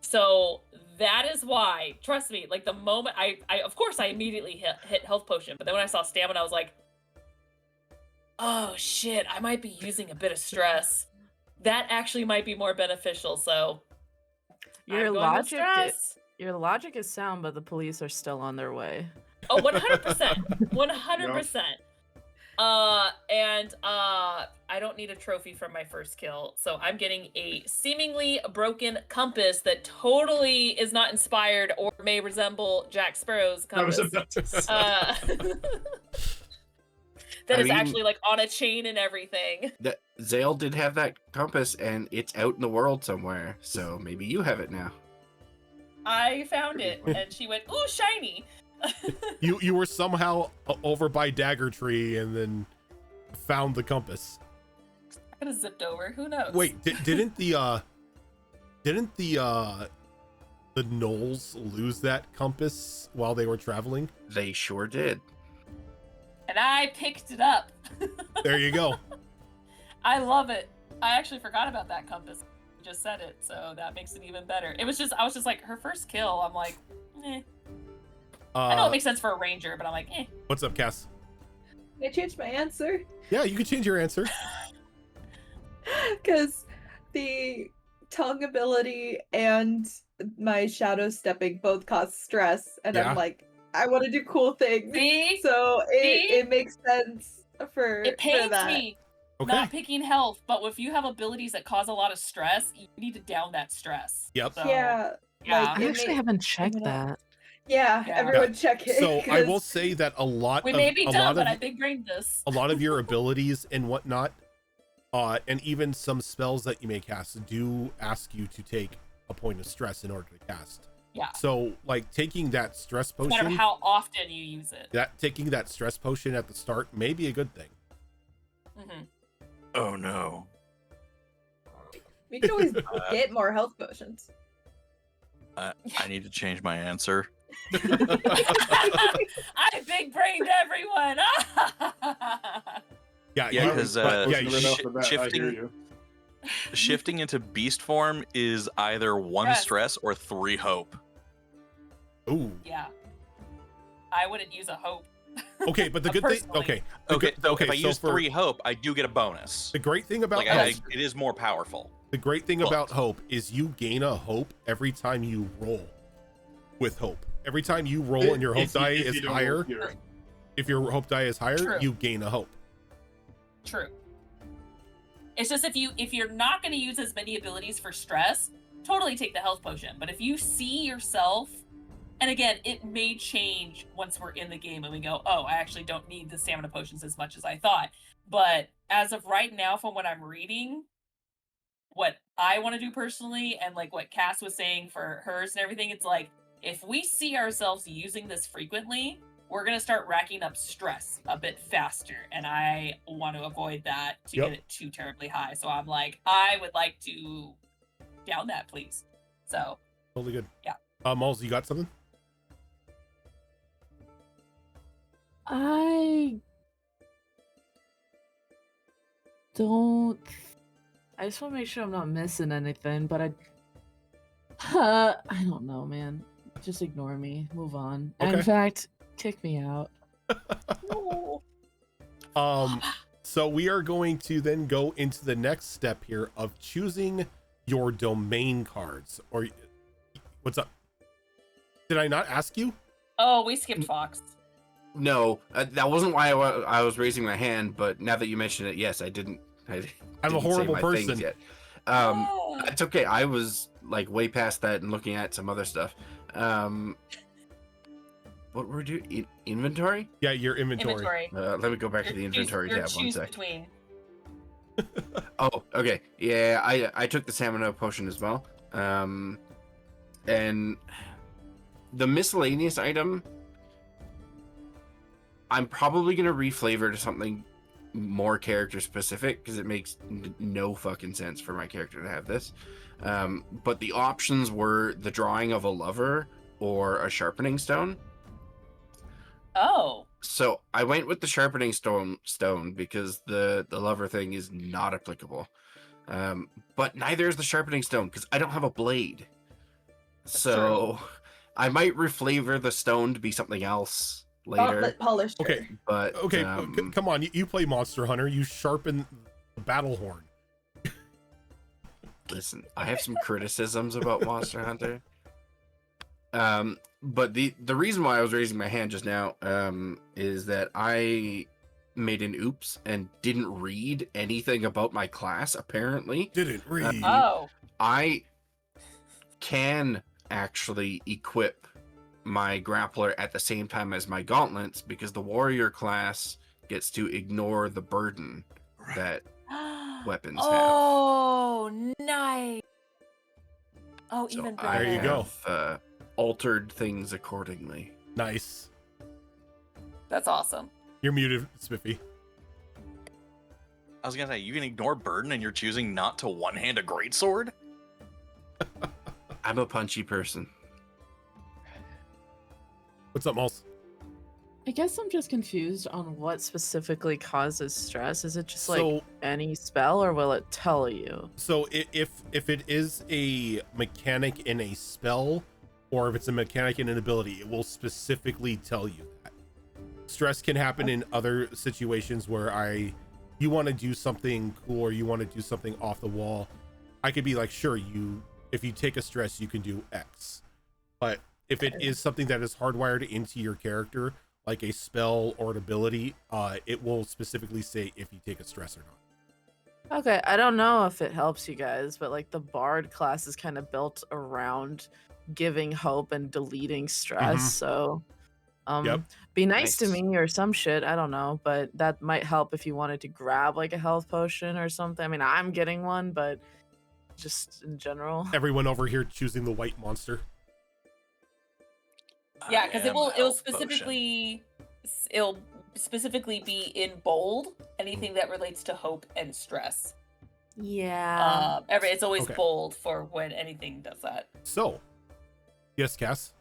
So that is why, trust me, like the moment I of course I immediately hit health potion, but then when I saw stamina, I was like, oh shit, I might be using a bit of stress. That actually might be more beneficial, so Your I'm going with logic, stress. your logic is sound, but the police are still on their way. Oh, 100%. 100%. I don't need a trophy from my first kill, so I'm getting a seemingly broken compass that totally is not inspired or may resemble Jack Sparrow's compass. That I is mean- actually like on a chain and everything. That Zale did have that compass, and it's out in the world somewhere. So maybe you have it now. I found it, and she went, "Ooh, shiny." You were somehow over by Dagger Tree and then found the compass. I could have zipped over. Who knows? Wait, didn't the Knolls lose that compass while they were traveling? They sure did. And I picked it up. There you go. I love it. I actually forgot about that compass. You just said it, so that makes it even better. I was just like, her first kill, I'm like, eh. I know it makes sense for a ranger, but I'm like, eh. What's up, Cass? I changed my answer Yeah, you can change your answer. because the tongue ability and my shadow stepping both cause stress, and Yeah. I'm like, I want to do cool things. See? So See? it makes sense for It pains that. me Okay. not picking health, but if you have abilities that cause a lot of stress, you need to down that stress. Yep. So, Yeah. yeah. Like, I it actually may- haven't checked Yeah. that. Yeah, Yeah. everyone check it. So I will 'cause- say that a lot We of may be a dumb, lot but of I big brained this. a lot of your abilities and whatnot, and even some spells that you may cast do ask you to take a point of stress in order to cast. Yeah. So like taking that stress No matter potion, how often you use it. taking that stress potion at the start may be a good thing. Hmm. Oh no. we can always get more health potions. I need to change my answer. I big brained everyone. Yeah, Yeah, you- 'cause, but- yeah, Right you- off the bat, I hear shifting- you. Shifting into beast form is either 1 Yes. stress or 3 hope. ooh, Yeah. I wouldn't use a hope. Okay, but the good thing. Personally. Okay. Okay, so if I so use 3 hope, I do get a bonus. The great thing about Like, hope, it is more powerful. the great thing But- about hope is you gain a hope every time you roll with hope. Every time you roll and your hope die is higher, if your hope die is higher, True. you gain a hope. True. It's just if you're not going to use as many abilities for stress, totally take the health potion. But if you see yourself, and again, it may change once we're in the game and we go, oh, I actually don't need the stamina potions as much as I thought. But as of right now, from what I'm reading, what I want to do personally, and like what Cass was saying for hers and everything, it's like, if we see ourselves using this frequently, we're going to start racking up stress a bit faster. And I want to avoid that to get it too terribly high. So I'm like, I would like to down that, please. So. Totally good. Yeah. Malls, you got something? I don't. I just want to make sure I'm not missing anything, but I don't know, man. Just ignore me. Move on. Okay. In fact, kick me out. No. So we are going to then go into the next step here of choosing your domain cards. Or what's up? Did I not ask you? Oh, we skipped Fox. No, that wasn't why I was raising my hand. But now that you mention it, yes, I didn't. I'm a didn't say horrible my person. things yet. Oh. It's okay. I was like way past that and looking at some other stuff. What were we doing? Inventory? Yeah, your inventory. Let me go back to the inventory tab one choose sec. between. Oh, okay. Yeah, I took the stamina potion as well. And the miscellaneous item, I'm probably gonna reflavor to something more character specific because it makes no fucking sense for my character to have this. But the options were the drawing of a lover or a sharpening stone. Oh. So I went with the sharpening stone because the lover thing is not applicable. But neither is the sharpening stone because I don't have a blade. So I might reflavor the stone to be something else later. Gauntlet polisher. Okay. But Okay, come on. You play Monster Hunter. You sharpen the battle horn. listen, I have some criticisms about Monster Hunter. But the reason why I was raising my hand just now is that I made an oops and didn't read anything about my class, apparently. Didn't read. Oh. I can actually equip my grappler at the same time as my gauntlets because the warrior class gets to ignore the burden that weapons have. Oh, nice. Oh, So even I better. There you go. have altered things accordingly. Nice. That's awesome. You're muted, Spiffy. I was gonna say, you can ignore burden and you're choosing not to one-hand a greatsword? I'm a punchy person. What's up, Malls? I guess I'm just confused on what specifically causes stress. Is it just like So- any spell, or will it tell you? So if it is a mechanic in a spell, or if it's a mechanic in an ability, it will specifically tell you that. Stress can happen in other situations where you want to do something cool or you want to do something off the wall. I could be like, sure, if you take a stress, you can do X. But if it is something that is hardwired into your character, like a spell or an ability, it will specifically say if you take a stress or not. Okay, I don't know if it helps you guys, but like the Bard class is kind of built around giving hope and deleting stress. Mhm. So, Yep. be nice to Nice. me or some shit. I don't know, but that might help if you wanted to grab like a health potion or something. I mean, I'm getting one, but just in general. Everyone over here choosing the white monster. Yeah, because I it will am a health potion. it'll specifically be in bold anything that relates to hope and stress. Yeah. It's always Okay. bold for when anything does that. So, yes, Cass.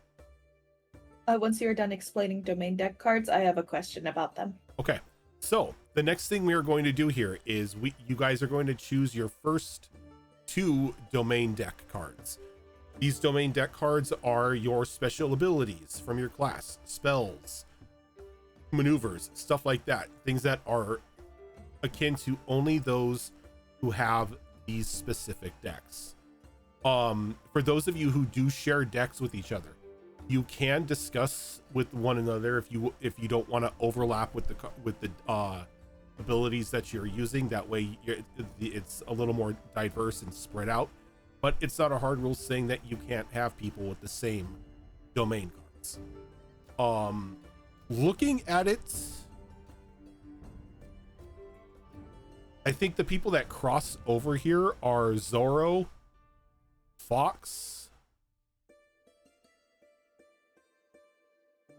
Once you're done explaining domain deck cards, I have a question about them. Okay. So the next thing we are going to do here is you guys are going to choose your first 2 domain deck cards. These domain deck cards are your special abilities from your class, spells, maneuvers, stuff like that. Things that are akin to only those who have these specific decks. For those of you who do share decks with each other, you can discuss with one another if you don't want to overlap with the abilities that you're using. That way it's a little more diverse and spread out, but it's not a hard rule saying that you can't have people with the same domain cards. Looking at it, I think the people that cross over here are Zoro, Fox,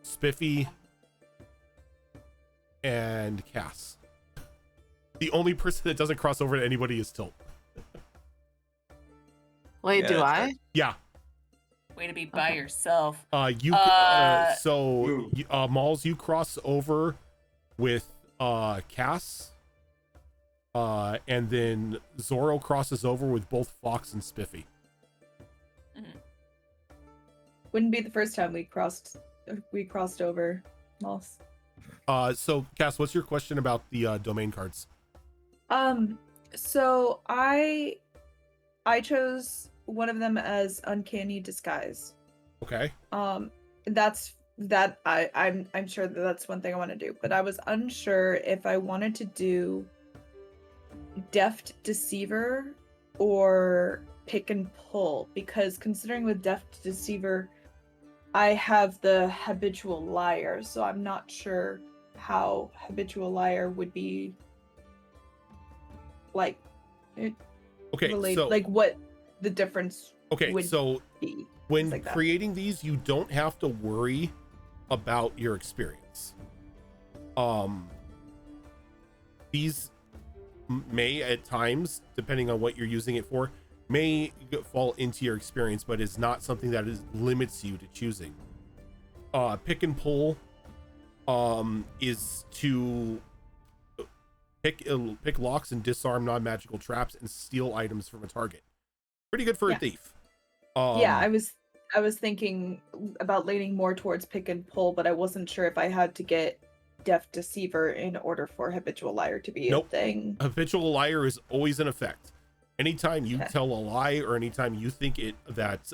Spiffy, and Cass. The only person that doesn't cross over to anybody is Tilt. Wait, Yeah, do that's I? right. Yeah. Way to be by yourself. Malls, you cross over with Cass, and then Zoro crosses over with both Fox and Spiffy. Wouldn't be the first time we crossed over, Moss. So Cass, what's your question about the domain cards? So I chose one of them as Uncanny Disguise. Okay. I'm sure that's one thing I want to do, but I was unsure if I wanted to do Deft Deceiver or Pick and Pull, because considering with Deft Deceiver I have the Habitual Liar, so I'm not sure how Habitual Liar would be like related, so like what the difference would so be. when like that. creating these, you don't have to worry about your experience. These may at times, depending on what you're using it for, may fall into your experience, but it's not something that limits you to choosing. Pick and pull is to pick locks and disarm non-magical traps and steal items from a target. Pretty good for a thief. Yeah, I was thinking about leaning more towards pick and pull, but I wasn't sure if I had to get Deft Deceiver in order for Habitual Liar to be a thing. Habitual Liar is always in effect. Anytime you tell a lie, or anytime you think that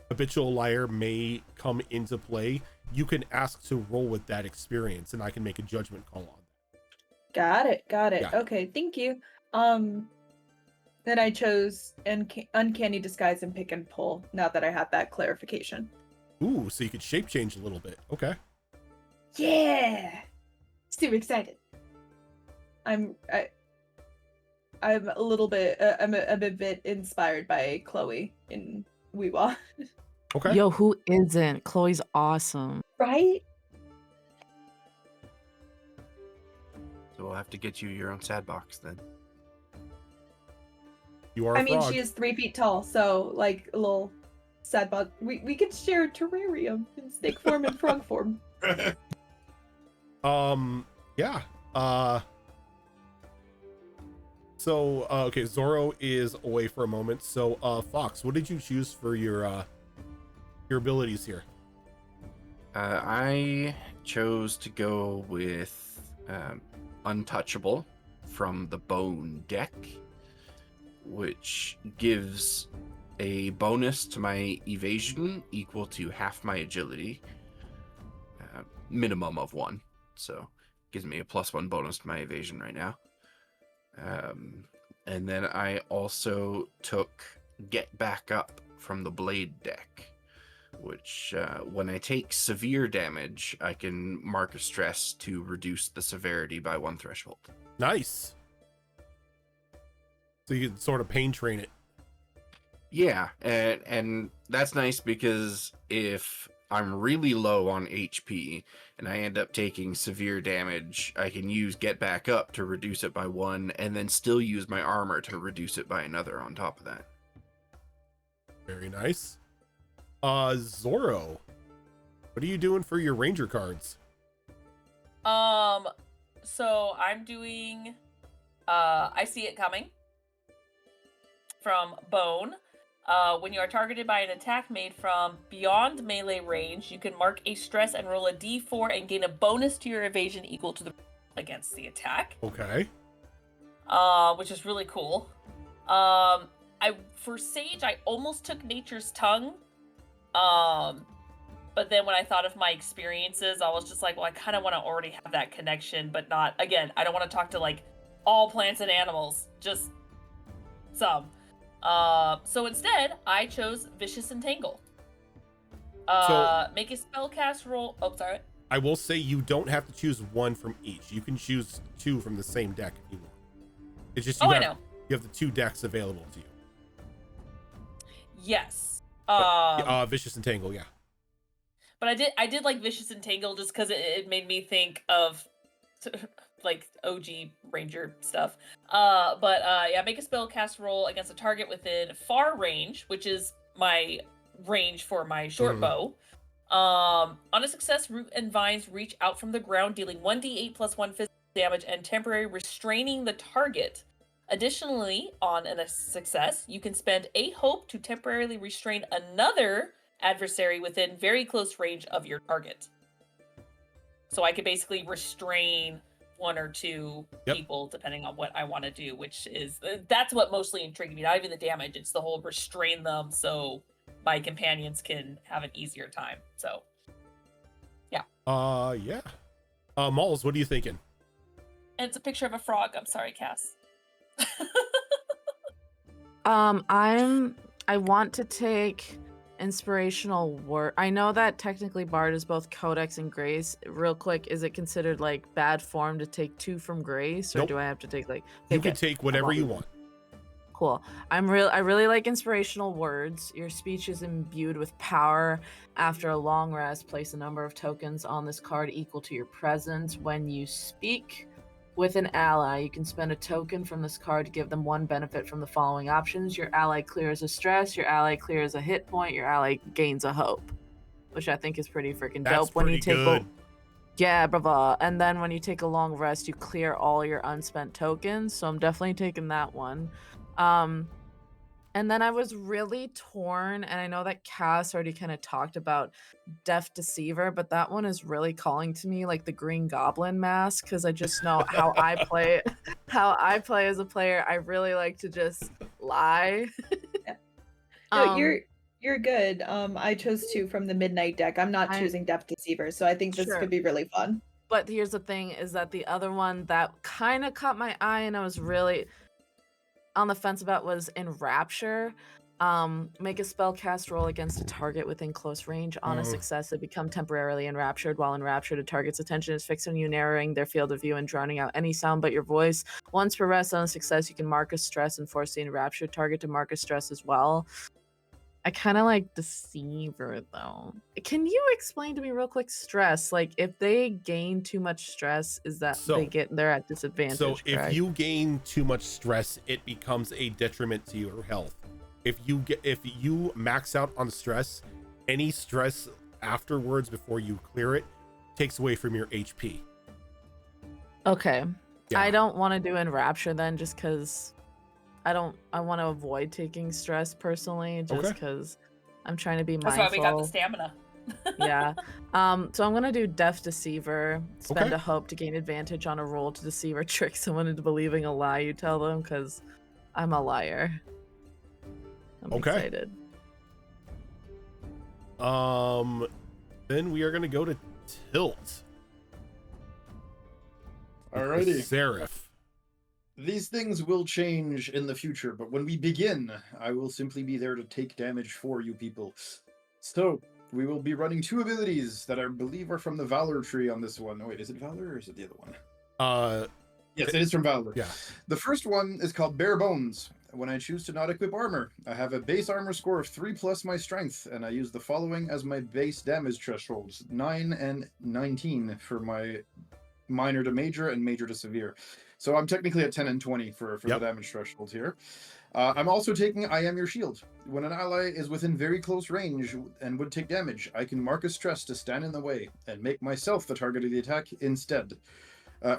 Habitual Liar may come into play, you can ask to roll with that experience, and I can make a judgment call on that. Got it. Yeah. Okay, thank you. Then I chose Uncanny Disguise and Pick and Pull, now that I had that clarification. Ooh, so you could shape change a little bit. Okay. Yeah! Super excited. I'm a little bit, I'm a bit inspired by Chloe in Weewa. Okay. Yo, who isn't? Chloe's awesome. Right? So we'll have to get you your own sad box then. You are a I mean, frog. she is 3 feet tall, so like a little sad bug. We could share a terrarium in snake form and frog form. Yeah. So okay, Zoro is away for a moment. So Fox, what did you choose for your abilities here? I chose to go with Untouchable from the Bone deck, which gives a bonus to my evasion equal to half my agility, minimum of 1. So gives me a +1 bonus to my evasion right now. And then I also took Get Back Up from the Blade deck, which when I take severe damage, I can mark a stress to reduce the severity by 1 threshold. Nice. So you can sort of pain train it. Yeah, and that's nice because if I'm really low on HP and I end up taking severe damage, I can use Get Back Up to reduce it by 1 and then still use my armor to reduce it by another on top of that. Very nice. Zoro, what are you doing for your ranger cards? So I'm doing I See It Coming from Bone. When you are targeted by an attack made from beyond melee range, you can mark a stress and roll a d4 and gain a bonus to your evasion equal to the against the attack. Okay. Which is really cool. For Sage, I almost took Nature's Tongue. But then when I thought of my experiences, I was just like, well, I kind of want to already have that connection, but not, again, I don't want to talk to like all plants and animals, just some. So instead, I chose Vicious Entangle. Make a spellcast roll. Oh, sorry. I will say you don't have to choose one from each. You can choose 2 from the same deck if you want. It's just you have the 2 decks available to you. Yes. Vicious Entangle, yeah. But I did like Vicious Entangle just because it made me think of like OG Ranger stuff. Yeah, make a spellcast roll against a target within far range, which is my range for my short bow. On a success, Root and Vines reach out from the ground, dealing 1d8 plus 1 physical damage and temporary restraining the target. Additionally, on a success, you can spend a hope to temporarily restrain another adversary within very close range of your target. So I could basically restrain 1 or 2 people depending on what I want to do, which is, that's what mostly intrigued me. Not even the damage, it's the whole restrain them so my companions can have an easier time. So, yeah. Yeah. Malls, what are you thinking? And it's a picture of a frog. I'm sorry, Cass. I want to take inspirational word. I know that technically Bard is both Codex and Grace. Real quick, is it considered like bad form to take 2 from Grace, or do I have to take like? You can take whatever you want. Cool. I really like inspirational words. Your speech is imbued with power. After a long rest, place a number of tokens on this card equal to your presence. When you speak with an ally, you can spend a token from this card to give them 1 benefit from the following options. Your ally clears a stress, your ally clears a hit point, your ally gains a hope. Which I think is pretty freaking dope. When you take good. Yeah, bravo. And then when you take a long rest, you clear all your unspent tokens. So I'm definitely taking that one. And then I was really torn, and I know that Cass already kind of talked about Deaf Deceiver, but that one is really calling to me like the Green Goblin mask, because I just know how I play as a player. I really like to just lie. No, you're good. I chose 2 from the Midnight deck. I'm not choosing Deaf Deceiver, so I think this could be really fun. But here's the thing, is that the other one that kind of caught my eye and I was really on the fence about was Enrapture. Make a spellcast roll against a target within close range. On a success, they become temporarily enraptured. While enraptured, a target's attention is fixed on you, narrowing their field of view and drowning out any sound but your voice. Once per rest, on a success, you can mark a stress and force the enraptured target to mark a stress as well. I kind of like Deceiver though. Can you explain to me real quick stress? Like if they gain too much stress, is that they're at disadvantage? So correct? if you gain too much stress, it becomes a detriment to your health. If you max out on stress, any stress afterwards before you clear it takes away from your HP. Okay. Yeah. I don't want to do Enrapture then, just because I want to avoid taking stress personally, just because I'm trying to be mindful. That's why we got the stamina. Yeah. So I'm gonna do Deaf Deceiver. Spend a hope to gain advantage on a roll to deceive or trick someone into believing a lie you tell them, because I'm a liar. I'm excited. Then we are gonna go to Tilt. Alrighty. Seraph. These things will change in the future, but when we begin, I will simply be there to take damage for you people. So, we will be running 2 abilities that I believe are from the Valor tree on this one. Oh, wait, is it Valor or is it the other one? Yes, it is from Valor. Yeah. The first one is called Bare Bones. When I choose to not equip armor, I have a base armor score of 3 plus my strength, and I use the following as my base damage thresholds: 9 and 19 for my minor to major and major to severe. So I'm technically at 10 and 20 for the damage threshold here. I'm also taking I Am Your Shield. When an ally is within very close range and would take damage, I can mark a stress to stand in the way and make myself the target of the attack instead.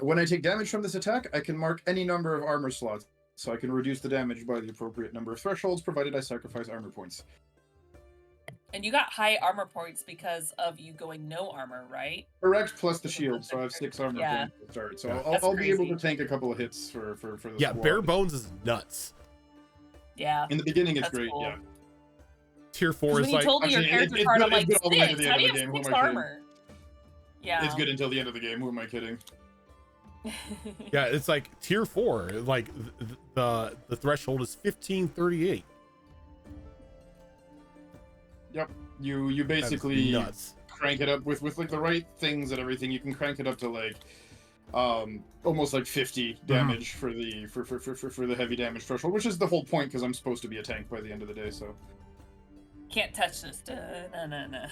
When I take damage from this attack, I can mark any number of armor slots So I can reduce the damage by the appropriate number of thresholds, provided I sacrifice armor points. And you got high armor points because of you going no armor, right? Correct, plus the With shield, so I have 6 armor Yeah. points to start. So Yeah. I'll be able to crazy. tank a couple of hits for the Yeah, squad. bare bones is nuts. Yeah. In the beginning, it's That's great, cool. yeah. Tier 4 Because is when you like, told me your Actually, character it's card, good- I'm like, it's good all the way to the "Six? How end do of you the have game, 6 who am I kidding? armor?" Yeah. It's good until the end of the game. Who am I kidding? yeah, it's like tier 4. Like the threshold is 1538. Yep. You That is basically nuts. crank it up with like the right things and everything. You can crank it up to like almost like 50 damage for the heavy damage threshold, which is the whole point because I'm supposed to be a tank by the end of the day. So, Can't touch this. No.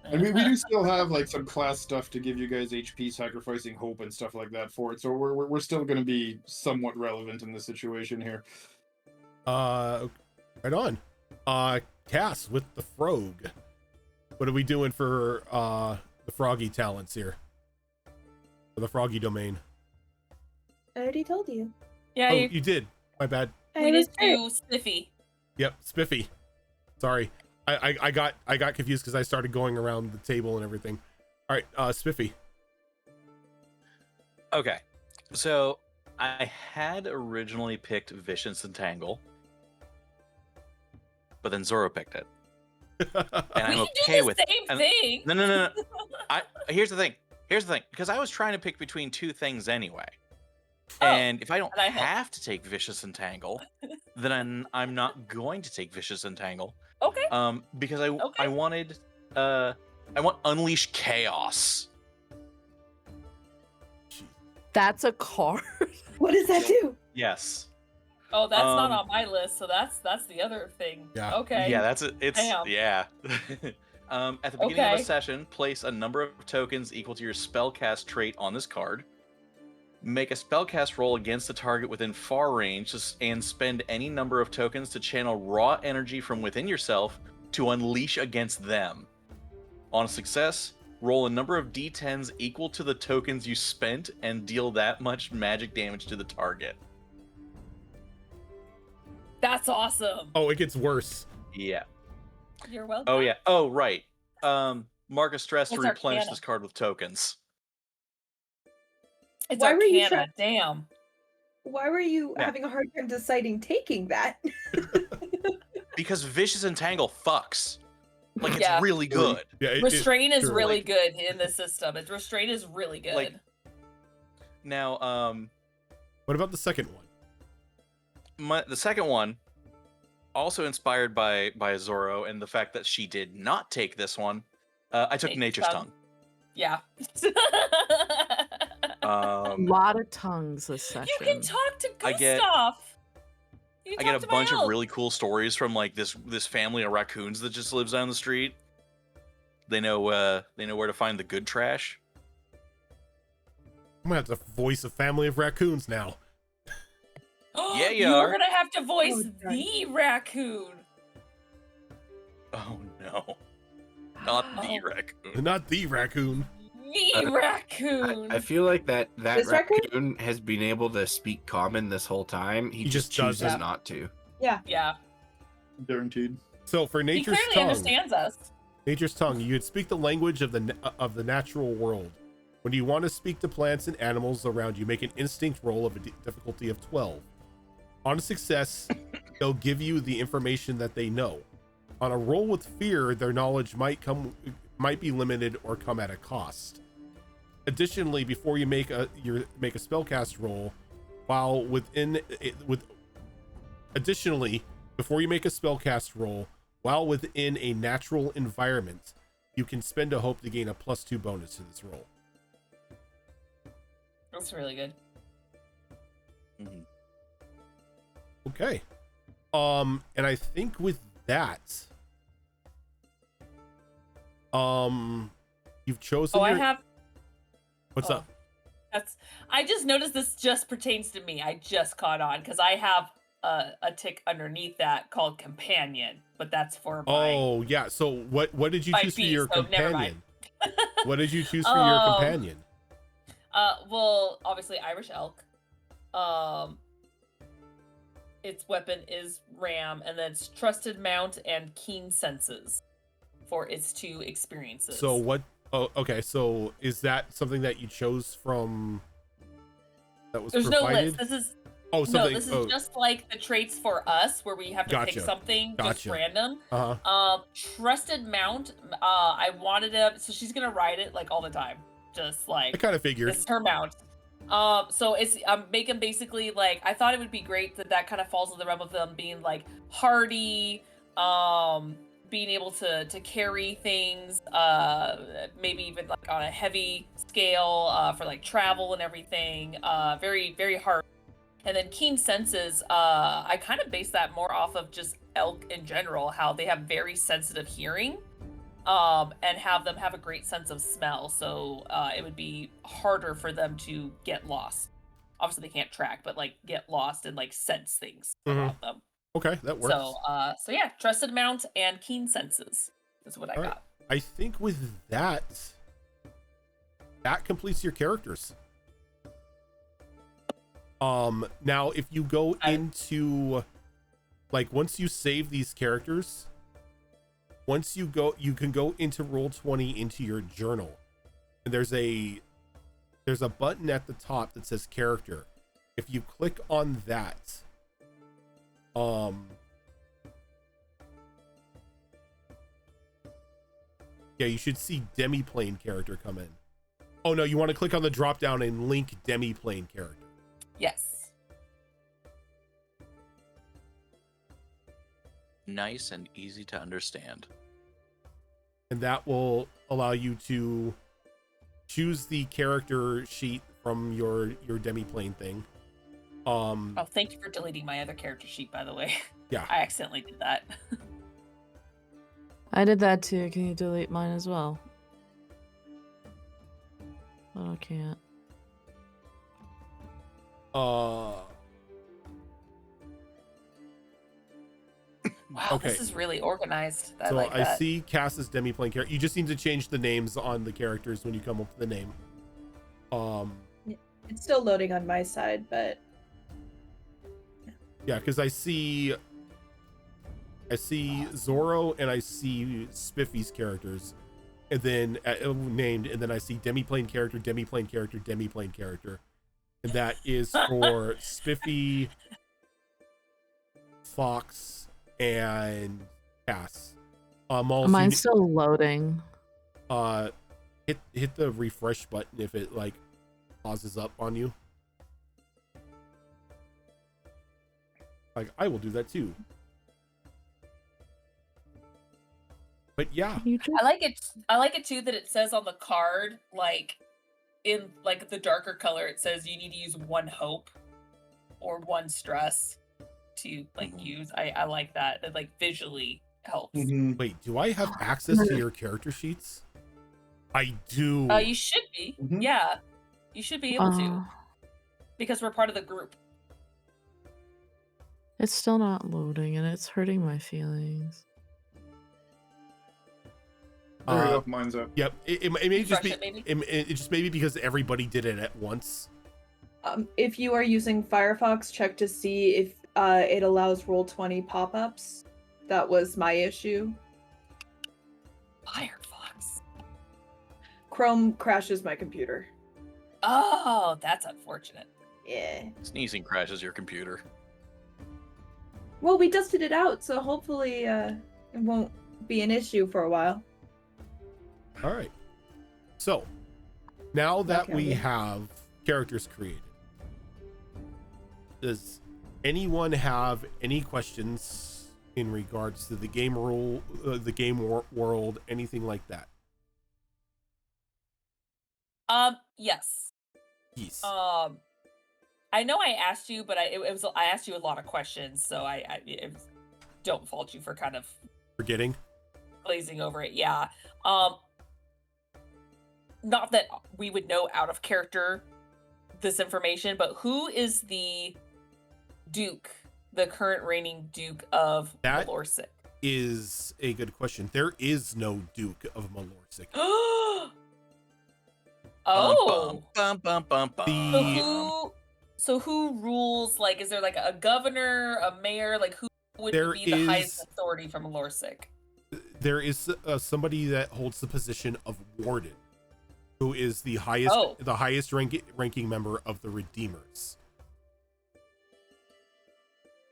and we do still have like some class stuff to give you guys HP, sacrificing hope and stuff like that for it. So we're still going to be somewhat relevant in this situation here. Right on. Cass with the Frog. What are we doing for the froggy talents here? For the froggy domain. I already told you. Yeah, Oh, you, you did. My bad. we was did right. do Spiffy. Yep, Spiffy. Sorry. I got confused because I started going around the table and everything. All right, Spiffy. Okay, so I had originally picked Vicious Entangle, but then Zoro picked it, and We I'm can okay do the with. same and- thing. No. Here's the thing. Because I was trying to pick between two things anyway, Oh, and if I don't and I helped. have to take Vicious Entangle, then I'm not going to take Vicious Entangle. Okay. Because Okay. I wanted I want Unleash Chaos. That's a card. What does that do? Yes. Oh, that's not Um, on my list, so that's the other thing. Yeah. Okay. Yeah, that's it. It's Damn. yeah. At the beginning of Okay. a session, place a number of tokens equal to your spellcast trait on this card. Make a spellcast roll against the target within far range and spend any number of tokens to channel raw energy from within yourself to unleash against them. On a success, roll a number of d10s equal to the tokens you spent and deal that much magic damage to the target. That's awesome. Oh, it gets worse. Yeah. You're welcome. Oh yeah. Oh right. Mark a stress to It's replenish Arcana. this card with tokens. It's Why were you Arcana. Damn. Why were you Yeah. having a hard time deciding taking that? Because Vicious Entangle fucks. Like it's Yeah. really good. Yeah, Restrain is sure, really like- good in the system. Restrain is really good. Like- Now, What about the second one? the second one, also inspired by Zoro and the fact that she did not take this one, I took Nature's Tongue. Yeah. A lot of tongues this session. You can talk to I get- Gustav. You I can get a talk to my bunch of elf. really cool stories from like this family of raccoons that just lives down the street. They know where to find the good trash. I'm gonna have to voice a family of raccoons now. Yeah, you You're are. gonna have to voice Oh, darn. the raccoon. Oh no. Not the Oh. raccoon. Not the raccoon. The raccoon. I feel like that This raccoon? raccoon has been able to speak common this whole time. He just chooses doesn't. not to. Yeah. Guaranteed. So for He Nature's clearly Tongue, understands us. Nature's Tongue, you would speak the language of the natural world. When you want to speak to plants and animals around you, make an instinct roll of a difficulty of 12. On a success, they'll give you the information that they know. On a roll with fear, their knowledge might be limited or come at a cost. Additionally, before you make a spellcast roll, while within a natural environment, you can spend a hope to gain a +2 bonus to this roll. That's really good. Mhm. Okay. And I think with that, you've chosen. Oh, I your- have. What's oh. up? I just noticed this just pertains to me. I just caught on because I have a tick underneath that called companion, but that's for my. Oh yeah. So what did you My choose for beast, your so never companion? mind. What did you choose for your companion? Well, obviously Irish elk. its weapon is ram, and then it's trusted mount and keen senses for its 2 experiences. So what? Oh, okay. So is that something that you chose from? That was There's provided? no list. This is something. No, this is just like the traits for us, where we have to pick something just random. Trusted mount. I wanted it, so she's gonna ride it like all the time, just like. I kind of figured. This is her mount. So it's making basically like, I thought it would be great that kind of falls in the realm of them being like hardy, being able to carry things, maybe even like on a heavy scale, for like travel and everything. Very, very hard. And then keen senses, I kind of base that more off of just elk in general, how they have very sensitive hearing, and have them have a great sense of smell. So it would be harder for them to get lost. Obviously they can't track, but like get lost and like sense things about them. Okay, that works. So yeah, trusted mount and keen senses is what I got. I think with that completes your characters. Now if you go into, like, once you save these characters, you can go into Roll20 into your journal, and there's a button at the top that says character. If you click on that, yeah, you should see demiplane character come in. Oh no, you want to click on the drop down and link demiplane character. Yes. Nice and easy to understand. And that will allow you to choose the character sheet from your demiplane thing. Oh, thank you for deleting my other character sheet, by the way. Yeah. I accidentally did that. I did that too. Can you delete mine as well? Oh, I can't. Wow, okay. This is really organized. I so like that. I see Cass's demiplane character. You just need to change the names on the characters when you come up with the name. It's still loading on my side, but yeah, because I see Zorro and I see Spiffy's characters, and then named, and then I see demiplane character, demiplane character, demiplane character, and that is for Spiffy, Fox, and Cass. Mine's still loading. Hit the refresh button if it like pauses up on you. Like, I will do that too. But yeah, I like it too that it says on the card, like in like the darker color, it says you need to use 1 hope or 1 stress to like use. I like that. It like visually helps. Wait, do I have access to your character sheets? I do. You should be. Yeah. You should be able to. Because we're part of the group. It's still not loading and it's hurting my feelings. There we go. Mine's up. Yep. It may just be. It just maybe because everybody did it at once. If you are using Firefox, check to see if it allows Roll20 pop-ups. That was my issue. Firefox. Chrome crashes my computer. Oh, that's unfortunate. Yeah. Sneezing crashes your computer. Well, we dusted it out, so hopefully it won't be an issue for a while. All right. So now that we have characters created, does anyone have any questions in regards to the game rule, the game world, anything like that? Yes. Yes. I know I asked you, but I asked you a lot of questions, so I don't fault you for kind of forgetting, glazing over it. Yeah. Not that we would know out of character this information, but who is the Duke, the current reigning Duke of Mulorsik? Is a good question. There is no Duke of Mulorsik. Oh. Bum, bum, bum, bum. So So who rules? Like, is there like a governor, a mayor? Like, who would be the highest authority from Mulorsik? There is somebody that holds the position of warden, who is the highest ranking member of the Redeemers.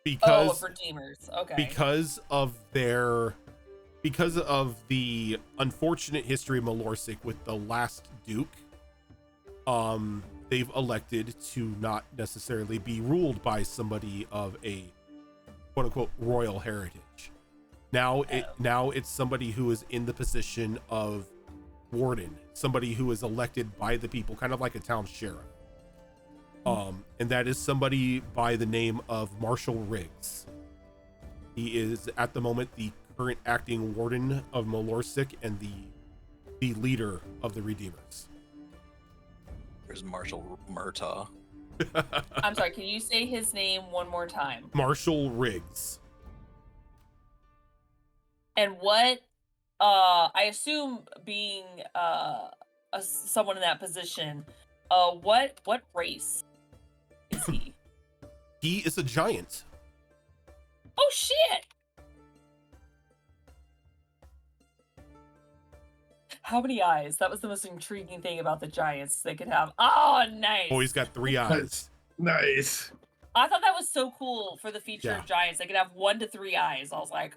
Because of Redeemers. Okay. Because of the unfortunate history of Mulorsik with the last Duke, they've elected to not necessarily be ruled by somebody of a quote unquote royal heritage. Now it's somebody who is in the position of warden, somebody who is elected by the people, kind of like a town sheriff. And that is somebody by the name of Marshall Riggs. He is at the moment the current acting warden of Mulorsik and the leader of the Redeemers. There's Marshall Murtaugh. I'm sorry, can you say his name one more time? Marshall Riggs. And what, I assume being someone in that position, what race is he? He is a giant. Oh shit! How many eyes? That was the most intriguing thing about the giants they could have. Oh, nice. Oh, he's got 3 eyes. Nice. I thought that was so cool for the feature of giants. They could have 1 to 3 eyes. I was like,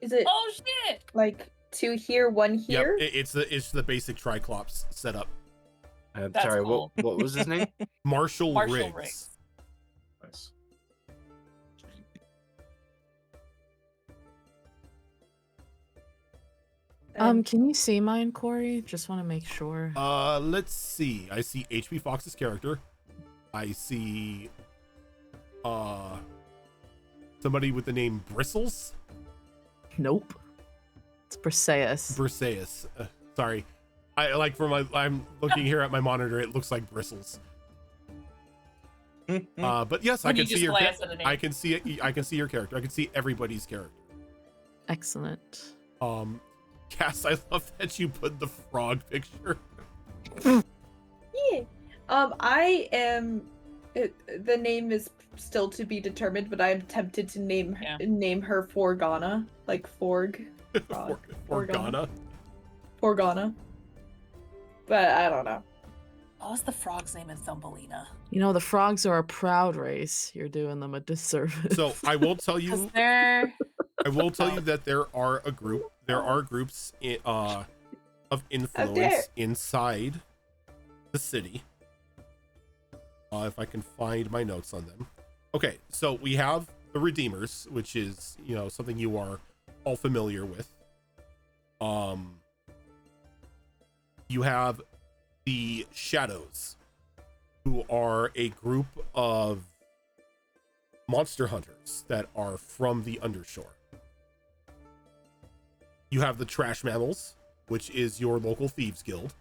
is it? Oh shit! Like 2 here, 1 here? Yep, it's the basic Triclops setup. Sorry, cool. what was his name? Marshall Riggs. Nice. Can you see mine, Corey? Just want to make sure. Let's see. I see HP Fox's character. I see somebody with the name Bristles. Nope. It's Briseis. Briseis. Sorry. I'm looking here at my monitor. It looks like Bristles. But yes, I can see your I can see it. I can see your character. I can see everybody's character. Excellent. Cass, I love that you put the frog picture. Yeah. I am. The name is still to be determined, but I am tempted to name her Forgana, like Forg. Forgana. Forgana. But I don't know. What was the frog's name in Thumbelina? You know, the frogs are a proud race. You're doing them a disservice. So I will tell you. They're... I will tell you that there are groups of influence inside the city. If I can find my notes on them. Okay, so we have the Redeemers, which is, something you are all familiar with. You have the Shadows, who are a group of monster hunters that are from the Undershore. You have the Trash Mammals, which is your local thieves guild.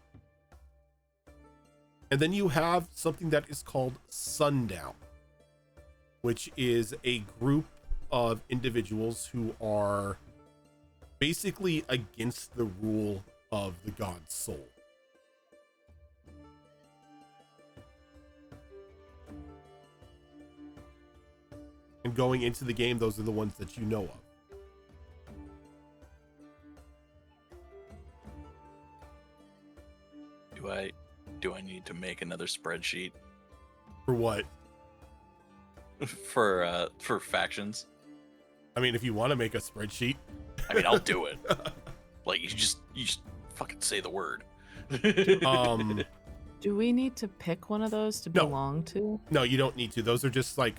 And then you have something that is called Sundown, which is a group of individuals who are basically against the rule of the god Soul. And going into the game, those are the ones that you know of. Do I need to make another spreadsheet For what? for factions? I mean, if you want to make a spreadsheet. I mean, I'll do it. Like you just fucking say the word. Do we need to pick one of those to belong to? No, you don't need to. Those are just like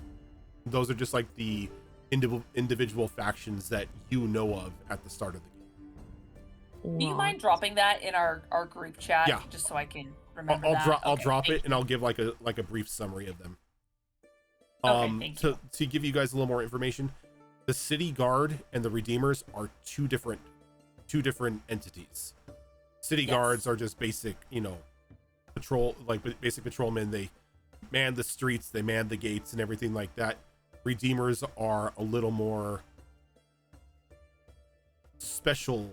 the individual factions that you know of at the start of the game. Do you mind dropping that in our group chat? Yeah. Just so I can remember I'll drop it and I'll give like a brief summary of them. Thank you. To give you guys a little more information, the City Guard and the Redeemers are two different entities. City Guards are just basic, basic patrolmen. They man the streets, they man the gates and everything like that. Redeemers are a little more special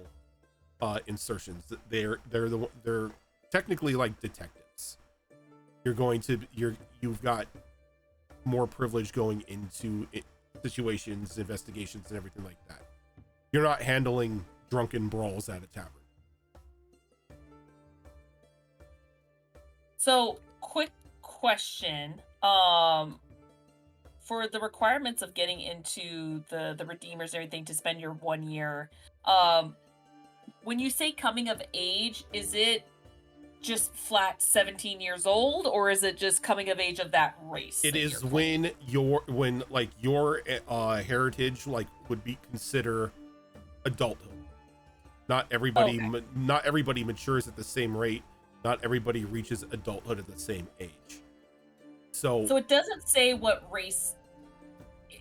insertions. They're technically like detectives. You've got more privilege going into situations, investigations, and everything like that. You're not handling drunken brawls at a tavern. So, quick question. For the requirements of getting into the Redeemers and everything to spend your 1 year, when you say coming of age, is it just flat 17 years old, or is it just coming of age of that race? It is when your heritage like would be consider adulthood. Not everybody not everybody matures at the same rate. Not everybody reaches adulthood at the same age. So it doesn't say what race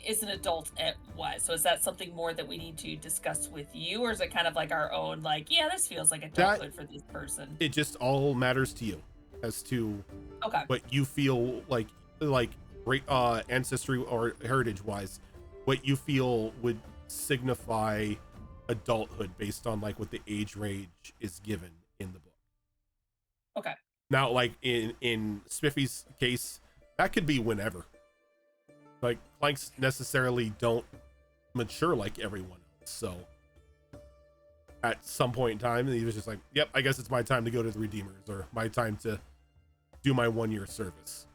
is an adult at what. So is that something more that we need to discuss with you, or is it kind of like our own, like, yeah, this feels like adulthood for this person? It just all matters to you as to what you feel like ancestry or heritage wise, what you feel would signify adulthood based on like what the age range is given in the book. Okay. Now, like in Spiffy's case, that could be whenever. Like Planks necessarily don't mature like everyone else, so at some point in time, he was just like, "Yep, I guess it's my time to go to the Redeemers, or my time to do my 1 year service."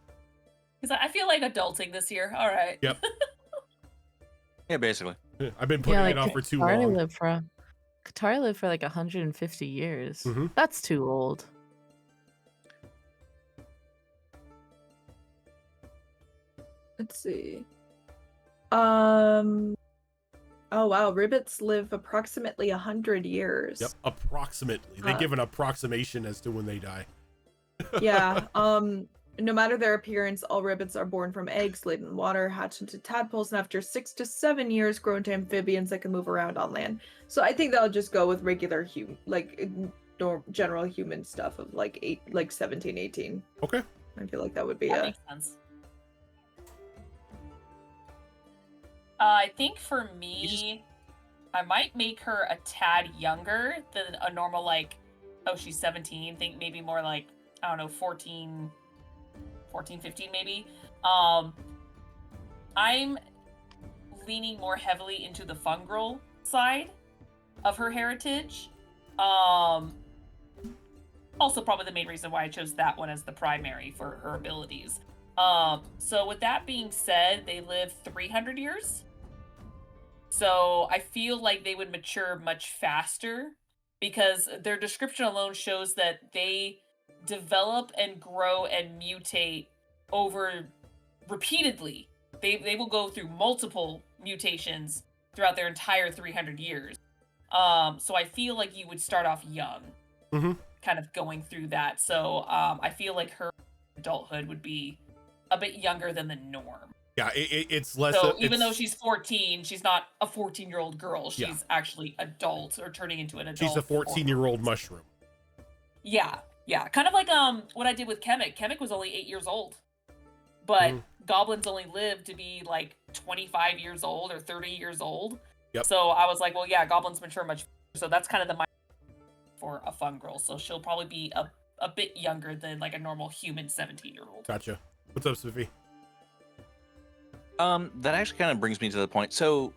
Because I feel like adulting this year. All right. Yep. Yeah, basically. I've been putting it off for too long. Katari lived for like 150 years. Mm-hmm. That's too old. Let's see. Oh wow, ribbits live approximately 100 years. Yep, approximately. They give an approximation as to when they die. Yeah. No matter their appearance, all ribbits are born from eggs laid in water, hatch into tadpoles, and after 6 to 7 years grow into amphibians that can move around on land. So I think that'll just go with regular general human stuff of like 17, 18. Okay. I feel like that would be that makes sense. I think for me, I might make her a tad younger than a normal, like, oh, she's 17. Think maybe more like, I don't know, 14, 15 maybe. I'm leaning more heavily into the fungal side of her heritage. Also probably the main reason why I chose that one as the primary for her abilities. So with that being said, they live 300 years. So I feel like they would mature much faster because their description alone shows that they develop and grow and mutate over repeatedly. They will go through multiple mutations throughout their entire 300 years. So I feel like you would start off young, kind of going through that. So I feel like her adulthood would be a bit younger than the norm. Yeah, it's less. So even though she's 14, she's not a 14-year-old girl. She's actually adult or turning into an adult. She's a 14-year-old mushroom. Yeah. Kind of like what I did with Kemek. Kemek was only 8 years old, but goblins only live to be like 25 years old or 30 years old. Yep. So I was like, well, yeah, goblins mature much. So that's kind of the mind for a fun girl. So she'll probably be a bit younger than like a normal human 17-year-old. Gotcha. What's up, Sophie? That actually kind of brings me to the point. So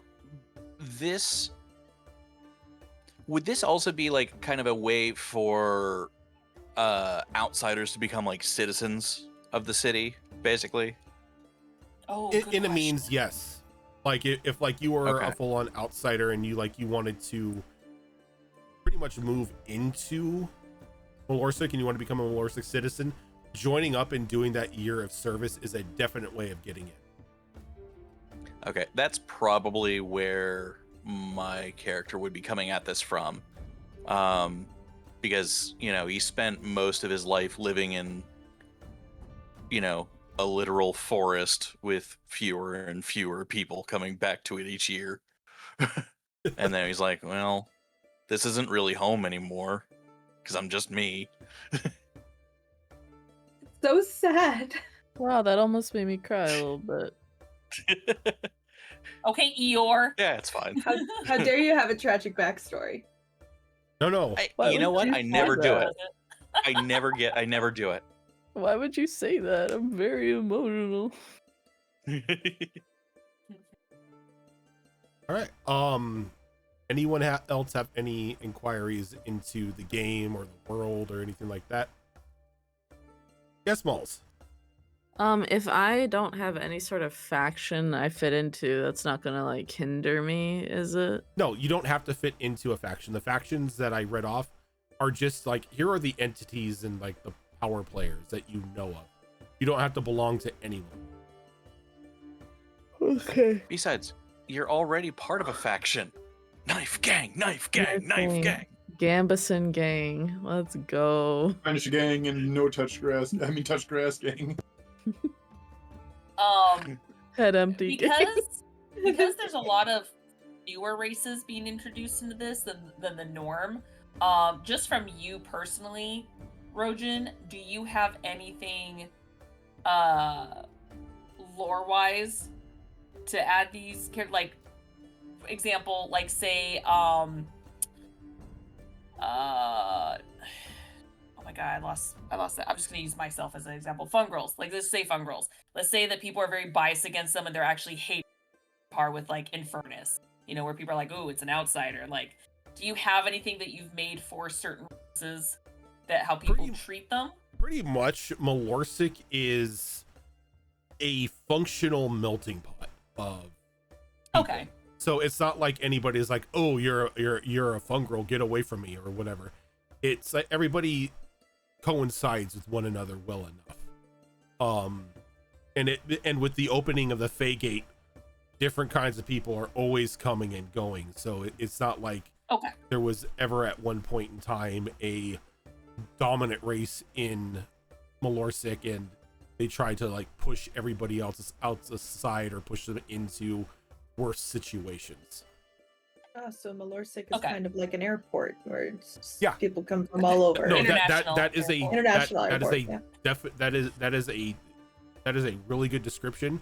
would this also be like kind of a way for outsiders to become like citizens of the city, basically? Oh, in a means, yes. Like if like you were a full-on outsider and you wanted to pretty much move into Mulorsik and you want to become a Mulorsik citizen, joining up and doing that year of service is a definite way of getting in. Okay, that's probably where my character would be coming at this from. Because, he spent most of his life living in, a literal forest with fewer and fewer people coming back to it each year. And then he's like, well, this isn't really home anymore because I'm just me. So sad. Wow, that almost made me cry a little bit. Okay, Eeyore. Yeah, it's fine. How dare you have a tragic backstory? No. You know what? I never do it. I never do it. Why would you say that? I'm very emotional. All right. Anyone else have any inquiries into the game or the world or anything like that? Yes, Malls. If I don't have any sort of faction I fit into, that's not gonna like hinder me, is it? No, you don't have to fit into a faction. The factions that I read off are just like, here are the entities and like the power players that you know of. You don't have to belong to anyone. Okay. Besides, you're already part of a faction. Knife gang, knife gang, knife gang. Gambison gang. Let's go. Spanish gang and no touch grass. I mean, touch grass gang. Head empty gang. because there's a lot of newer races being introduced into this than the norm. Just from you personally, Rojan, do you have anything lore wise to add these like example, like say oh my god, I lost that. I'm just gonna use myself as an example. Fungrels. Like, let's say Fungrels. Let's say that people are very biased against them and they're actually hate par with like Infernus. You know, where people are like, oh, it's an outsider. Like, do you have anything that you've made for certain races that how people treat them? Pretty much, Mulorsik is a functional melting pot of people. Okay. So it's not like anybody's like, oh, you're a fungrel, get away from me or whatever. It's like everybody coincides with one another well enough. And with the opening of the Fey Gate, different kinds of people are always coming and going. So it's not like there was ever at one point in time a dominant race in Mulorsik and they tried to like push everybody else out the side or push them into worse situations. So Mulorsik is kind of like an airport where people come from No, all over. that is a international airport, that is a really good description,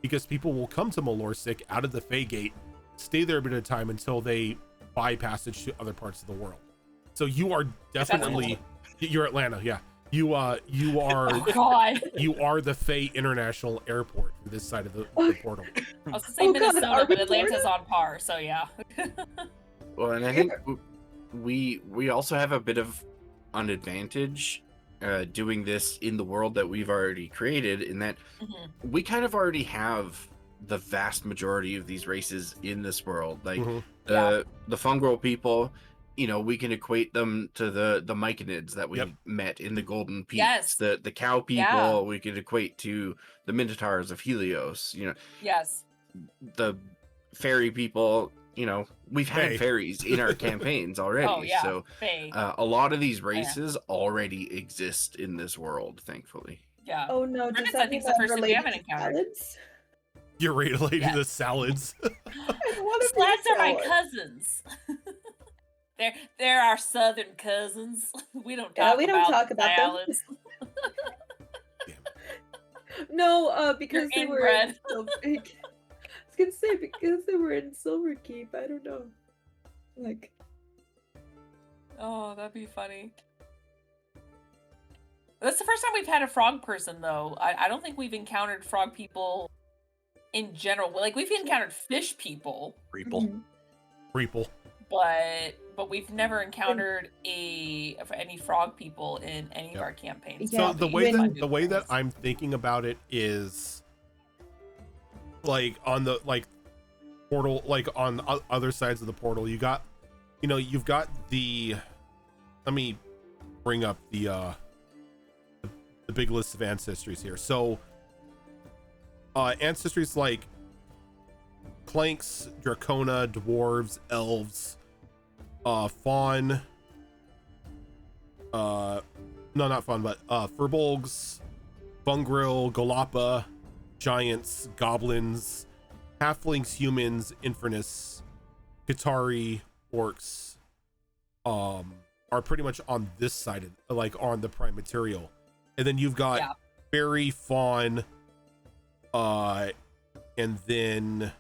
because people will come to Mulorsik out of the Fey Gate, stay there a bit of time until they buy passage to other parts of the world. So you are definitely you're Atlanta, yeah. You are you are the Fey International Airport for this side of the portal. I was gonna say Minnesota, but Atlanta's on par, so yeah. Well, and I think we also have a bit of an advantage doing this in the world that we've already created, in that we kind of already have the vast majority of these races in this world. Like the fungal people, you know, we can equate them to the Myconids that we met in the Golden Peaks. Yes. The cow people we could equate to the Minotaurs of Helios. You know. Yes. The fairy people, you know, we've had fairies in our campaigns already. Oh, yeah. So a lot of these races already exist in this world, thankfully. Yeah. Oh no, does that mean the first thing we haven't to encountered. salads? You're related to the salads. Salads are my cousins. They're our southern cousins. We don't talk about salads. No, because You're they were in I was gonna say because they were in Silverkeep. I don't know. Like, oh, that'd be funny. That's the first time we've had a frog person, though. I don't think we've encountered frog people in general. Like, we've encountered fish people. Reeple. But we've never encountered any frog people in any of our campaigns. So the way that I'm thinking about it is like on the portal, like on other sides of the portal, you've got the, let me bring up the big list of ancestries here. So ancestries like Clanks, Dracona, Dwarves, Elves, Fawn, no, not Fawn, but Furbolgs, Fungril, Golappa, Giants, Goblins, Halflings, Humans, Infernus, Qatari, Orcs, are pretty much on this side of, like, on the prime material. And then you've got Fairy, Fawn, and then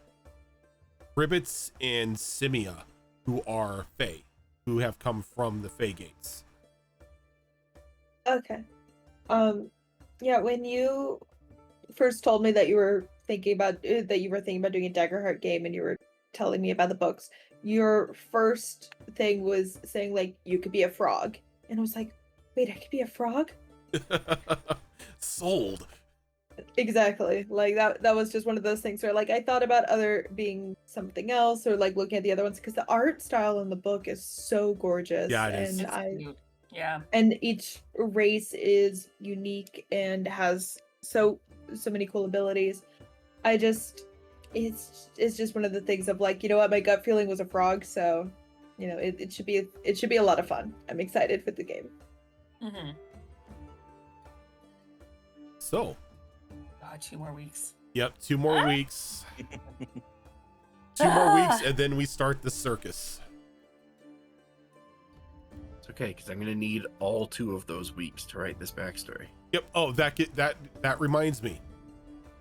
Ribbits and Simia, who are Fey, who have come from the Fey Gates. okay. Yeah, when you first told me that you were thinking about that you were thinking about doing a Daggerheart game, and you were telling me about the books. Your first thing was saying like you could be a frog, and I was like, wait, I could be a frog? Sold. Exactly. Like that was just one of those things where like I thought about other being something else, or like looking at the other ones, because the art style in the book is so gorgeous. Yeah, it is. And It's cute. Yeah. and each race is unique and has so many cool abilities. I just it's just one of the things of like, you know what, my gut feeling was a frog, so you know it should be a lot of fun. I'm excited for the game. Mm-hmm. So, God, 2 more weeks. yep, 2 more weeks. 2 more weeks, and then we start the circus. It's okay, because I'm gonna need all 2 of those weeks to write this backstory. Yep. Oh, that reminds me.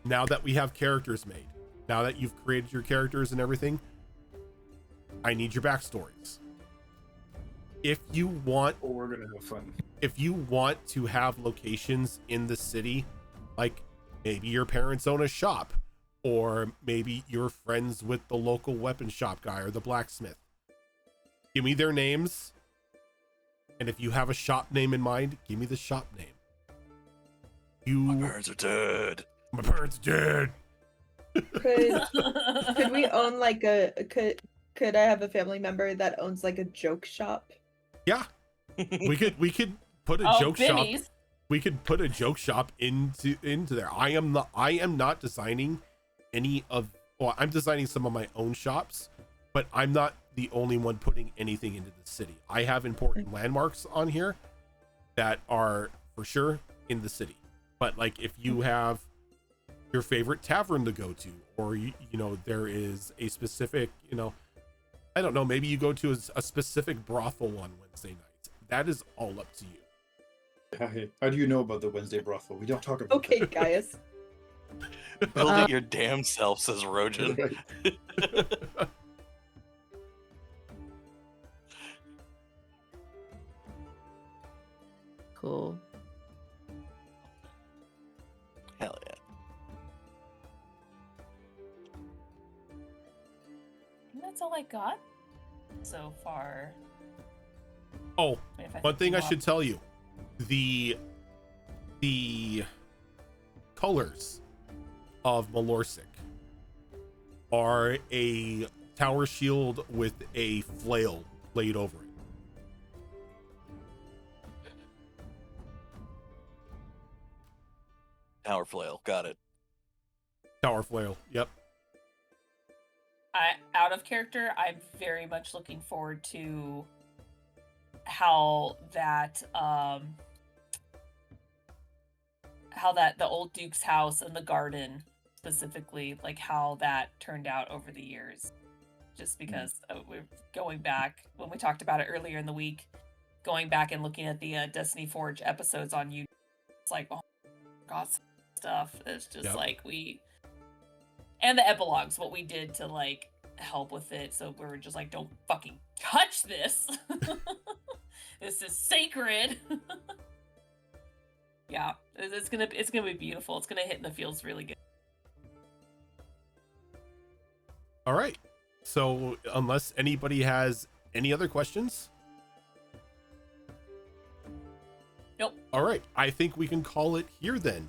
Now that we have characters made, now that you've created your characters and everything, I need your backstories. If you want, Oh, we're gonna have fun. if you want to have locations in the city, like maybe your parents own a shop, or maybe you're friends with the local weapon shop guy or the blacksmith, give me their names. And if you have a shop name in mind, give me the shop name. My parents are dead. My parents are dead. Could we own like could I have a family member that owns like a joke shop? Yeah, we could put a Oh, joke shop. Bimmies. We could put a joke shop into there. I am not designing any of. Well, I'm designing some of my own shops, but I'm not the only one putting anything into the city. I have important landmarks on here that are for sure in the city. But like, if you have your favorite tavern to go to, or you know there is a specific, you know, I don't know, maybe you go to a specific brothel on Wednesday nights. That is all up to you. Hey, how do you know about the Wednesday brothel? We don't talk about Okay, Gaius. Build it your damn self, says Rojan. Right. Cool. Hell yeah. And that's all I got so far. Oh, Wait, if one thing I think should tell you, the colors of Mulorsik are a tower shield with a flail laid over it. Tower flail. Got it. Tower flail. Yep. out of character, I'm very much looking forward to how that the old Duke's house and the garden specifically, like how that turned out over the years. Just because we're going back when we talked about it earlier in the week, going back and looking at the Destiny Forge episodes on YouTube, it's like, oh god, stuff. It's just like and the epilogues, what we did to like help with it. So we were just like, don't fucking touch this. This is sacred. Yeah, it's gonna be beautiful. It's gonna hit in the fields really good. All right. So unless anybody has any other questions. Nope. All right. I think we can call it here then.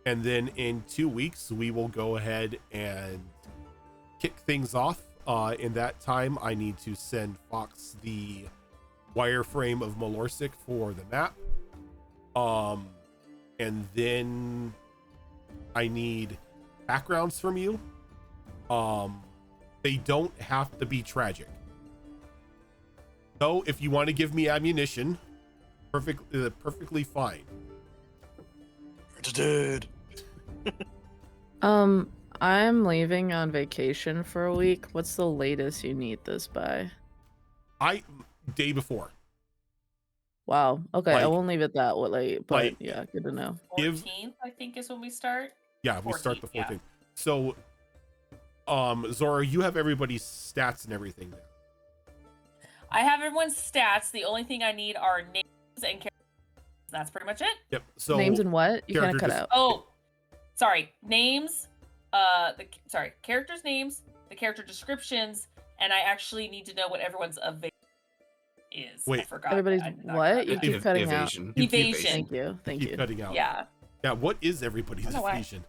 And then in 2 weeks, we will go ahead and kick things off. In that time, I need to send Fox the wireframe of Mulorsik for the map. And then I need backgrounds from you. They don't have to be tragic. So if you want to give me ammunition, perfectly fine. It's dead. I'm leaving on vacation for a week. What's the latest you need this by? Day before. Wow. Okay, I Like- won't leave it that late, but like- yeah, good to know. 14th, I think, is when we start. Yeah, we start the 14th, 14th. So, Zora, you have everybody's stats and everything there. I have everyone's stats. The only thing I need are names and characters. That's pretty much it. Yep. So Names and what? You kind of character cut des- out. Oh, names, characters' names, the character descriptions, and I actually need to know what everyone's evasion is. I Wait. forgot. Everybody's what? You keep cutting out. Evasion. Evasion. Thank Keep you. cutting out. Yeah. Yeah, what is everybody's I don't know why. evasion?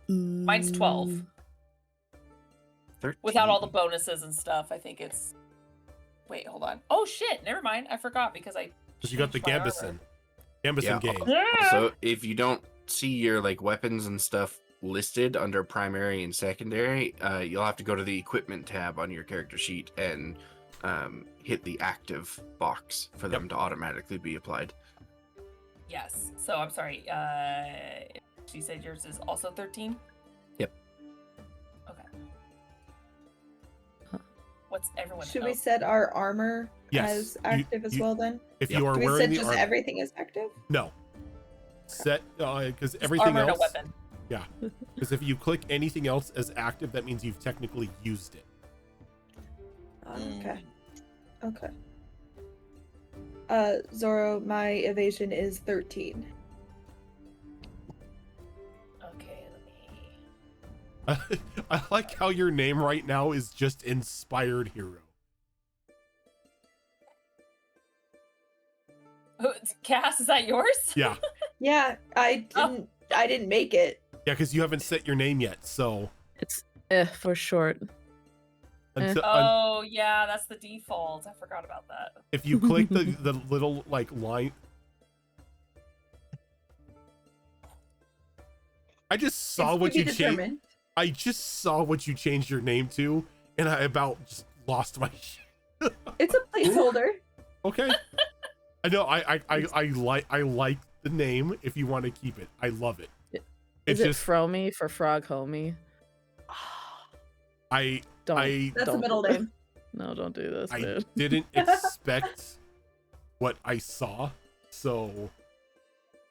Mine's 12. 13. Without all the bonuses and stuff, I think it's. Wait, hold on. Oh shit! Never mind. I forgot because I. Because you got the changed my Gambison. armor. Gambison game. Also, if you don't see your like weapons and stuff listed under primary and secondary, you'll have to go to the equipment tab on your character sheet and hit the active box for them to automatically be applied. Yes. So I'm sorry. She said yours is also 13. Yep. Okay. What's everyone? Should we set our armor Yes, as active as well then? If you are Do we wearing set the just armor, everything as active? no. Set because everything armor and a else. weapon. Yeah, because if you click anything else as active, that means you've technically used it. Okay. Okay. Zoro, my evasion is 13. Okay, let me. I like how your name right now is just Inspired Hero. Oh, Cass, is that yours? Yeah, Yeah, I didn't make it. yeah, because you haven't set your name yet. So It's for short. until, Oh yeah, that's the default. I forgot about that. if you click the little like line, I just saw It's what to you be changed. determined. I just saw what you changed your name to, and I about just lost my shit. It's a placeholder. Okay. I know. I like the name. If you want to keep it, I love it. Is It's it just Fromy for Frog Homie? I Don't. I That's a Don't. middle name. No, don't do this, I dude. didn't expect what I saw. So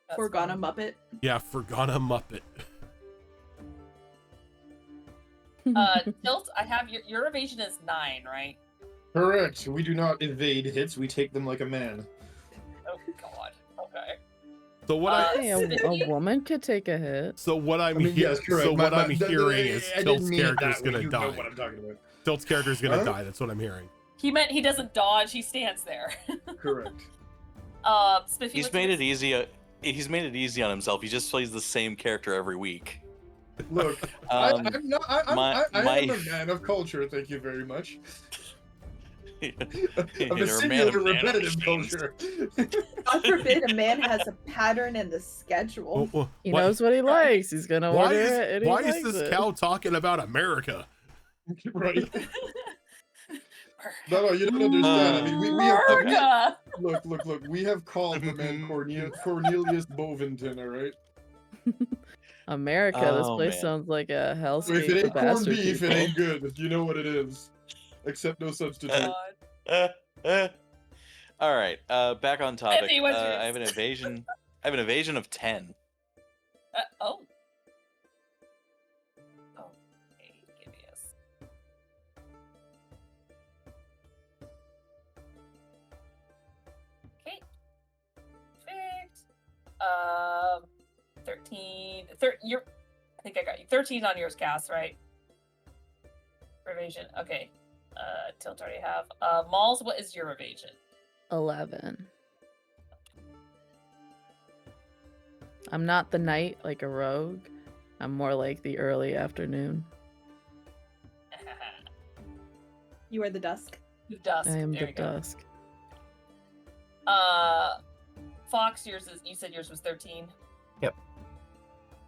That's Forgone a fine. Muppet. yeah, forgot a Muppet. Tilt, I have your evasion is 9, right? Correct. We do not evade hits. We take them like a man. Oh god. Okay. So what Hey, a woman could take a hit. so what I'm I mean, yes, correct. so what I'm the- hearing is I didn't Tilt's mean it character's that way. gonna You know die. what I'm talking about. Tilt's character's gonna Huh? die. That's what I'm hearing. He meant he doesn't dodge, he stands there. Correct. Spiffy, He's what's made yours? it easy. He's made it easy on himself. He just plays the same character every week. Look, Um, I'm not. I my- am my- a man of culture. Thank you very much. Of You're a a man singular of repetitive nanomachines. culture. God forbid a man has a pattern in the schedule. He knows what he likes. He's gonna Why order is it. And he why is likes this it. cow talking about America? Right. No, you don't understand. I mean, we have America! look. We have called the man Cornelius Bovington. All right. America, this Oh, place man. sounds like a If hellscape it for ain't corned bastard beef, people. it ain't good. You know what it is. Accept no substitute. God. All right. Back on topic. Anthony, what's yours? I have an evasion. I have an evasion of 10. Oh. Okay, give me a Okay. Perfect. 13. You're. I think I got you. 13 on yours, Cass, right? Evasion. Okay. Tilt already have. Malls, what is your evasion? 11. I'm not the night like a rogue. I'm more like the early afternoon. You are the dusk. Dusk. I am there the you go. dusk. Fox, yours is. You said yours was 13. Yep.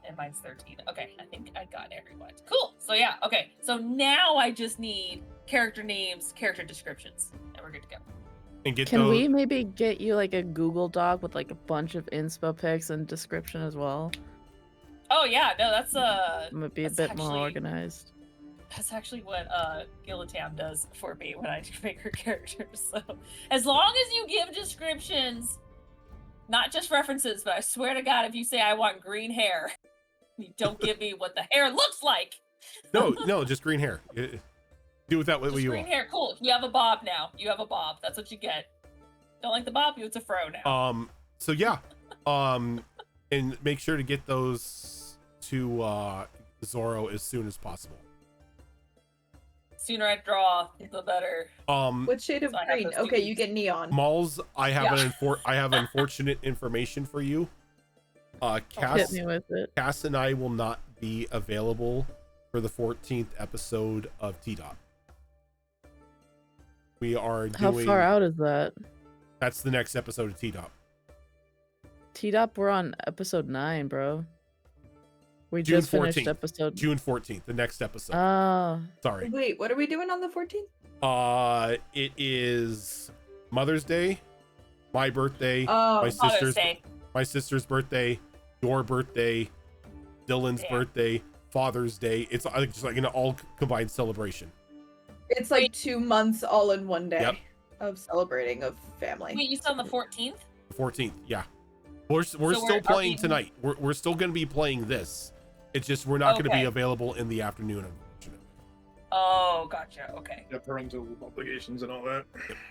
And mine's 13. Okay, I think I got everyone. Cool. So yeah. Okay. So now I just need character names, character descriptions, and we're good to go. And get Can those. we maybe get you like a Google Doc with like a bunch of inspo pics and description as well? Oh yeah. No, that's I'm gonna be a That's bit more actually- organized. That's actually what Gillitam does for me when I make her characters. So as long as you give descriptions, not just references, but I swear to God, if you say I want green hair, you don't give me what the hair looks like. No, just green hair. Do with that what Just you green want. hair, cool. You have a bob now. You have a bob. That's what you get. Don't like the bob? It's a fro now. So yeah. And make sure to get those to Zoro as soon as possible. Sooner I draw, the better. What shade of So I have green? those 2 Okay, you weeks. get neon. Malls, I have Yeah. I have unfortunate information for you. Hit Cass, me with it. Cass and I will not be available for the 14th episode of T-Dot. We are doing. How far out is that? That's the next episode of T-Dot. T-Dop, we're on episode 9, bro. We June just finished 14th. episode. June 14th, the next episode. Oh. Sorry. Wait, what are we doing on the 14th? It is Mother's Day, my birthday, Oh, my sister's birthday, your birthday, Dylan's Damn. birthday, Father's Day. It's just like an all combined celebration. it's like 2 months all in one day Yep. of celebrating of family. Wait, you said on the 14th? The 14th, yeah. We're So still are playing we- tonight. We're still going to be playing this. It's just we're not going to be Okay. available in the afternoon, unfortunately. Oh, gotcha. Okay. Yeah, parental obligations and all that.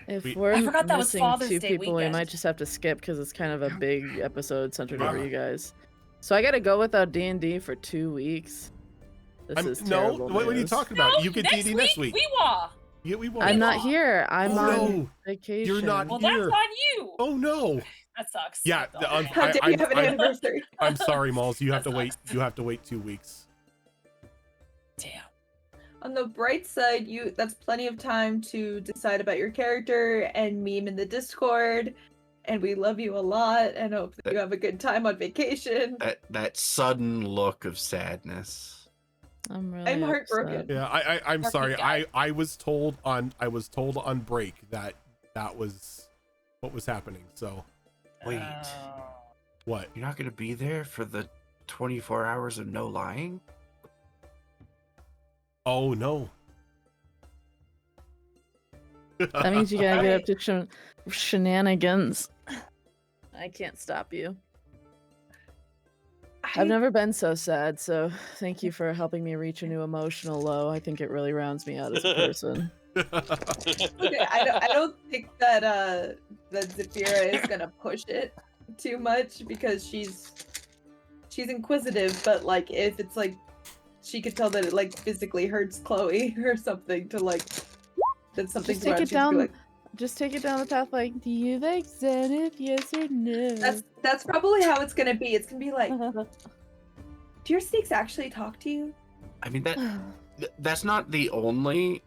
If We- we're I forgot that was missing Father's 2 Day people, we weekend. might just have to skip because it's kind of a big episode centered over Wow. you guys. So I got to go without D&D for 2 weeks. This is No, terrible what are you news. talking about? No, You get D&D next week. Weewa! We won't. I'm not Weewa. here. I'm Oh, on no. vacation. You're not Well, here. that's on you. Oh no. That sucks. Yeah, That's all. I'm- How dare you have an anniversary? I'm sorry, Malls. You have to That wait. sucks. You have to wait 2 weeks. Damn. On the bright side, that's plenty of time to decide about your character and meme in the Discord. And we love you a lot and hope that you have a good time on vacation. That sudden look of sadness. I'm really I'm upset. heartbroken. Yeah, I'm Marky sorry. guy. I was told on break that was what was happening. So Wait, what? you're not gonna be there for the 24 hours of no lying? Oh no. That means you gotta get up to shenanigans. I can't stop you. I've never been so sad, so thank you for helping me reach a new emotional low. I think it really rounds me out as a person. Okay, I don't think that that Zafira is gonna push it too much because she's inquisitive, but like if it's like she could tell that it like physically hurts Chloe or something to like that's something Just to take her, it she'd be down. like, Just take it down the path like, do you like Zenith? Yes or no? that's probably how it's gonna be. It's gonna be like, do your snakes actually talk to you? I mean that's not the only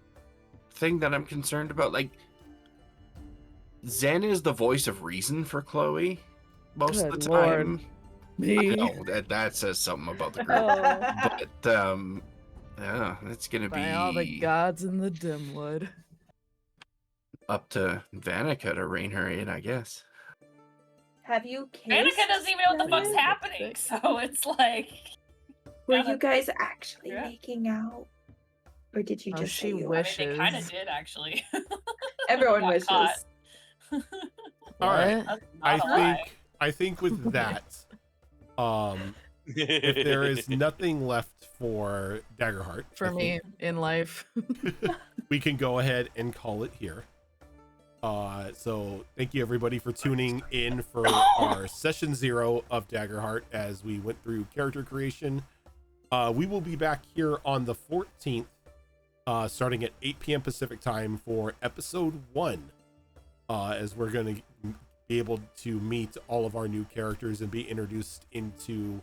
thing that I'm concerned about. Like Zen is the voice of reason for Chloe most of Good the lord. time. I Me. know that says something about the group. Oh, But yeah, it's gonna by all the be gods in the dimwood. up to Vanica to rein her in, I guess. Have you Annika kissed? doesn't even know what the fuck's Zenith? happening, so it's like. Were kinda- you guys actually Yeah. making out? Or did you Oh, just she say you wished- I mean, they kind of Wishes. did actually. Everyone Got wishes. caught. All right. What? That's I not a lie. think with that, if there is nothing left for Daggerheart For I me think in life. we can go ahead and call it here. So thank you everybody for tuning in for our session 0 of Daggerheart as we went through character creation. We will be back here on the 14th, starting at 8 p.m. Pacific time for episode 1, as we're going to be able to meet all of our new characters and be introduced into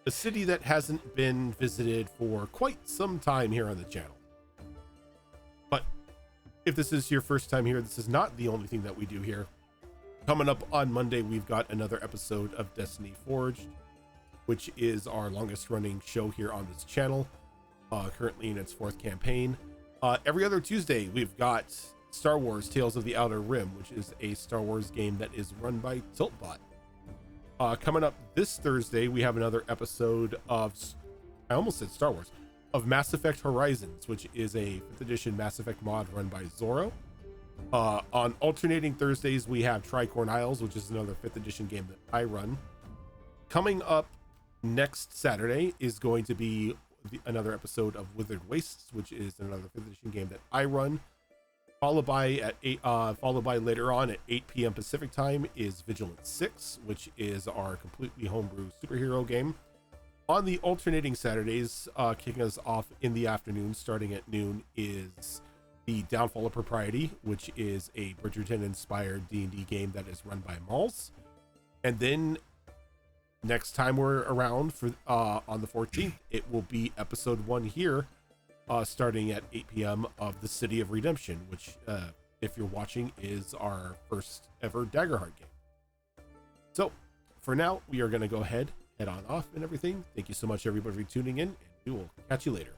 a city that hasn't been visited for quite some time here on the channel. But if this is your first time here, this is not the only thing that we do here. Coming up on Monday, we've got another episode of Destiny Forged, which is our longest running show here on this channel, currently in its 4th campaign. Every other Tuesday, we've got Star Wars Tales of the Outer Rim, which is a Star Wars game that is run by Tiltbot. Coming up this Thursday, we have another episode of, I almost said Star Wars, of Mass Effect Horizons, which is a 5th edition Mass Effect mod run by Zoro. On alternating Thursdays, we have Tricorn Isles, which is another 5th edition game that I run. Coming up next Saturday is going to be another episode of Withered Wastes, which is another 5th edition game that I run. Followed by later on at 8 p.m. Pacific time is Vigilance 6, which is our completely homebrew superhero game. On the alternating Saturdays, kicking us off in the afternoon, starting at noon, is the Downfall of Propriety, which is a Bridgerton-inspired D&D game that is run by Malls. And then next time we're around for on the 14th, it will be episode 1 here, starting at 8 p.m. of the City of Redemption, which, if you're watching, is our first ever Daggerheart game. So, for now, we are going to go ahead on off and everything. Thank you so much, everybody, for tuning in, and we will catch you later.